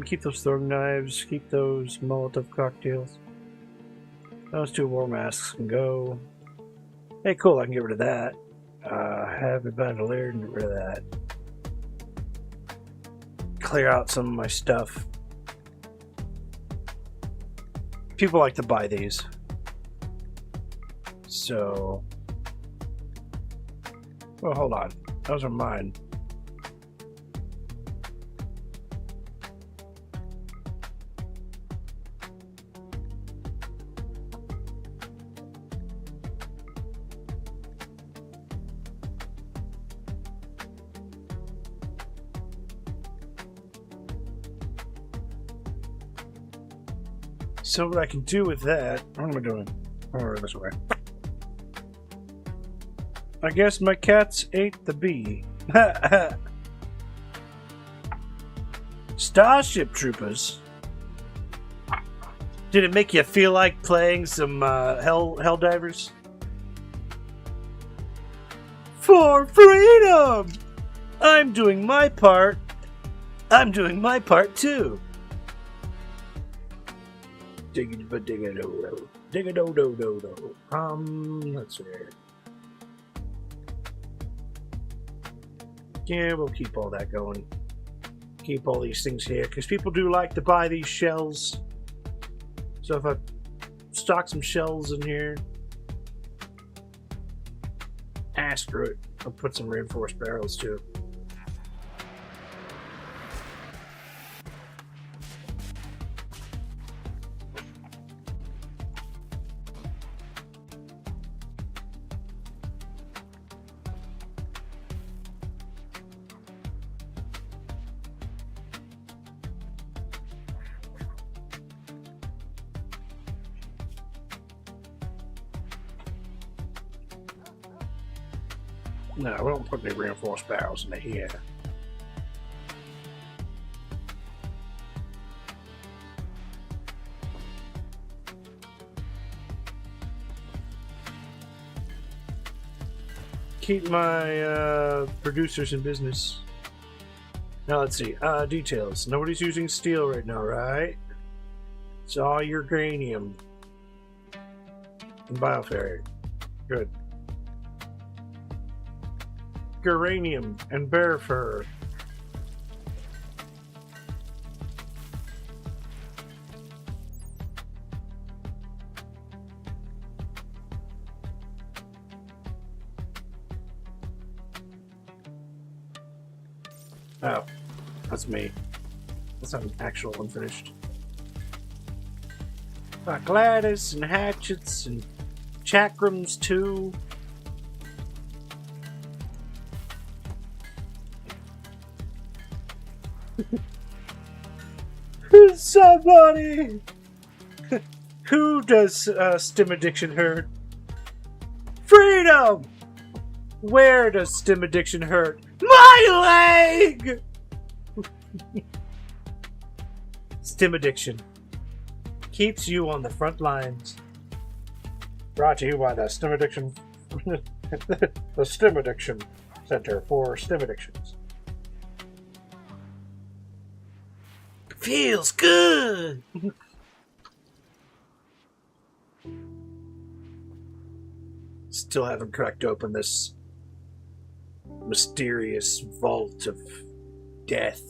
[SPEAKER 1] Keep those throwing knives, keep those Molotov cocktails. Those 2 war masks can go. Hey, cool, I can get rid of that. Have a bandolier and get rid of that. Clear out some of my stuff. People like to buy these. So... well, hold on. Those are mine. So what I can do with that... What am I doing? Oh, this way. I guess my cats ate the bee. Starship Troopers? Did it make you feel like playing some Helldivers? For freedom! I'm doing my part. I'm doing my part too. Dig-a-do-do-do-do. Dig-a-do-do-do-do. Let's see. Yeah, we'll keep all that going. Keep all these things here, because people do like to buy these shells. So if I stock some shells in here... screw it. I'll put some reinforced barrels too. No, we don't put any reinforced barrels in here. Keep my producers in business. Now let's see. Details. Nobody's using steel right now, right? It's all uranium and bioferric. Good. Uranium and bear fur. Oh, that's me. That's not an actual unfinished. Got Gladys and hatchets and chakrams too. Somebody! Who does stim addiction hurt? Freedom! Where does stim addiction hurt? My leg! Stim addiction keeps you on the front lines. Brought to you by the Stim Addiction... the Stim Addiction Center for Stim Addictions. Feels good! Still haven't cracked open this mysterious vault of death.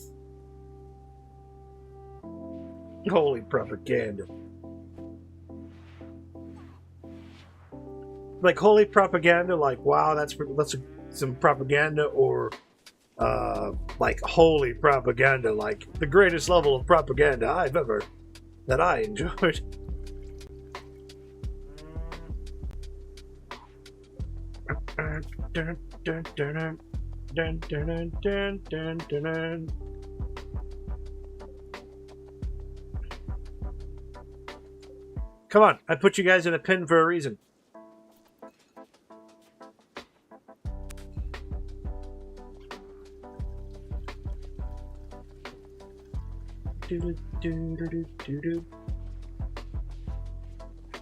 [SPEAKER 1] Holy propaganda. Like holy propaganda, like wow, that's some propaganda, or like holy propaganda, like the greatest level of propaganda that I enjoyed. Come on, I put you guys in a pin for a reason.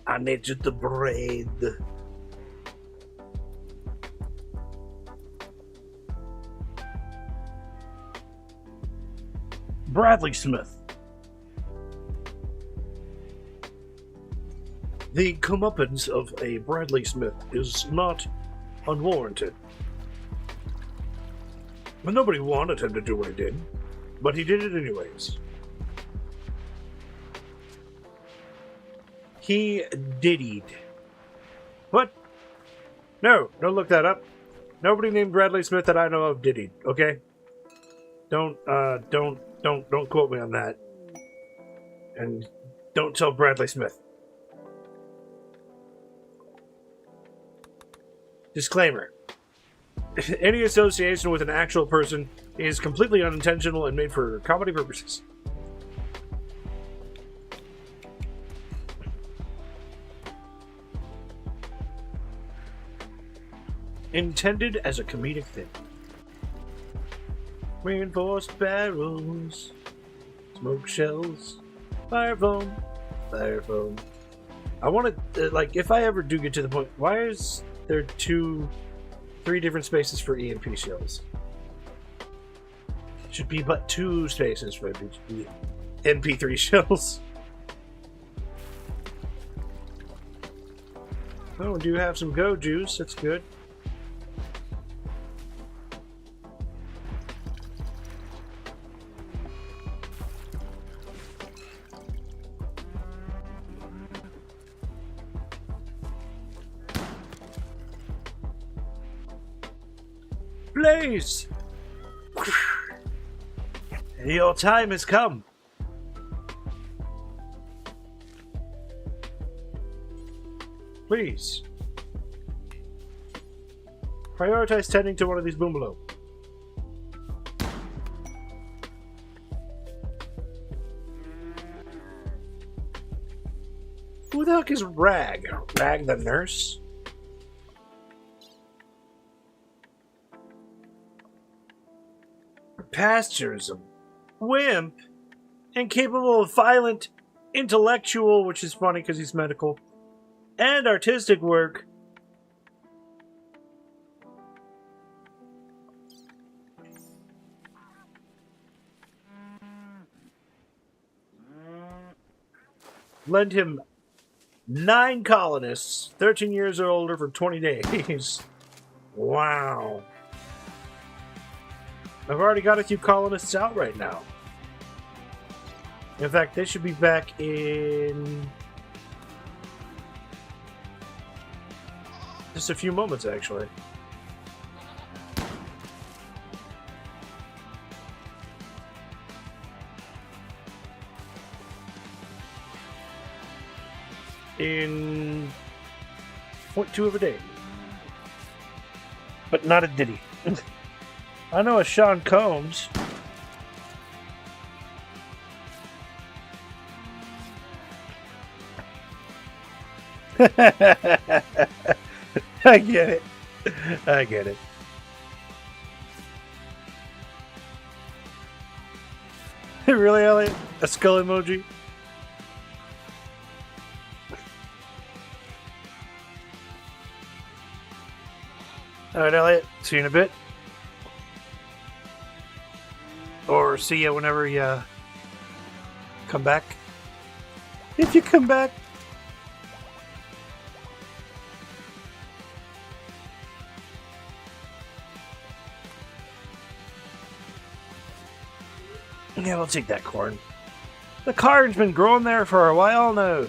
[SPEAKER 1] I need you to breathe. Bradley Smith. The comeuppance of a Bradley Smith is not unwarranted. But nobody wanted him to do what he did, but he did it anyways. He diddied. What? No, don't look that up. Nobody named Bradley Smith that I know of diddied, okay? Don't quote me on that. And don't tell Bradley Smith. Disclaimer. Any association with an actual person is completely unintentional and made for comedy purposes. intended as a comedic thing. Reinforced barrels, smoke shells, fire foam, fire foam. I want to, like, if I ever do get to the point, why is there 3 different spaces for EMP shells? Should be but 2 spaces for MP3 shells. Oh, we do have some go juice. That's good. Blaze! Your time has come. Please. Prioritize tending to one of these boom below. Who the heck is Rag? Rag the nurse? Pastor is a wimp, incapable of violent, intellectual, which is funny because he's medical, and artistic work. Lend him 9 colonists, 13 years or older, for 20 days. Wow. I've already got a few colonists out right now. In fact, they should be back in just a few moments, actually. In 0.2 of a day. But not a ditty. I know a Sean Combs. I get it. I get it. Really, Elliot? A skull emoji? Alright, Elliot. See you in a bit. Or see you whenever you come back. If you come back. Yeah, we'll take that corn. The corn's been growing there for a while now.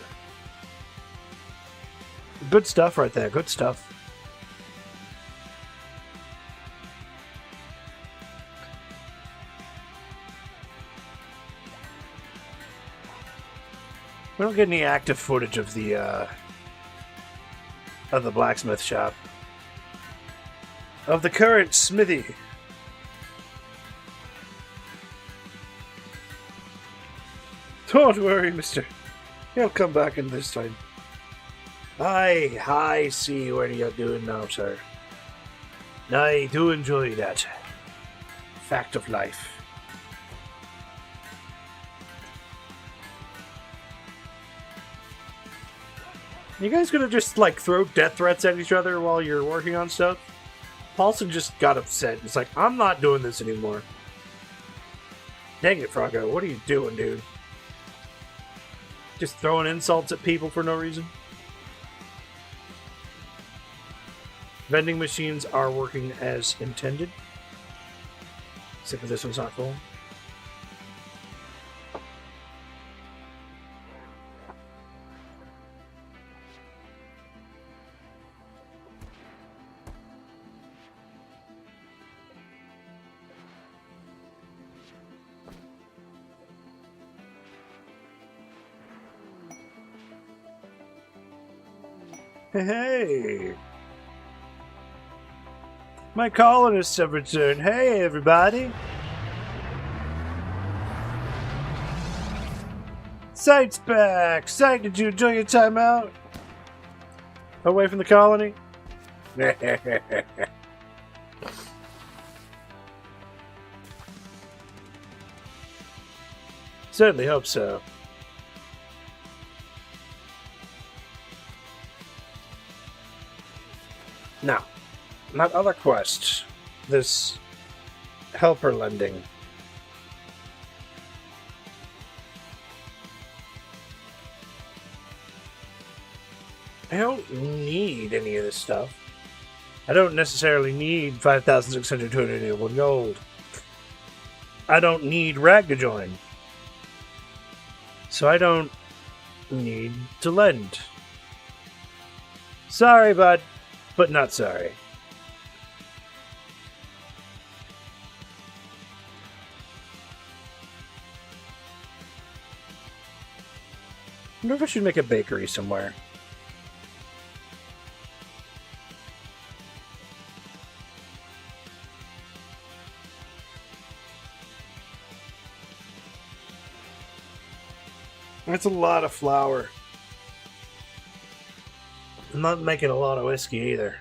[SPEAKER 1] Good stuff right there. Good stuff. We don't get any active footage of the blacksmith shop. Of the current smithy. Don't worry, mister. He'll come back in this time. I see what you're doing now, sir. I do enjoy that. Fact of life. You guys gonna just, like, throw death threats at each other while you're working on stuff? Paulson just got upset. It's like, I'm not doing this anymore. Dang it, Froggo. What are you doing, dude? Just throwing insults at people for no reason? Vending machines are working as intended. Except for this one's not full. Hey! My colonists have returned. Hey, everybody! Sight's back! Sight, did you enjoy your time out? Away from the colony? Certainly hope so. Now, that other quest, this helper lending. I don't need any of this stuff. I don't necessarily need 5,621 gold. I don't need rag to join. So I don't need to lend. Sorry, bud, but not sorry. I wonder if I should make a bakery somewhere. That's a lot of flour. I'm not making a lot of whiskey either.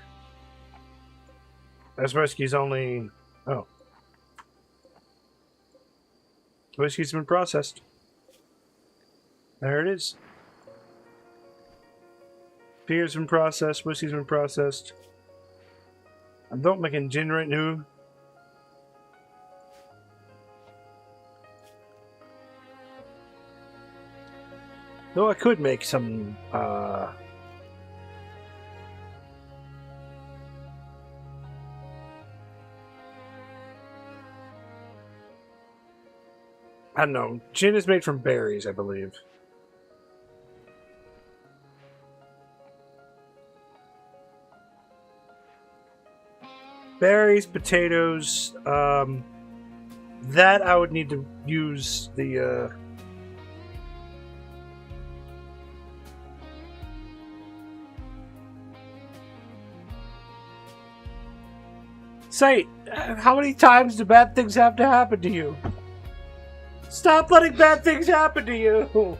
[SPEAKER 1] This whiskey's only... Oh. Whiskey's been processed. There it is. Beer's been processed. Whiskey's been processed. I'm not making gin right now. Though I could make some, I don't know. Gin is made from berries, I believe. Berries, potatoes, that I would need to use the, Say, how many times do bad things have to happen to you? Stop letting bad things happen to you!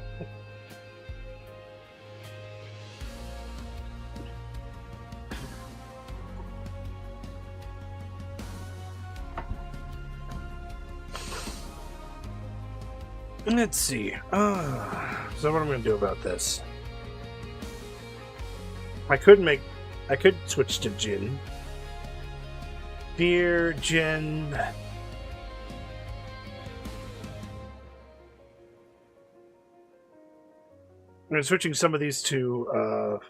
[SPEAKER 1] Let's see. So what am I going to do about this? I could switch to gin. Beer, gin. I'm switching some of these to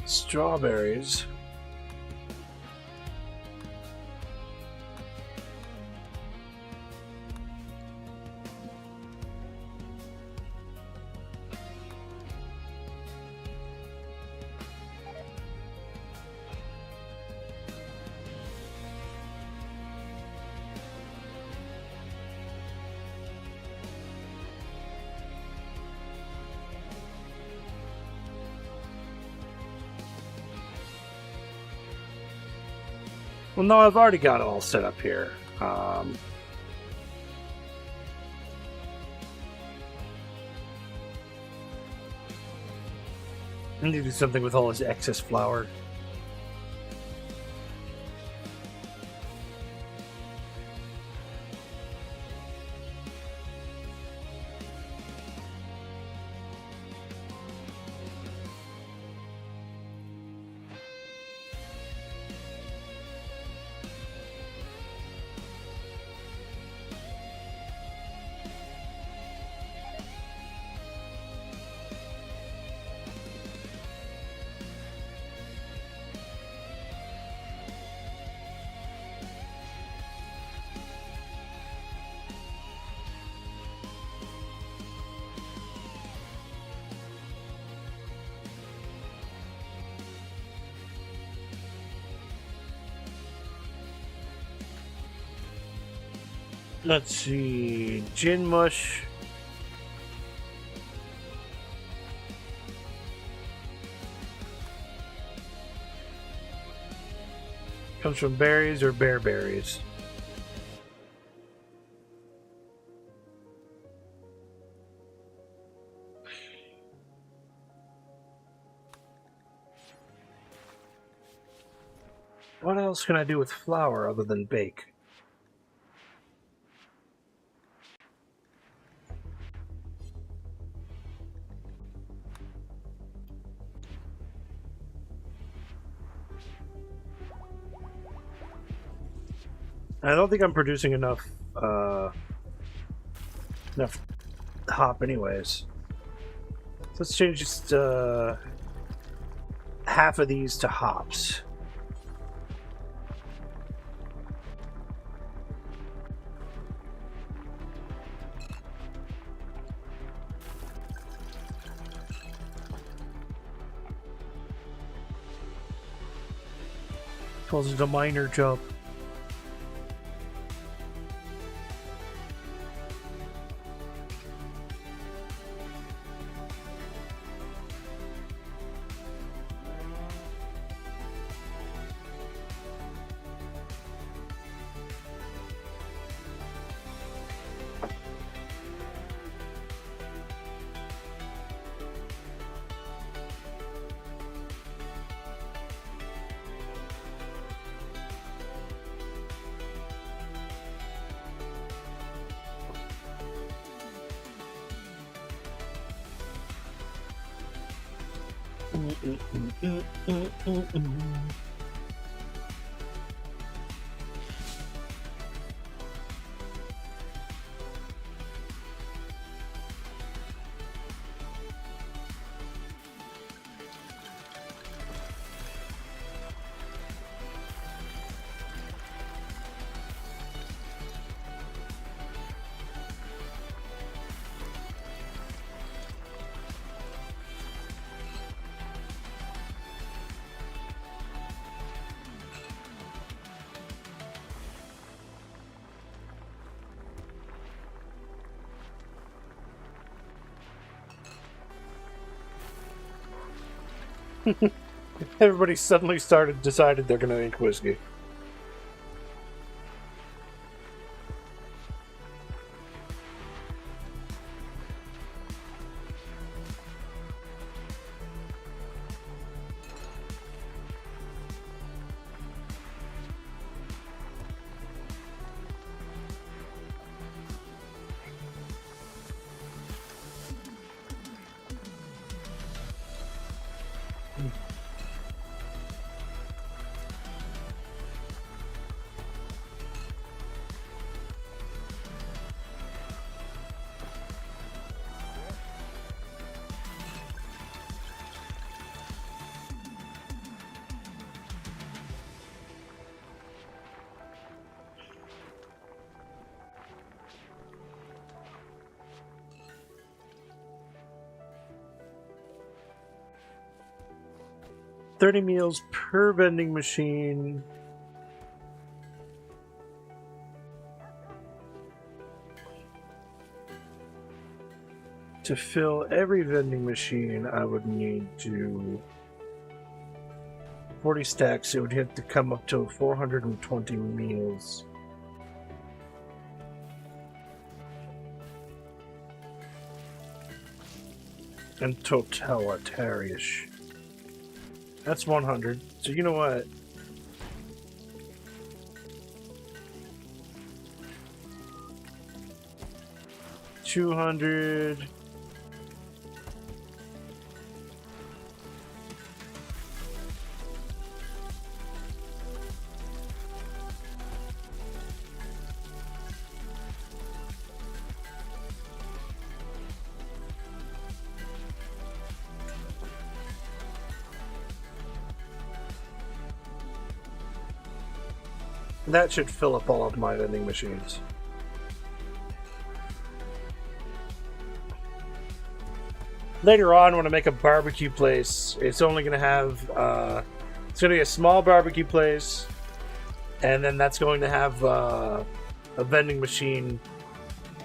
[SPEAKER 1] strawberries. Well, no, I've already got it all set up here. I need to do something with all this excess flour. Let's see, gin mush. Comes from berries or bear berries. What else can I do with flour other than bake? I don't think I'm producing enough hop anyways. So let's change just half of these to hops. Causes a minor jump. Everybody suddenly decided they're going to make whiskey. $30 meals per vending machine. To fill every vending machine, I would need to 40 stacks. It would have to come up to 420 meals. And totalitarian. That's 100. So you know what? $200. That should fill up all of my vending machines. Later on, when I make a barbecue place, it's only going to have, it's going to be a small barbecue place, and then that's going to have a vending machine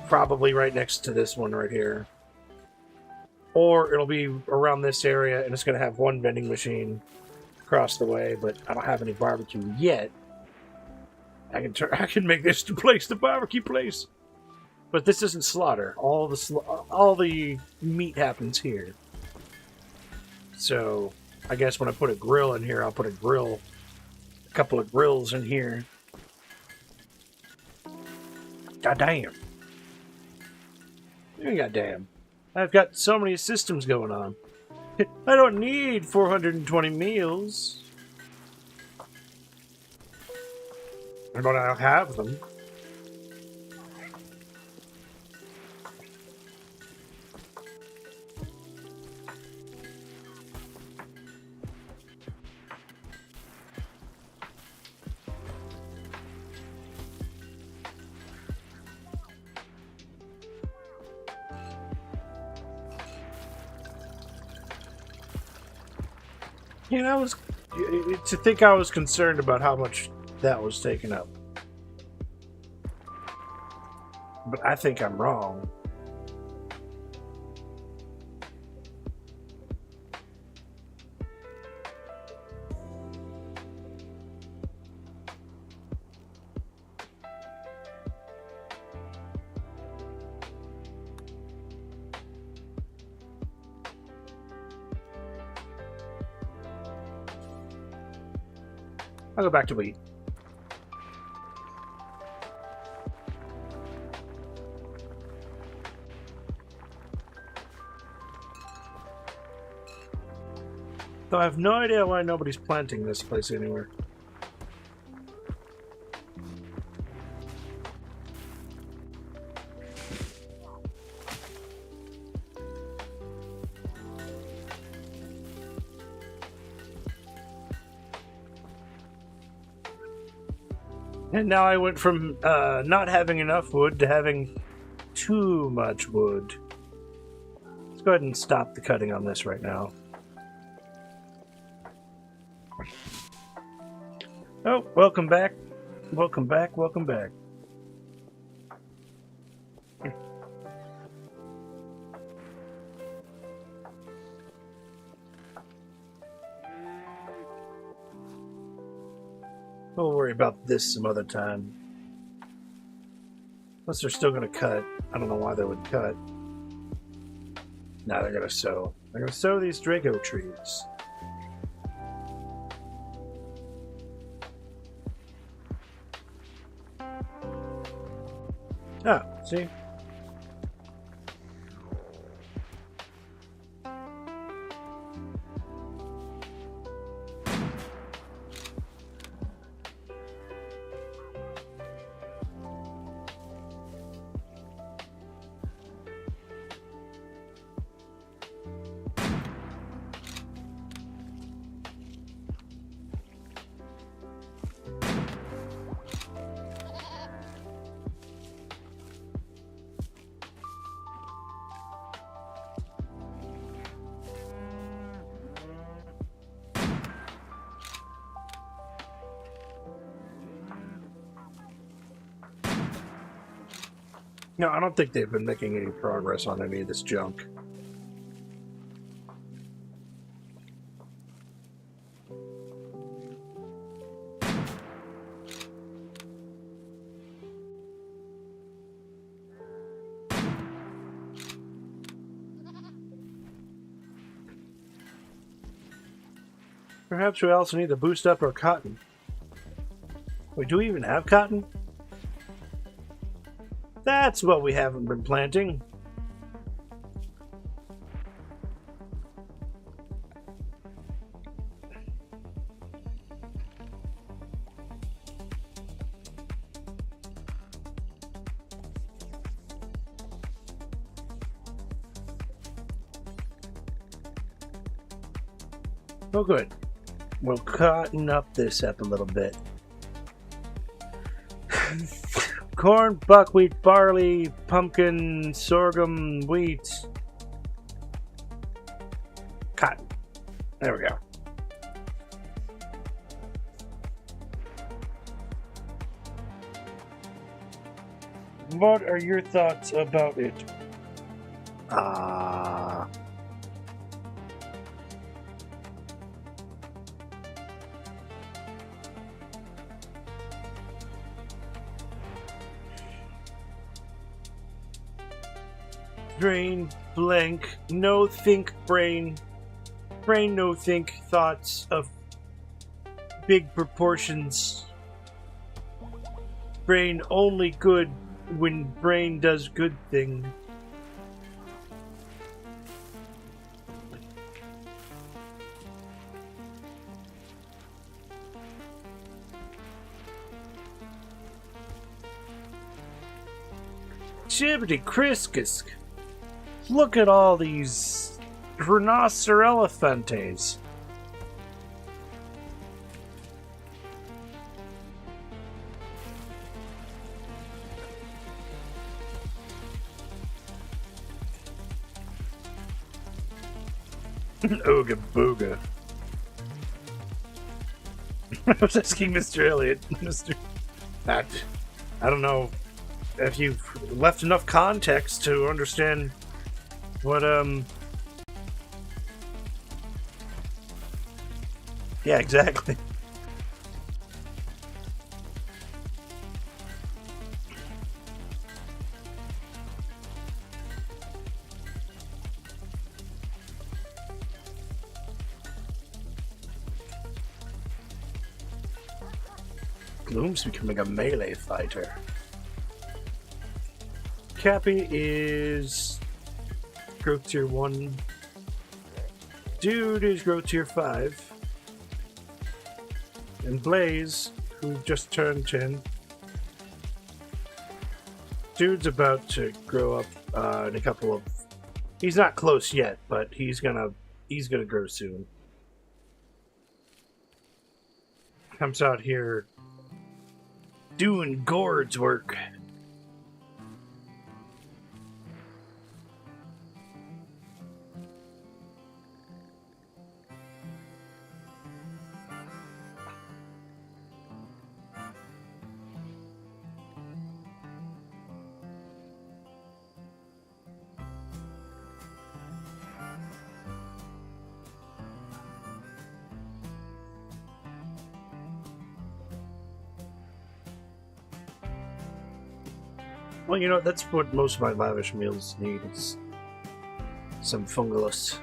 [SPEAKER 1] probably right next to this one right here. Or it'll be around this area, and it's going to have one vending machine across the way, but I don't have any barbecue yet. I can make this the place, the barbecue place. But this isn't slaughter. All the meat happens here. So I guess when I put a grill in here, I'll put a couple of grills in here. God damn. God damn. I've got so many systems going on. I don't need 420 meals. But I'll have them. You know, to think I was concerned about how much that was taken up. But I think I'm wrong. I'll go back to wheat. Though I have no idea why nobody's planting this place anywhere. And now I went from not having enough wood to having too much wood. Let's go ahead and stop the cutting on this right now. Oh, welcome back. Welcome back, welcome back. We'll worry about this some other time. Unless they're still going to cut. I don't know why they would cut. Now they're going to sow. They're going to sow these Draco trees. Ah, see? No, I don't think they've been making any progress on any of this junk. Perhaps we also need to boost up our cotton. Wait, do we even have cotton? That's what we haven't been planting. Oh, good. We'll cotton up this up a little bit. Corn, buckwheat, barley, pumpkin, sorghum, wheat. Cotton. There we go. What are your thoughts about it? Brain blank. No think brain. Brain no think thoughts of big proportions. Brain only good when brain does good thing. Shibbity Criscus. Look at all these rhinocerelefantes. Ooga booga. I was asking Mr. Elliot, Mr. I don't know if you've left enough context to understand what, yeah, exactly. Gloom's becoming a melee fighter. Cappy is growth tier 1. Dude is growth tier 5. And Blaze, who just turned 10. Dude's about to grow up in a couple of... He's not close yet, but he's gonna grow soon. Comes out here doing Gord's work. Well, you know, that's what most of my lavish meals need, is some fungalus.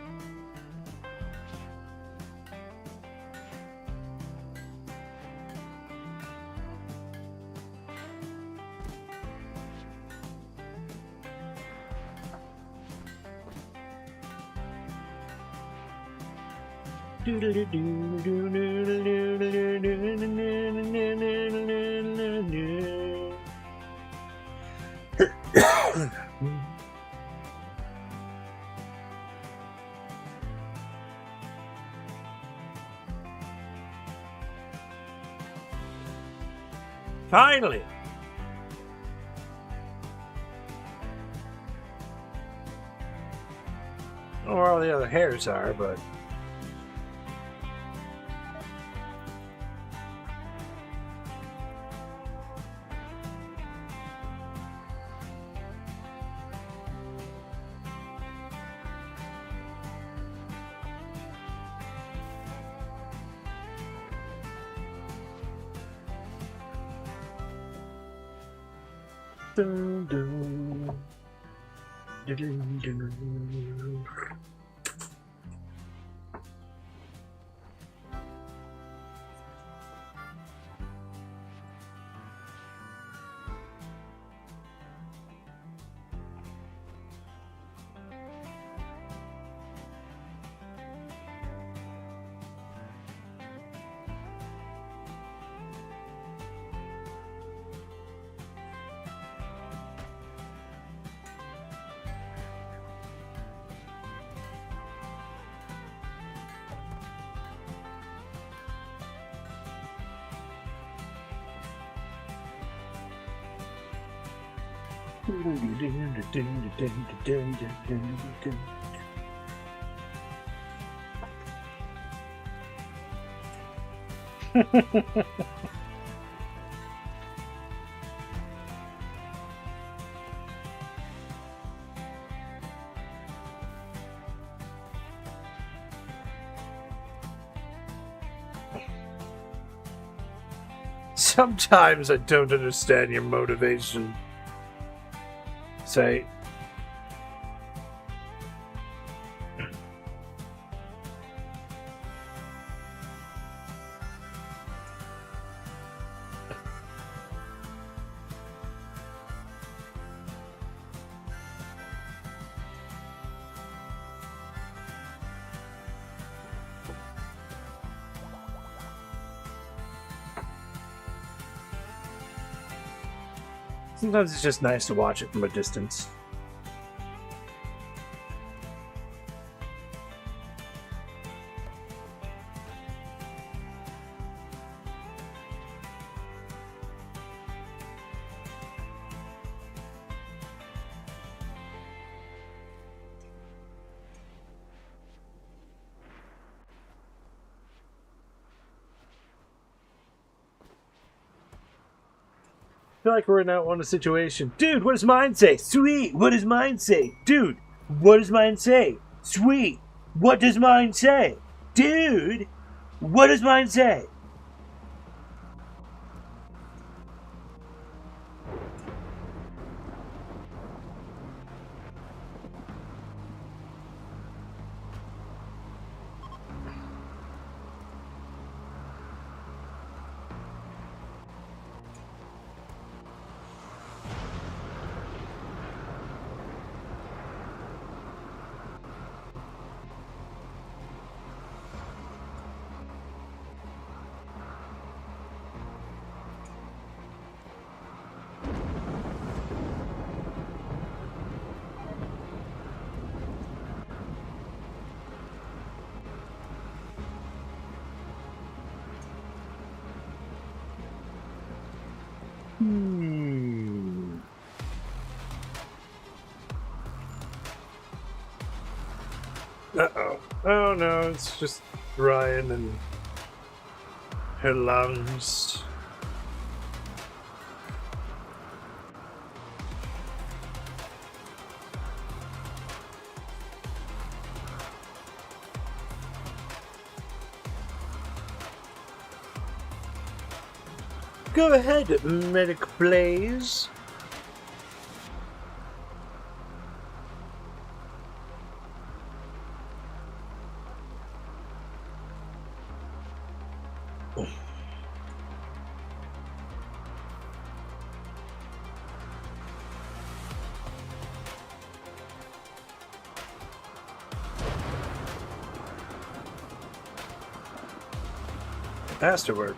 [SPEAKER 1] Finally! I don't know where all the other hairs are, but... Dun, dun. Dun, dun, dun. Sometimes I don't understand your motivation. Say, Sometimes it's just nice to watch it from a distance. I feel like we're in that one situation. Dude, what does mine say? Sweet, what does mine say? Dude, what does mine say? Sweet, what does mine say? Dude, what does mine say? Uh-oh. Oh no, it's just Ryan and her lungs. Go ahead, Medic Blaze. Has to work.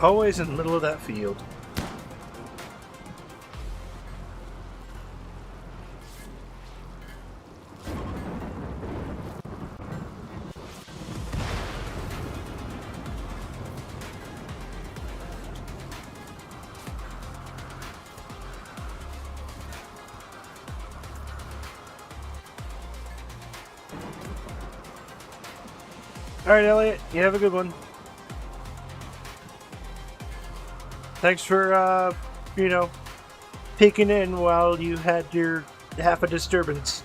[SPEAKER 1] Always in the middle of that field. Alright, Elliot, you have a good one. Thanks for, peeking in while you had your half a disturbance.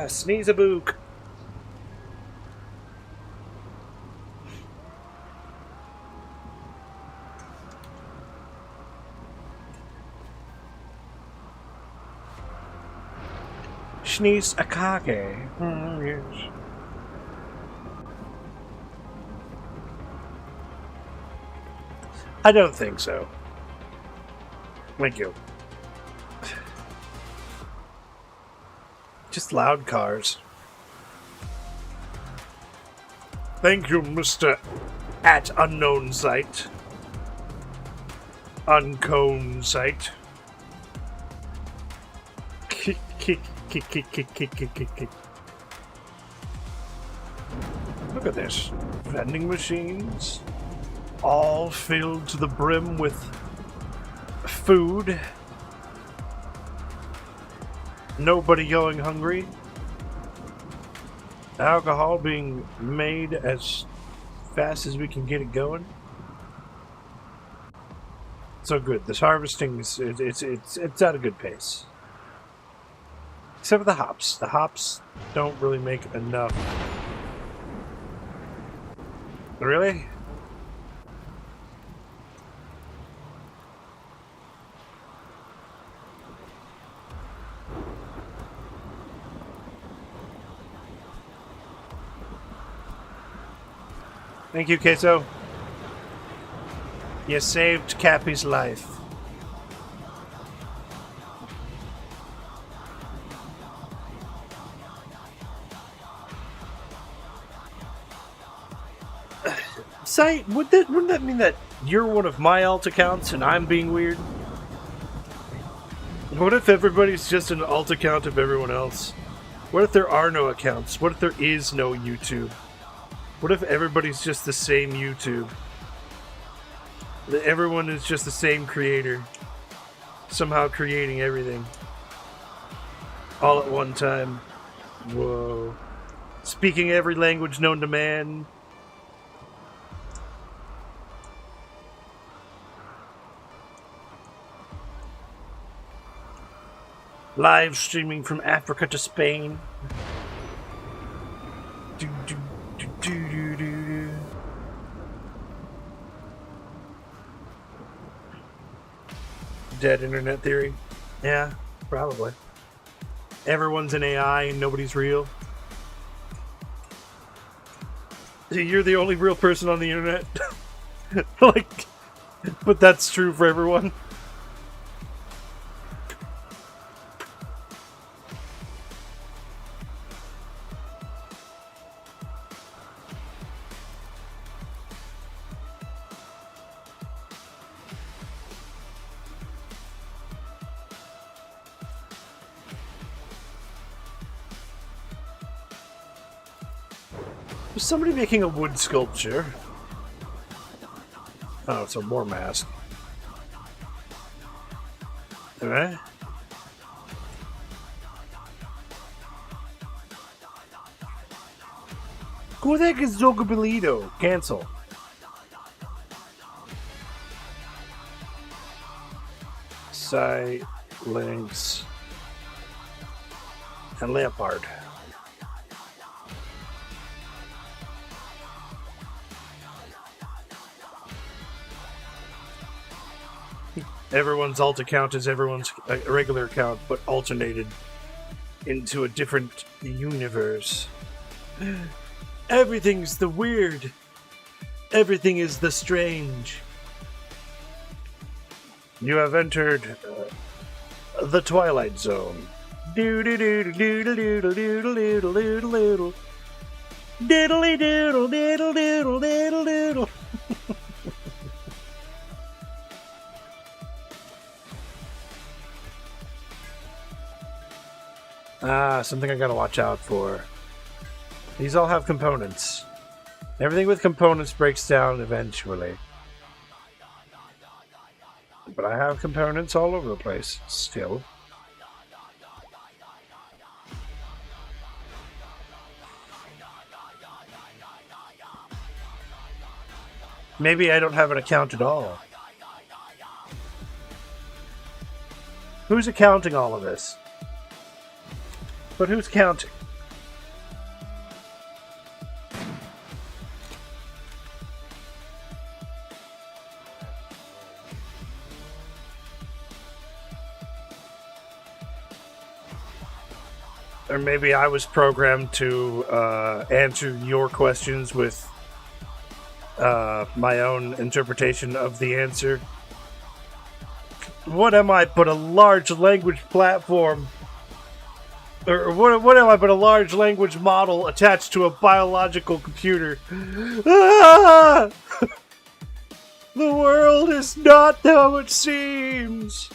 [SPEAKER 1] Sneeze a book. Sneeze a kake. Yes. I don't think so. Thank you. Just loud cars. Thank you, Mr. At Unknown Site. Uncone Site. Kick, kick, kick, kick, kick, kick, kick, kick, kick. Look at this. Vending machines. All filled to the brim with food. Nobody going hungry. Alcohol being made as fast as we can get it going. So good. This harvesting is it's at a good pace. Except for the hops. The hops don't really make enough. Really? Thank you, Queso. You saved Cappy's life. Say, wouldn't that mean that you're one of my alt accounts and I'm being weird? What if everybody's just an alt account of everyone else? What if there are no accounts? What if there is no YouTube? What if everybody's just the same YouTube? That everyone is just the same creator, somehow creating everything all at one time. Whoa. Speaking every language known to man. Live streaming from Africa to Spain. Do, do, do, do, do, do. Dead internet theory? Yeah, probably. Everyone's an AI and nobody's real. You're the only real person on the internet. Like, but that's true for everyone. There's somebody making a wood sculpture. Oh, it's a war mask. Alright. Who the heck is Zogabilito? Cancel. Side links and Leopard. Everyone's alt account is everyone's regular account, but alternated into a different universe. Everything's the weird. Everything is the strange. You have entered the Twilight Zone. Doodle doodle doodle doodle doodle doodle doodle doodle. Diddly doodle diddle doodle diddle doodle. Something I gotta watch out for. These all have components. Everything with components breaks down eventually. But I have components all over the place, still. Maybe I don't have an account at all. Who's accounting all of this? But who's counting? Or maybe I was programmed to answer your questions with my own interpretation of the answer. What am I but a large language platform? Or what am I but a large language model attached to a biological computer? Ah! The world is not how it seems.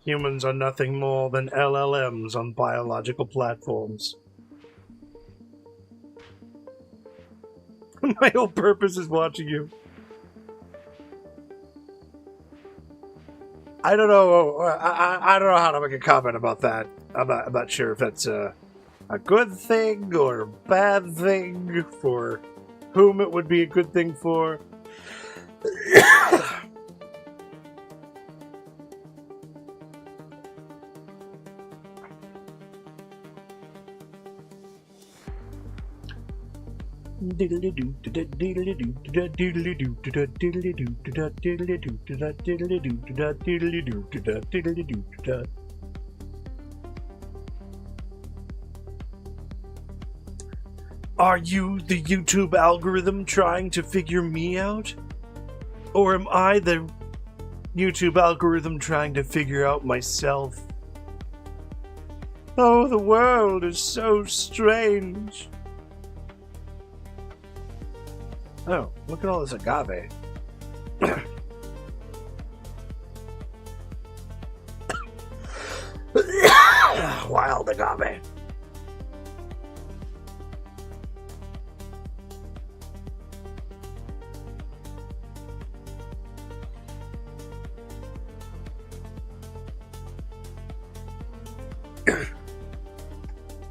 [SPEAKER 1] Humans are nothing more than LLMs on biological platforms. My whole purpose is watching you. I don't know. I don't know how to make a comment about that. I'm not sure if that's a good thing or a bad thing for whom it would be a good thing for. Are you the YouTube algorithm trying to figure me out? Or am I the YouTube algorithm trying to figure out myself? Oh, the world is so strange. Oh, look at all this agave. Wild agave.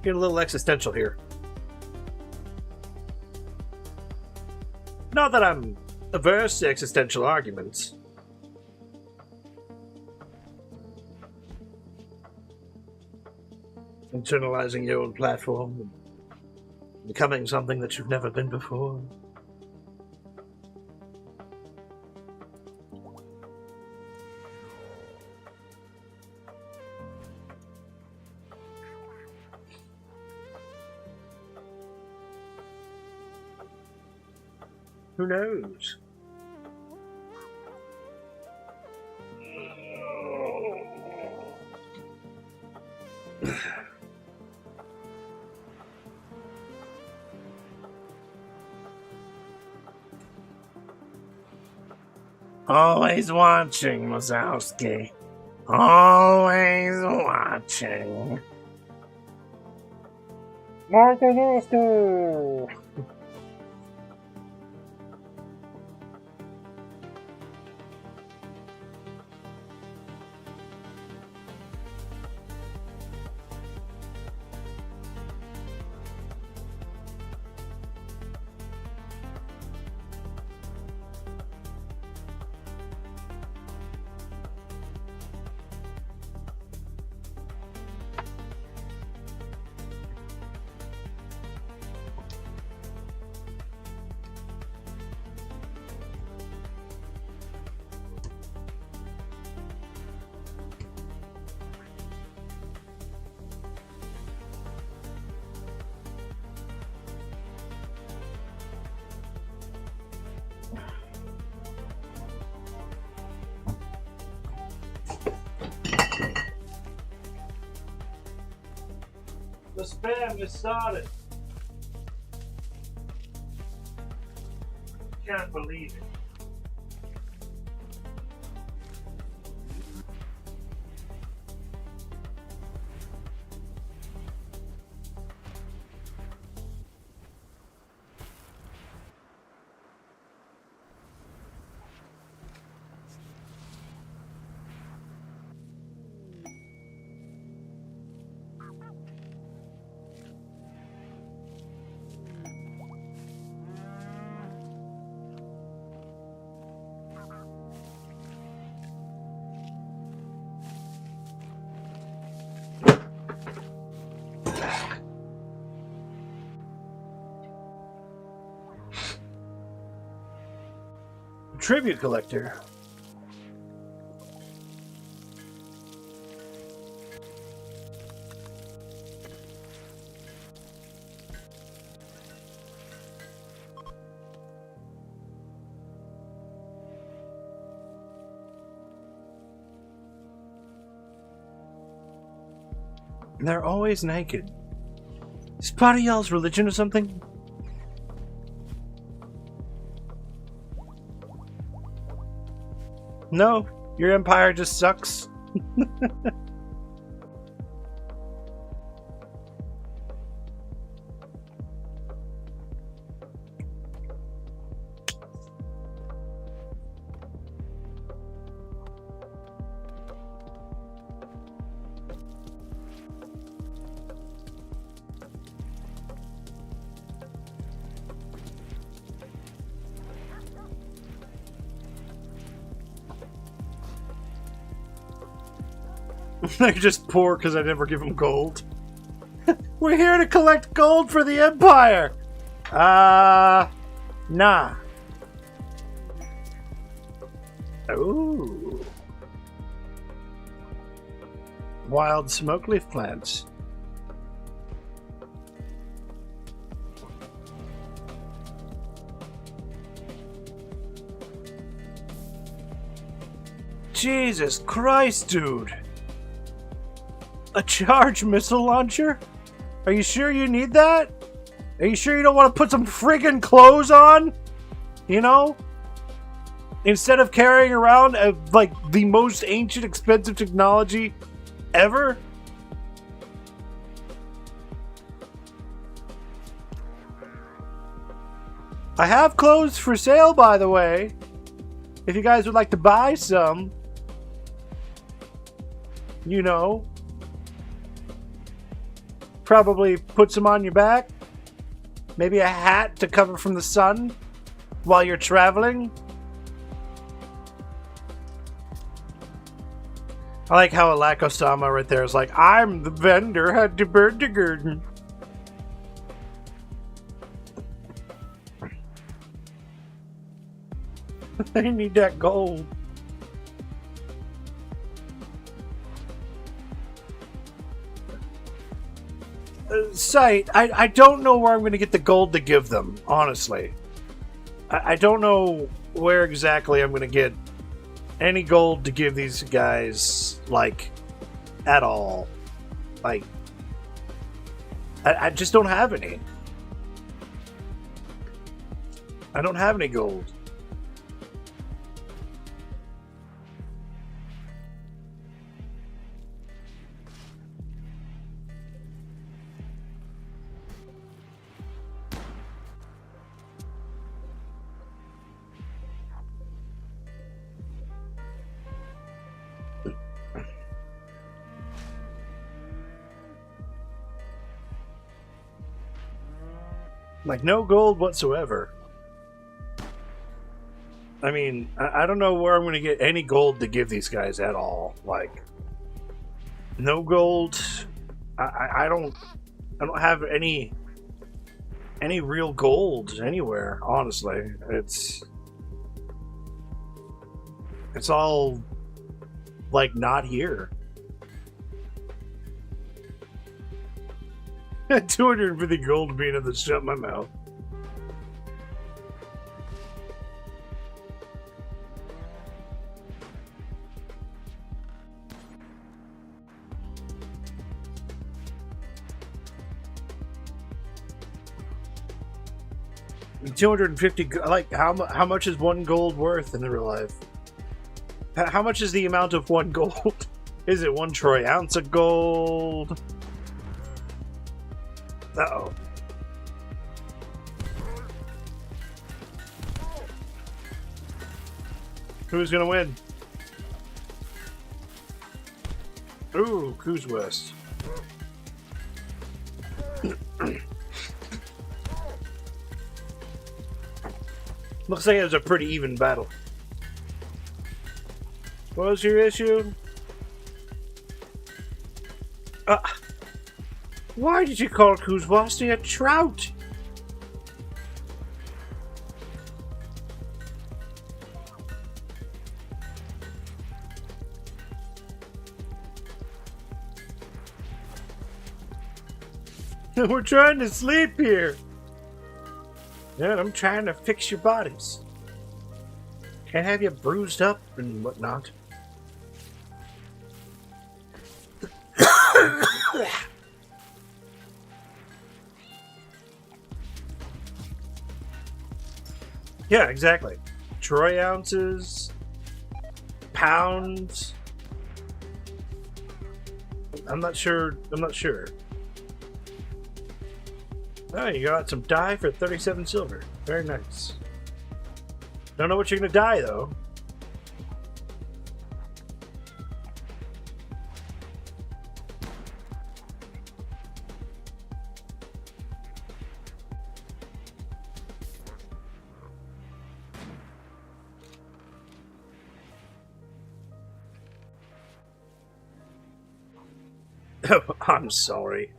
[SPEAKER 1] Get a little existential here. Not that I'm averse to existential arguments. Internalizing your own platform and becoming something that you've never been before. Who knows? Always watching, Mazowski. Always watching. Archonexus! The spam just started. Can't believe it. Tribute collector. They're always naked. Is part of y'all's religion or something? No, your empire just sucks. They're just poor because I never give them gold. We're here to collect gold for the Empire! Nah. Ooh. Wild smoke leaf plants. Jesus Christ, dude. A charge missile launcher? Are you sure you need that? Are you sure you don't want to put some friggin' clothes on? You know? Instead of carrying around like the most ancient expensive technology ever? I have clothes for sale, by the way. If you guys would like to buy some. You know. Probably put some on your back. Maybe a hat to cover from the sun while you're traveling. I like how Alakosama right there is like, I'm the vendor at the birthday garden. I need that gold. Sight, I don't know where I'm going to get the gold to give them, honestly. I don't know where exactly I'm going to get any gold to give these guys, like, at all. Like, I just don't have any. I don't have any gold. Like, no gold whatsoever. I mean, I don't know where I'm going to get any gold to give these guys at all. Like, no gold. I don't have any real gold anywhere, honestly. It's all, like, not here. 250 gold being able to shut my mouth. $250. Like, how much is one gold worth in real life? How much is the amount of one gold? Is it 1 troy ounce of gold? Uh-oh. Who's gonna win? Ooh, Coos West. Looks like it was a pretty even battle. What was your issue? Why did you call Kuzwasti a trout? We're trying to sleep here. Yeah, I'm trying to fix your bodies. Can't have you bruised up and whatnot. Yeah, exactly. Troy ounces, pounds. I'm not sure. Oh, you got some dye for 37 silver. Very nice. Don't know what you're gonna dye though. I'm sorry.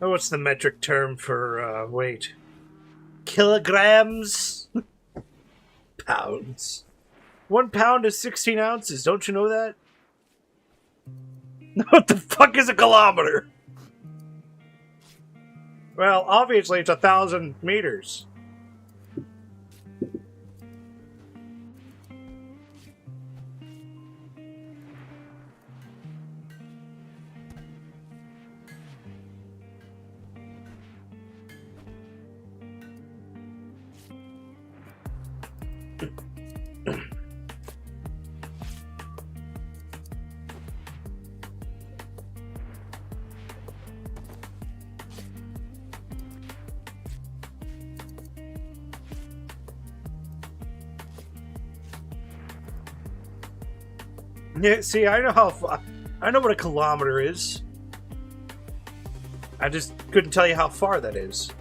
[SPEAKER 1] Oh, what's the metric term for weight? Kilograms? Pounds. 1 pound is 16 ounces. Don't you know that? What the fuck is a kilometer? Well, obviously it's 1,000 meters. Yeah, see, I know how far. I know what a kilometer is. I just couldn't tell you how far that is.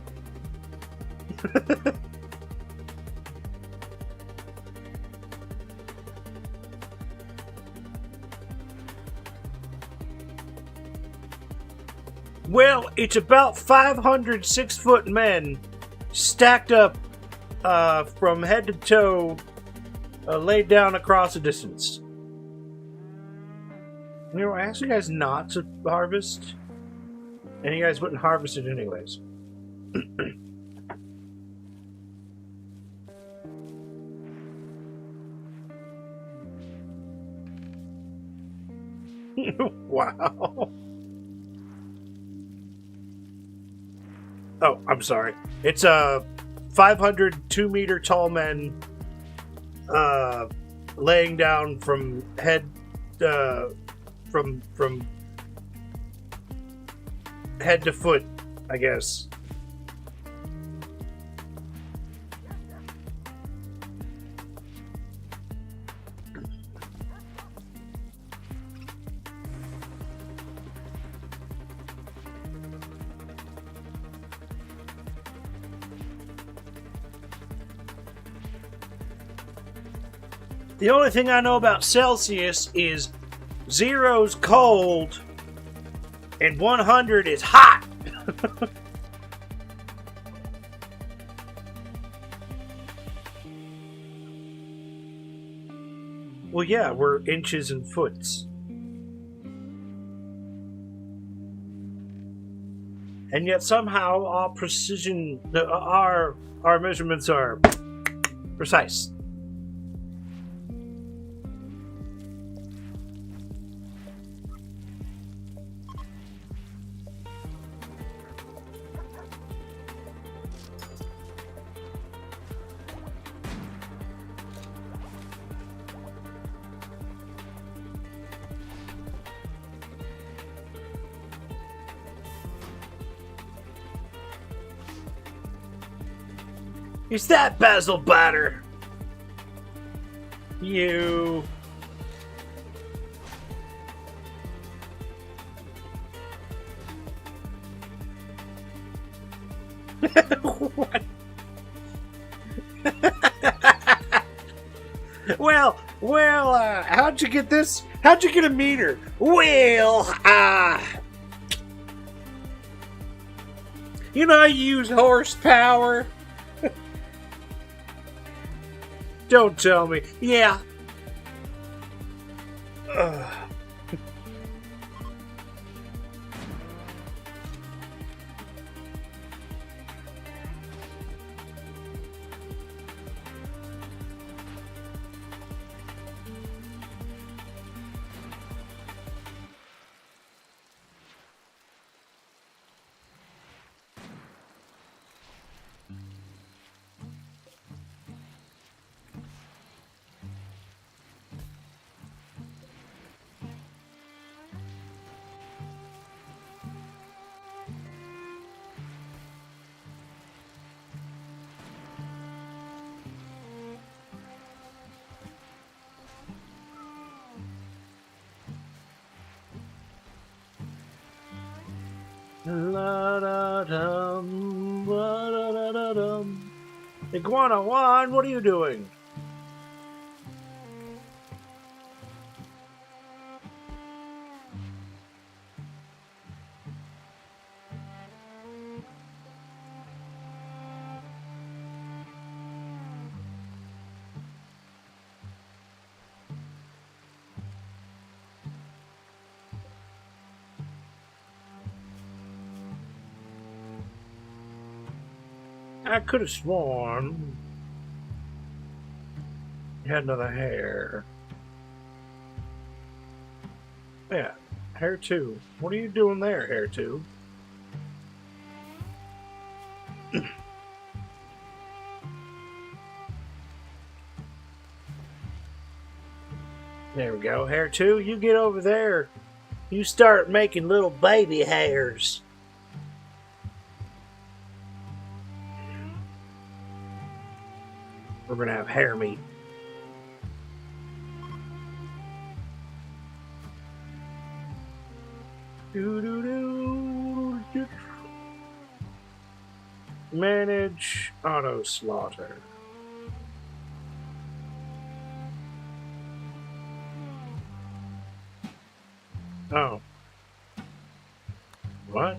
[SPEAKER 1] Well, it's about 500 6-foot men stacked up from head to toe, laid down across a distance. You know, I asked you guys not to harvest, and you guys wouldn't harvest it anyways. Wow. Oh, I'm sorry. It's 500 2-meter tall men laying down from head from head to foot, I guess. The only thing I know about Celsius is 0's cold and 100 is hot. Well, yeah, we're inches and foots. And yet somehow our precision, our measurements are precise. Is that basil batter? You. What? well, how'd you get this? How'd you get a meter? Well, you know, I use horsepower. Don't tell me. Yeah. La-da-dum, la-da-da-da-dum. Iguana Juan, what are you doing? I could have sworn you had another hair. Yeah, hair 2. What are you doing there, hair 2? There we go, hair 2. You get over there. You start making little baby hairs. We're gonna have hair meat. Manage auto slaughter. Oh. What?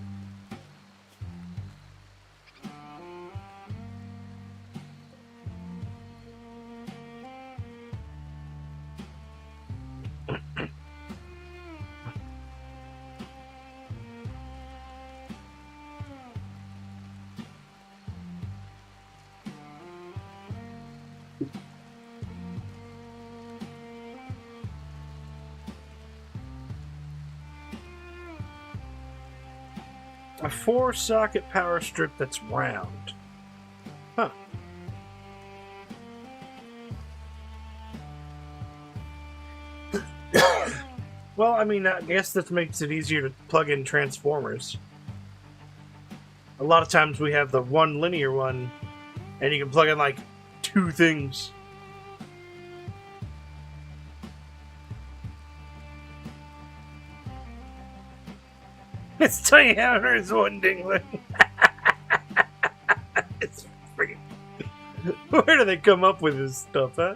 [SPEAKER 1] A 4-socket power strip that's round. Huh. Well, I mean, I guess that makes it easier to plug in transformers. A lot of times we have the one linear one, and you can plug in like 2 things. It's tiny hammers, one dingling. It's freaking. Where do they come up with this stuff, huh?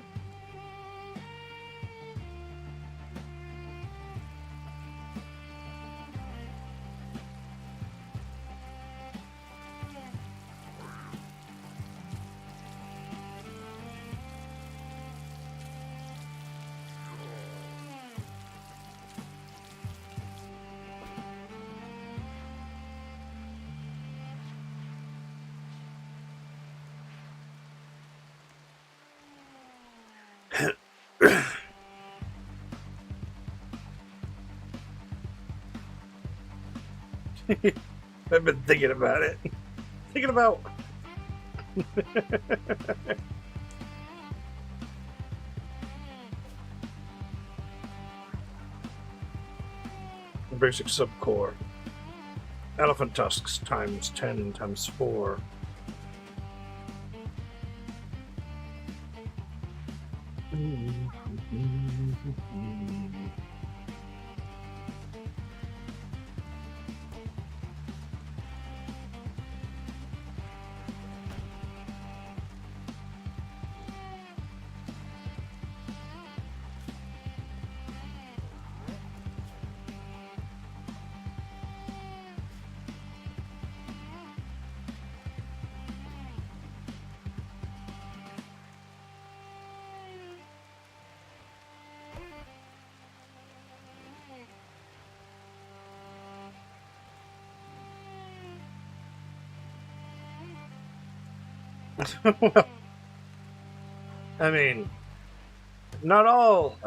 [SPEAKER 1] I've been thinking about it. Thinking about. Basic subcore. Elephant tusks times 10 times 4. Well, I mean, not all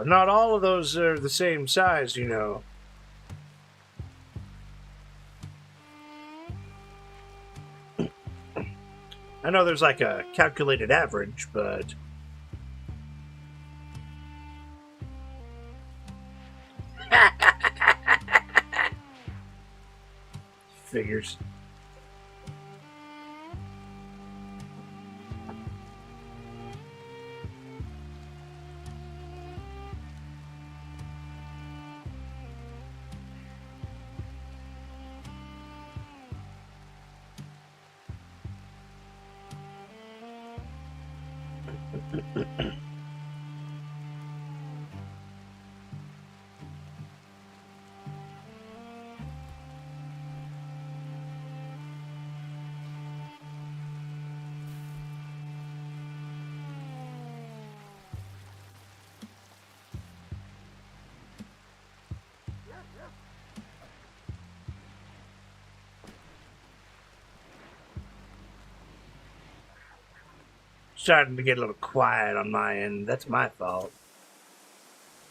[SPEAKER 1] of those are the same size, you know. I know there's like a calculated average, but figures. starting to get a little quiet on my end. That's my fault.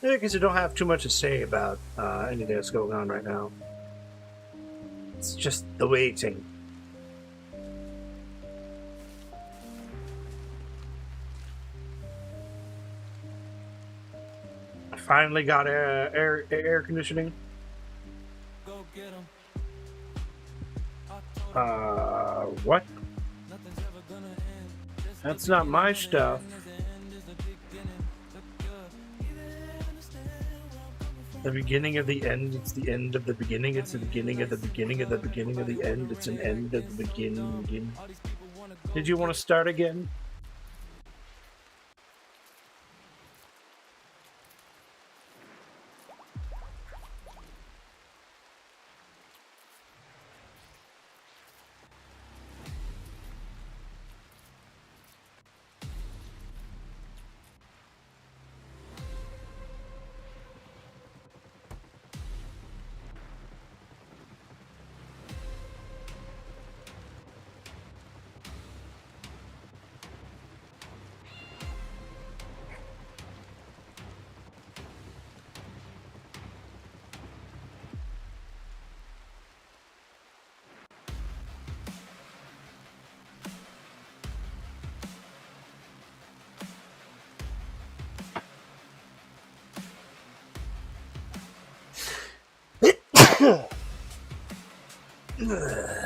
[SPEAKER 1] Yeah, because I don't have too much to say about anything that's going on right now. It's just the waiting. I finally got air conditioning. What? That's not my stuff. The beginning of the end, it's the end of the beginning, it's the beginning of the beginning of the beginning of the end, it's an end of the beginning. Did you want to start again? Ugh.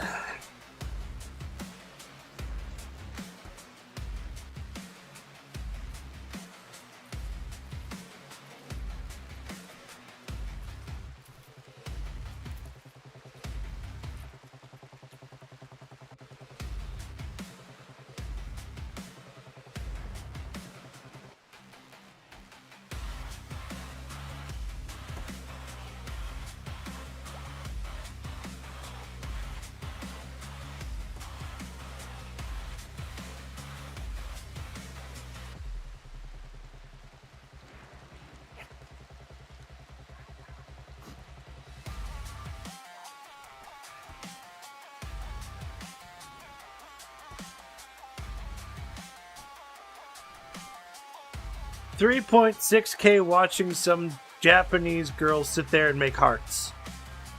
[SPEAKER 1] 3.6K watching some Japanese girls sit there and make hearts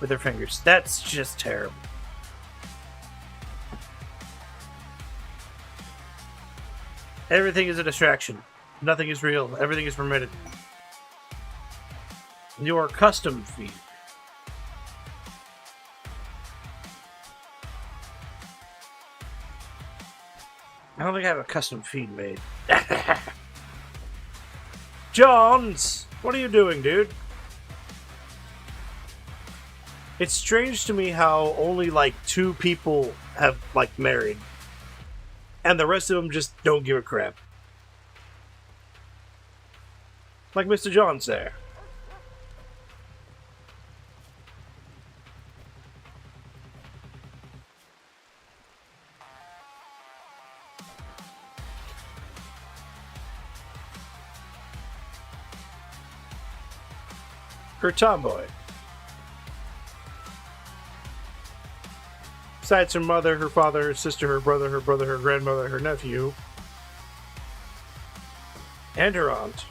[SPEAKER 1] with their fingers. That's just terrible. Everything is a distraction. Nothing is real. Everything is permitted. Your custom feed. I don't think I have a custom feed made. Johns! What are you doing, dude? It's strange to me how only, like, 2 people have, like, married. And the rest of them just don't give a crap. Like Mr. Johns there. Her tomboy. Besides her mother, her father, her sister, her brother, her grandmother, her nephew, and her aunt.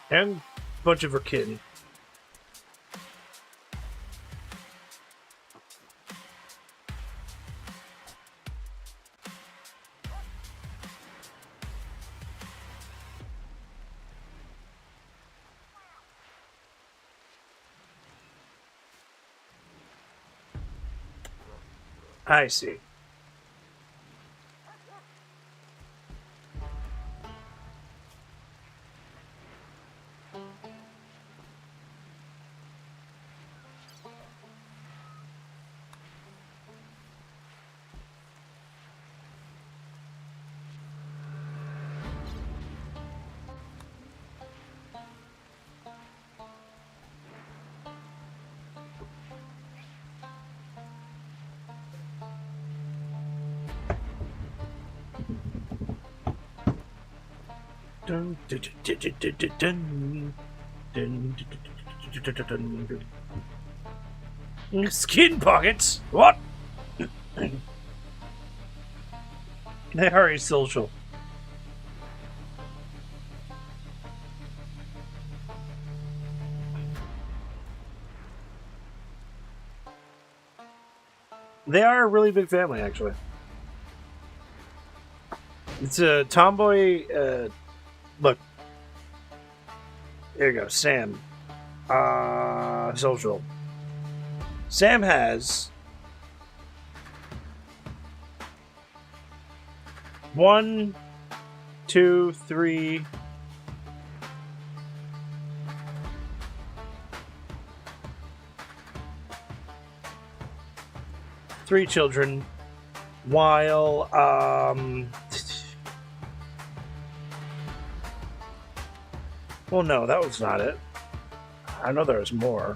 [SPEAKER 1] And a bunch of her kin. I see. Dun, dun, dun, dun, dun, dun, dun, dun, dun, dun, dun, dun. Skin pockets? What? They are social. They are a really big family, actually. It's a tomboy. Look. Here you go, Sam. Social. Sam has 1, 2, 3. 3 children, while well, no, that was not it. I know there was more.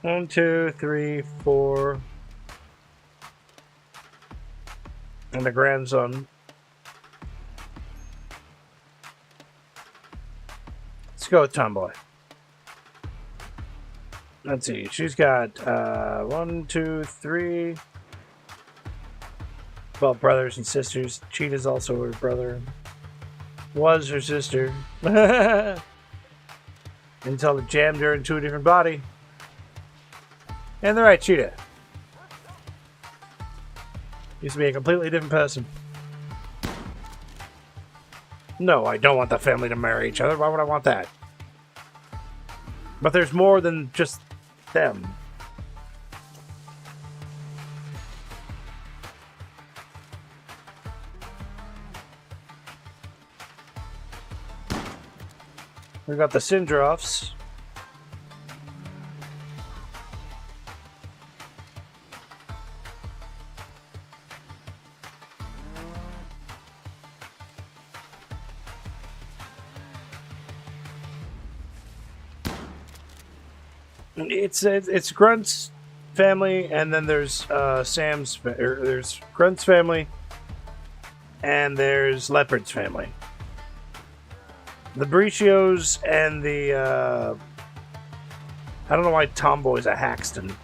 [SPEAKER 1] One, 2, 3, 4. And a grandson. Let's go with Tomboy. Let's see. She's got 1, 2, 3. 12 brothers and sisters. Cheetah's also her brother. Was her sister. Until it jammed her into a different body. And the right Cheetah. Used to be a completely different person. No, I don't want the family to marry each other. Why would I want that? But there's more than just them. We've got the Syndroffs. It's Grunt's family, and then there's there's Grunt's family, and there's Leopard's family. The Bricios and the I don't know why Tomboy's a Haxton.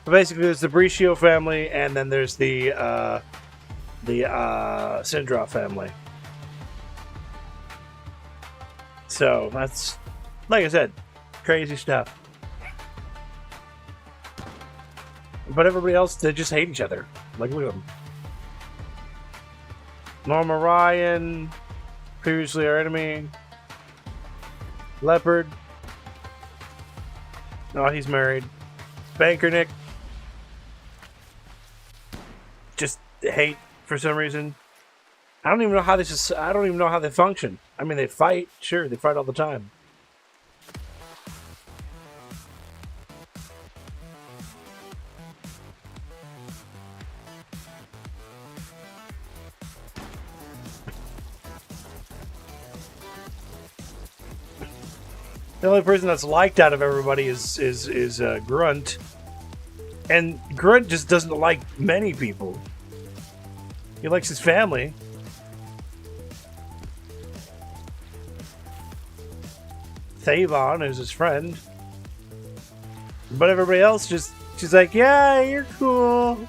[SPEAKER 1] But basically, there's the Bricio family, and then there's the Syndroff family. So that's, like I said, crazy stuff. But everybody else, they just hate each other. Like, look at them. Norma Ryan, previously our enemy. Leopard. Oh, he's married. Banker Nick. Just hate for some reason. I don't even know how I don't even know how they function. I mean, they fight. Sure, they fight all the time. The only person that's liked out of everybody is Grunt, and Grunt just doesn't like many people. He likes his family. Thavon is his friend, but everybody else she's like, yeah, you're cool,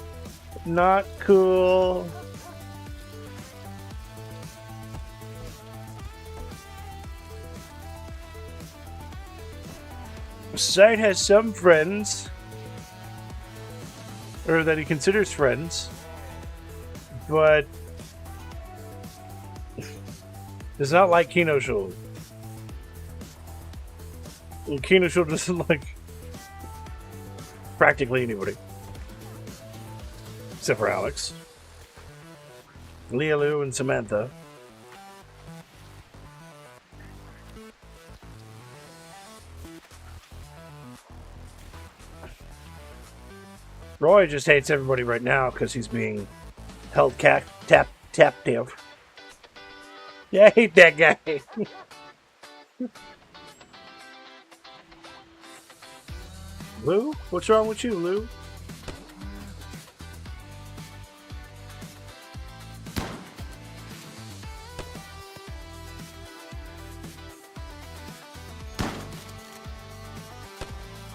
[SPEAKER 1] not cool. Sight has some friends, or that he considers friends, but does not like Kinoshul. And Kinoshul doesn't like practically anybody, except for Alex, Lealoo, and Samantha. Roy just hates everybody right now because he's being held captive. Yeah, I hate that guy. Lou? What's wrong with you, Lou?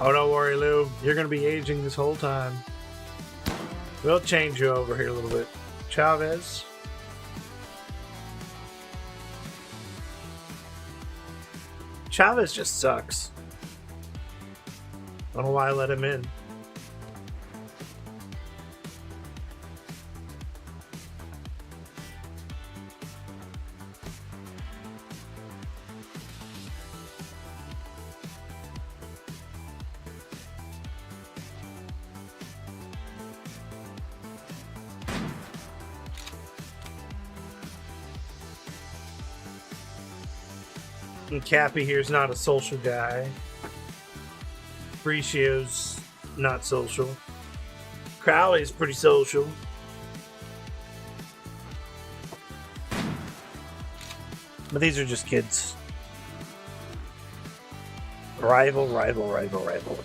[SPEAKER 1] Oh, don't worry, Lou. You're going to be aging this whole time. We'll change you over here a little bit. Chavez. Chavez just sucks. I don't know why I let him in. And Cappy here's not a social guy. Fricio's not social. Crowley's pretty social. But these are just kids. Rival. If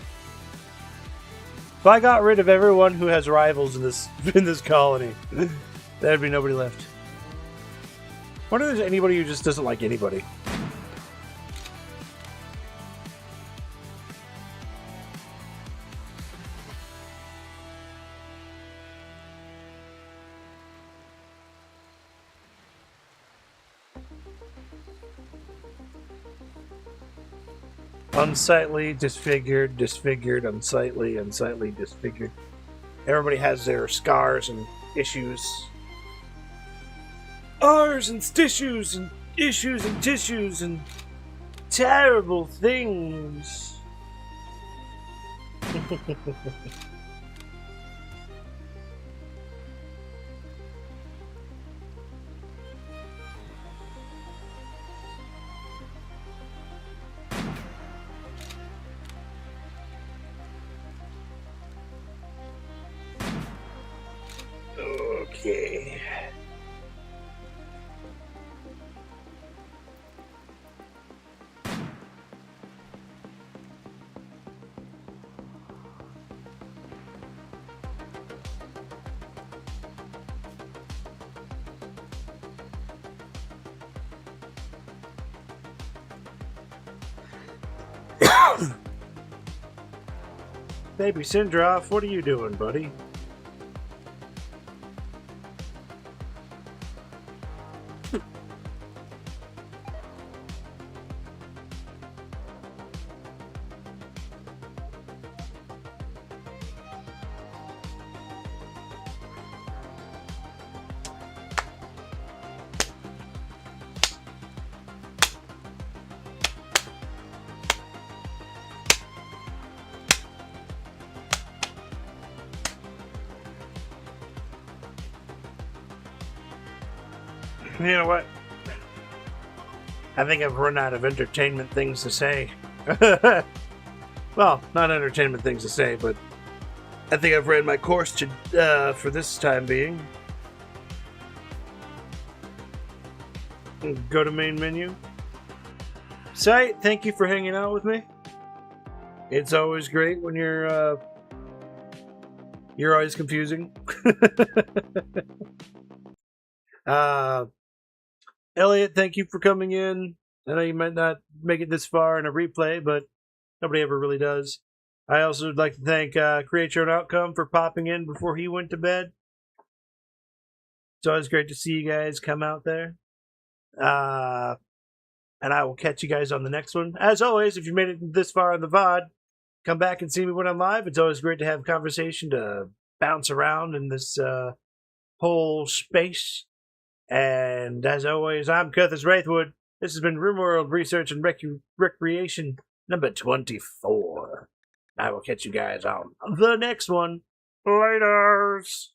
[SPEAKER 1] I got rid of everyone who has rivals in this colony, there'd be nobody left. I wonder if there's anybody who just doesn't like anybody. Unsightly, disfigured, unsightly, disfigured. Everybody has their scars and issues. R's and tissues and issues and tissues and terrible things. Okay. Baby Sindroff, what are you doing, buddy? You know what? I think I've run out of entertainment things to say. Well, not entertainment things to say, but I think I've read my course for this time being. Go to main menu. Site, thank you for hanging out with me. It's always great when you're always confusing. Elliot, thank you for coming in. I know you might not make it this far in a replay, but nobody ever really does. I also would like to thank Create Your Own Outcome for popping in before he went to bed. It's always great to see you guys come out there. And I will catch you guys on the next one. As always, if you made it this far on the VOD, come back and see me when I'm live. It's always great to have conversation to bounce around in this whole space. And as always, I'm Curthus Wraithwood. This has been Rimworld Research and Recreation number 24. I will catch you guys on the next one. Laters!